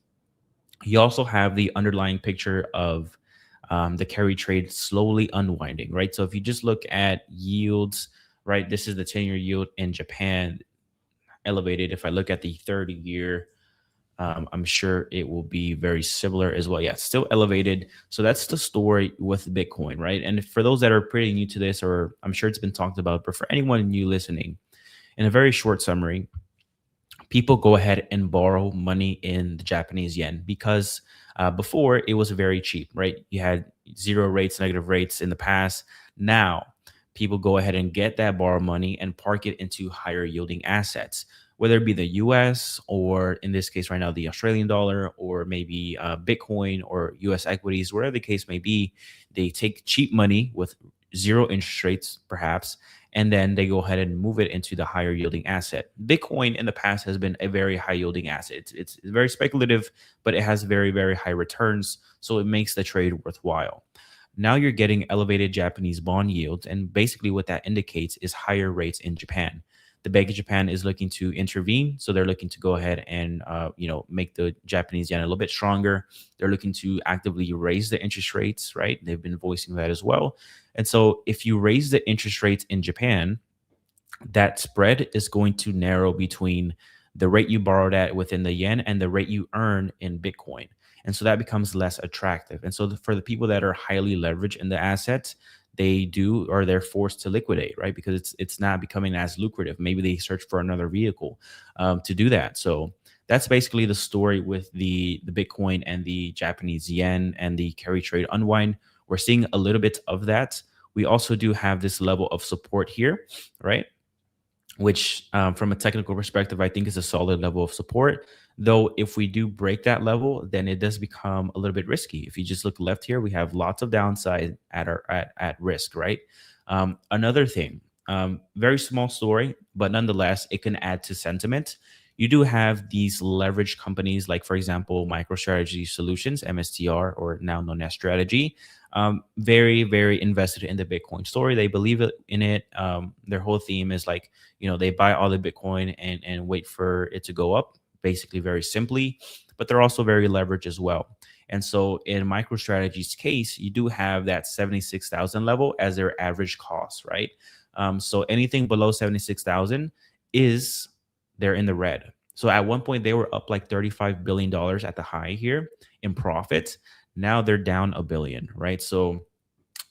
You also have the underlying picture of the carry trade slowly unwinding, right? So if you just look at yields, right, this is the 10-year yield in Japan, elevated. If I look at the 30-year, I'm sure it will be very similar as well. Yeah, still elevated. So that's the story with Bitcoin, right? And for those that are pretty new to this, or I'm sure it's been talked about, but for anyone new listening, in a very short summary, people go ahead and borrow money in the Japanese yen because before it was very cheap, right? You had zero rates, negative rates in the past. Now people go ahead and get that borrow money and park it into higher yielding assets, whether it be the US or in this case right now, the Australian dollar, or maybe Bitcoin or US equities, wherever the case may be. They take cheap money with zero interest rates, perhaps, and then they go ahead and move it into the higher yielding asset. Bitcoin in the past has been a very high yielding asset. It's very speculative, but it has very, very high returns. So it makes the trade worthwhile. Now you're getting elevated Japanese bond yields. And basically what that indicates is higher rates in Japan. The the Bank of Japan is looking to intervene. So they're looking to go ahead and, make the Japanese yen a little bit stronger. They're looking to actively raise the interest rates, right? They've been voicing that as well. And so if you raise the interest rates in Japan, that spread is going to narrow between the rate you borrowed at within the yen and the rate you earn in Bitcoin. And so that becomes less attractive. And so for the people that are highly leveraged in the assets, they're forced to liquidate, right? Because it's not becoming as lucrative. Maybe they search for another vehicle to do that. So that's basically the story with the Bitcoin and the Japanese yen and the carry trade unwind. We're seeing a little bit of that. We also do have this level of support here, right? Which from a technical perspective, I think is a solid level of support. Though if we do break that level, then it does become a little bit risky. If you just look left here, we have lots of downside at risk, right? Another thing, very small story, but nonetheless, it can add to sentiment. You do have these leveraged companies like, for example, MicroStrategy Solutions, MSTR, or now known as Strategy, very, very invested in the Bitcoin story. They believe in it. Their whole theme is like, they buy all the Bitcoin and wait for it to go up, basically very simply, but they're also very leveraged as well. And so in MicroStrategy's case, you do have that 76,000 level as their average cost, right? So anything below 76,000 they're in the red. So at one point they were up like $35 billion at the high here in profit. Now they're down $1 billion, right? So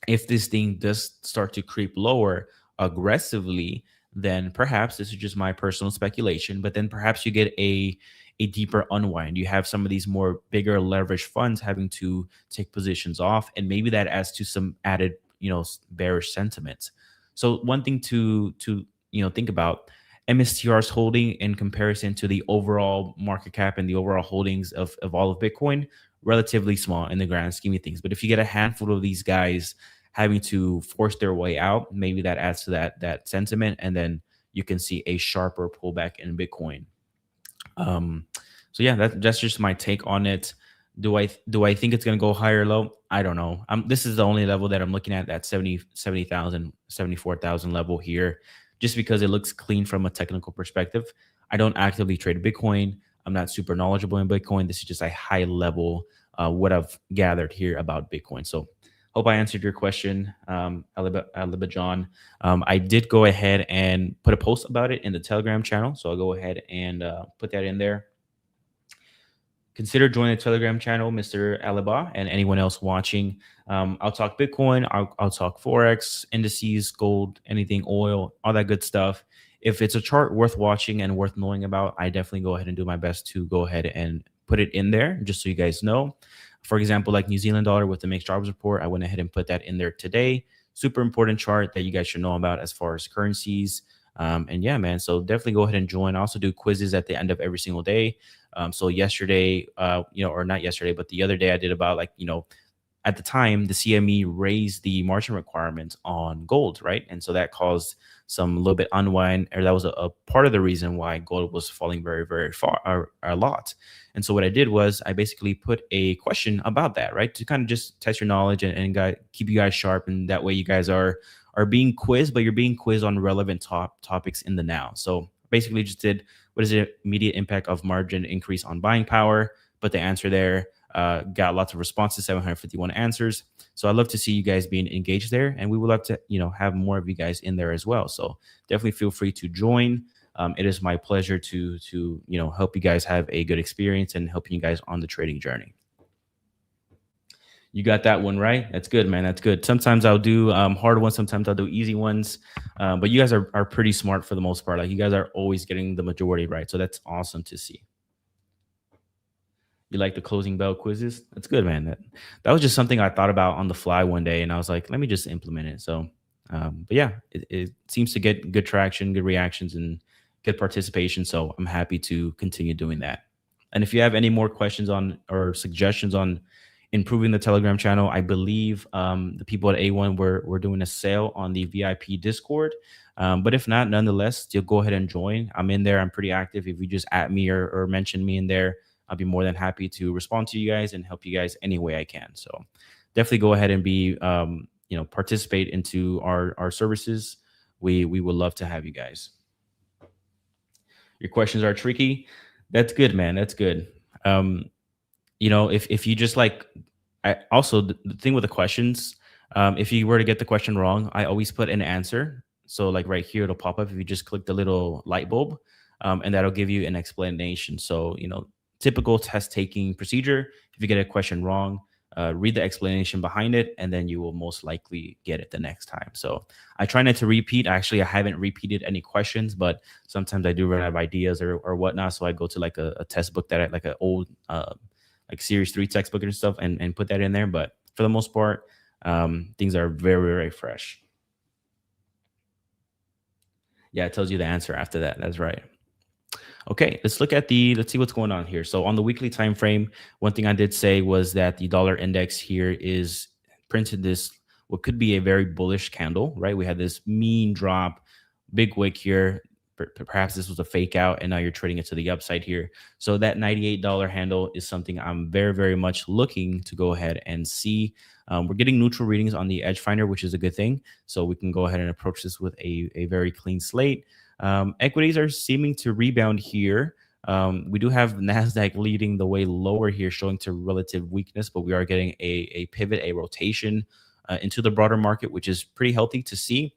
if this thing does start to creep lower aggressively, then perhaps, this is just my personal speculation, but then perhaps you get a deeper unwind. You have some of these more bigger leverage funds having to take positions off, and maybe that adds to some added, bearish sentiment. So one thing to think about, MSTR's holding in comparison to the overall market cap and the overall holdings of all of Bitcoin, relatively small in the grand scheme of things. But if you get a handful of these guys having to force their way out, maybe that adds to that sentiment, and then you can see a sharper pullback in Bitcoin. So yeah, that's just my take on it. Do I think it's going to go higher or low? I don't know. This is the only level that I'm looking at, that 70,000, 74,000 level here, just because it looks clean from a technical perspective. I don't actively trade Bitcoin. I'm not super knowledgeable in Bitcoin. This is just a high level, what I've gathered here about Bitcoin. So hope I answered your question, Aliba John. I did go ahead and put a post about it in the Telegram channel. So I'll go ahead and put that in there. Consider joining the Telegram channel, Mr. Aliba, and anyone else watching. I'll talk Bitcoin. I'll talk Forex, indices, gold, anything, oil, all that good stuff. If it's a chart worth watching and worth knowing about, I definitely go ahead and do my best to go ahead and put it in there, just so you guys know. For example, like New Zealand dollar with the mixed jobs report, I went ahead and put that in there today. Super important chart that you guys should know about as far as currencies. And yeah, man, so definitely go ahead and join. I also do quizzes at the end of every single day. So yesterday, or not yesterday, but the other day I did about at the time, the CME raised the margin requirements on gold, right? And so that caused some little bit unwind, or that was a part of the reason why gold was falling very, very far, or a lot. And so what I did was I basically put a question about that, right? To kind of just test your knowledge and keep you guys sharp. And that way you guys are being quizzed, but you're being quizzed on relevant topics in the now. So basically just did, what is the immediate impact of margin increase on buying power? Put the answer there. Got lots of responses, 751 answers. So I'd love to see you guys being engaged there, and we would love to, have more of you guys in there as well. So definitely feel free to join. It is my pleasure to help you guys have a good experience and helping you guys on the trading journey. You got that one right. That's good, man. That's good. Sometimes I'll do hard ones. Sometimes I'll do easy ones. But you guys are pretty smart for the most part. Like, you guys are always getting the majority right. So that's awesome to see. You like the closing bell quizzes? That's good, man. That was just something I thought about on the fly one day, and I was like, let me just implement it. So, but yeah, it seems to get good traction, good reactions, and good participation. So I'm happy to continue doing that. And if you have any more questions on or suggestions on improving the Telegram channel, I believe the people at A1 were doing a sale on the VIP Discord. But if not, nonetheless, still go ahead and join. I'm in there. I'm pretty active. If you just at me or mention me in there, I'll be more than happy to respond to you guys and help you guys any way I can. So definitely go ahead and be, participate into our services. We would love to have you guys. Your questions are tricky. That's good, man. That's good. If you just like, the thing with the questions, if you were to get the question wrong, I always put an answer. So like right here, it'll pop up if you just click the little light bulb, and that'll give you an explanation. So, typical test taking procedure. If you get a question wrong, read the explanation behind it, and then you will most likely get it the next time. So I try not to repeat. Actually, I haven't repeated any questions, but sometimes I do run out of ideas or whatnot. So I go to like a test book that like an old like Series 3 textbook and stuff and put that in there. But for the most part, things are very, very fresh. Yeah, it tells you the answer after that. That's right. Okay, let's see what's going on here. So on the weekly time frame, one thing I did say was that the dollar index here is printed this, what could be a very bullish candle, right? We had this mean drop, big wick here. Perhaps this was a fake out, and now you're trading it to the upside here. So that $98 handle is something I'm very, very much looking to go ahead and see. We're getting neutral readings on the edge finder, which is a good thing. So we can go ahead and approach this with a very clean slate. Equities are seeming to rebound here. We do have NASDAQ leading the way lower here, showing to relative weakness, but we are getting a pivot, a rotation into the broader market, which is pretty healthy to see,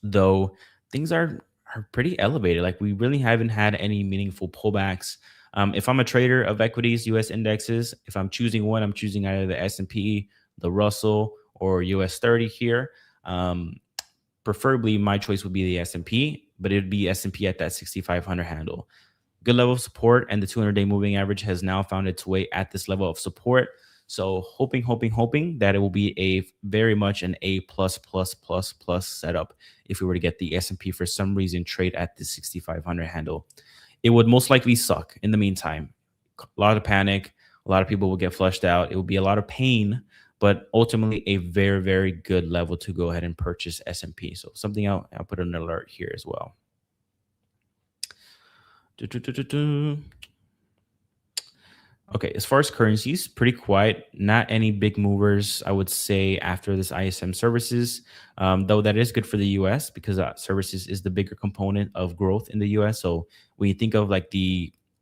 though things are pretty elevated. Like, we really haven't had any meaningful pullbacks. If I'm a trader of equities, US indexes, if I'm choosing one, I'm choosing either the S&P, the Russell, or US 30 here. Preferably, my choice would be the S&P, but it would be S&P at that 6,500 handle. Good level of support, and the 200-day moving average has now found its way at this level of support. So hoping that it will be a very much an A+++ setup if we were to get the S&P for some reason trade at the 6,500 handle. It would most likely suck in the meantime. A lot of panic, a lot of people will get flushed out. It will be a lot of pain, but ultimately a very, very good level to go ahead and purchase S&P. So something I'll put an alert here as well. Okay, as far as currencies, pretty quiet. Not any big movers, I would say, after this ISM services, though that is good for the US because services is the bigger component of growth in the US. So when you think of like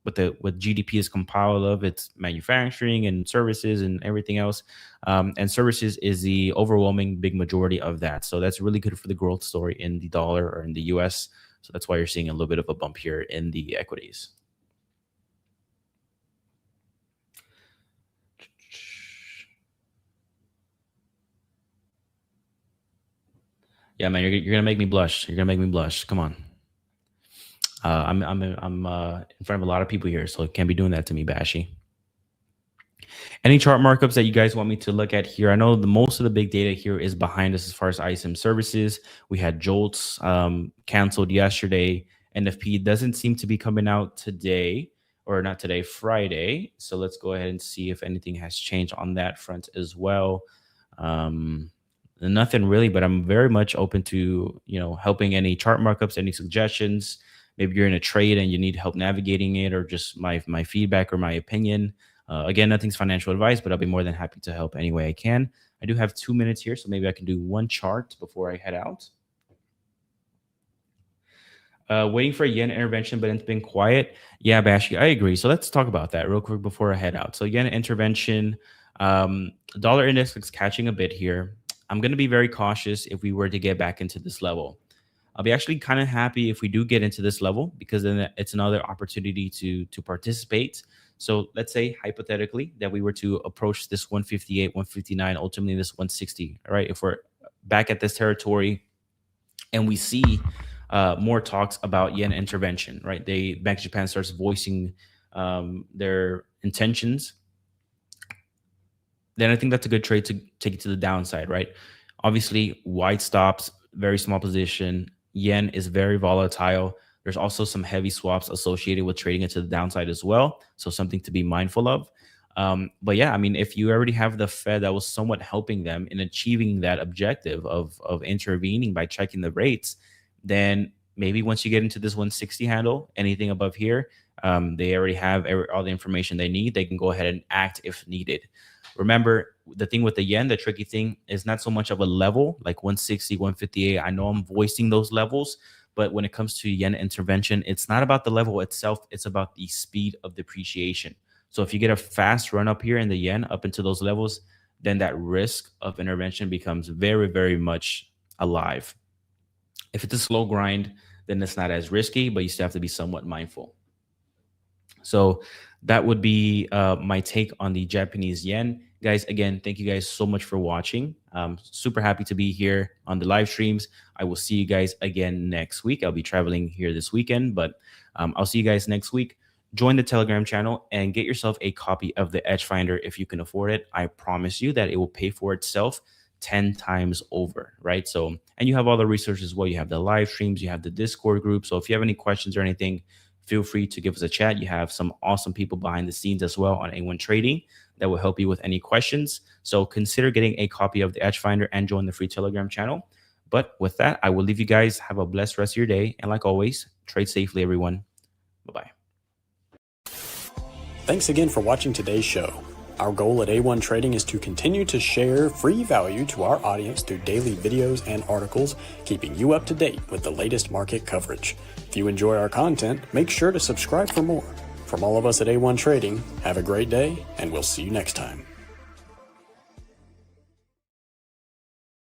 what GDP is compiled of, it's manufacturing and services and everything else. And services is the overwhelming big majority of that. So that's really good for the growth story in the dollar or in the US. So that's why you're seeing a little bit of a bump here in the equities. Yeah, man, you're gonna make me blush. You're gonna make me blush. Come on. I'm in front of a lot of people here, so it can't be doing that to me, Bashy. Any chart markups that you guys want me to look at here? I know most of the big data here is behind us as far as ISM services. We had Jolts canceled yesterday. NFP doesn't seem to be coming out today, or not today, Friday. So let's go ahead and see if anything has changed on that front as well. Nothing really, but I'm very much open to, helping any chart markups, any suggestions. Maybe you're in a trade and you need help navigating it, or just my feedback or my opinion. Again, nothing's financial advice, but I'll be more than happy to help any way I can. I do have 2 minutes here, so maybe I can do one chart before I head out. Waiting for a yen intervention, but it's been quiet. Yeah, Bashy, I agree. So let's talk about that real quick before I head out. So yen intervention, dollar index is catching a bit here. I'm going to be very cautious if we were to get back into this level. I'll be actually kind of happy if we do get into this level, because then it's another opportunity to participate. So let's say hypothetically that we were to approach this 158, 159, ultimately this 160. All right, if we're back at this territory and we see more talks about yen intervention, right? Bank of Japan starts voicing their intentions, then I think that's a good trade to take it to the downside, right? Obviously, wide stops, very small position. Yen is very volatile. There's also some heavy swaps associated with trading it to the downside as well. So something to be mindful of. But yeah, I mean, if you already have the Fed that was somewhat helping them in achieving that objective of intervening by checking the rates, then maybe once you get into this 160 handle, anything above here, they already have all the information they need. They can go ahead and act if needed. Remember, the thing with the yen, the tricky thing is not so much of a level like 160, 158. I know I'm voicing those levels, But when it comes to yen intervention, it's not about the level itself. It's about the speed of depreciation. So if you get a fast run up here in the yen up into those levels, then that risk of intervention becomes very, very much alive. If it's a slow grind, then it's not as risky, but you still have to be somewhat mindful. So that would be my take on the Japanese yen. Guys, again, thank you guys so much for watching. Super happy to be here on the live streams. I will see you guys again next week. I'll be traveling here this weekend, but I'll see you guys next week. Join the Telegram channel and get yourself a copy of the Edge Finder if you can afford it. I promise you that it will pay for itself 10 times over, right? So, and you have all the resources as well. You have the live streams, you have the Discord group. So if you have any questions or anything, feel free to give us a chat. You have some awesome people behind the scenes as well on A1 Trading that will help you with any questions. So consider getting a copy of the Edge Finder and join the free Telegram channel. But with that, I will leave you guys. Have a blessed rest of your day. And like always, trade safely, everyone. Bye-bye. Thanks again for watching today's show. Our goal at A1 Trading is to continue to share free value to our audience through daily videos and articles, keeping you up to date with the latest market coverage. If you enjoy our content, make sure to subscribe for more. From all of us at A1 Trading, have a great day, and we'll see you next time.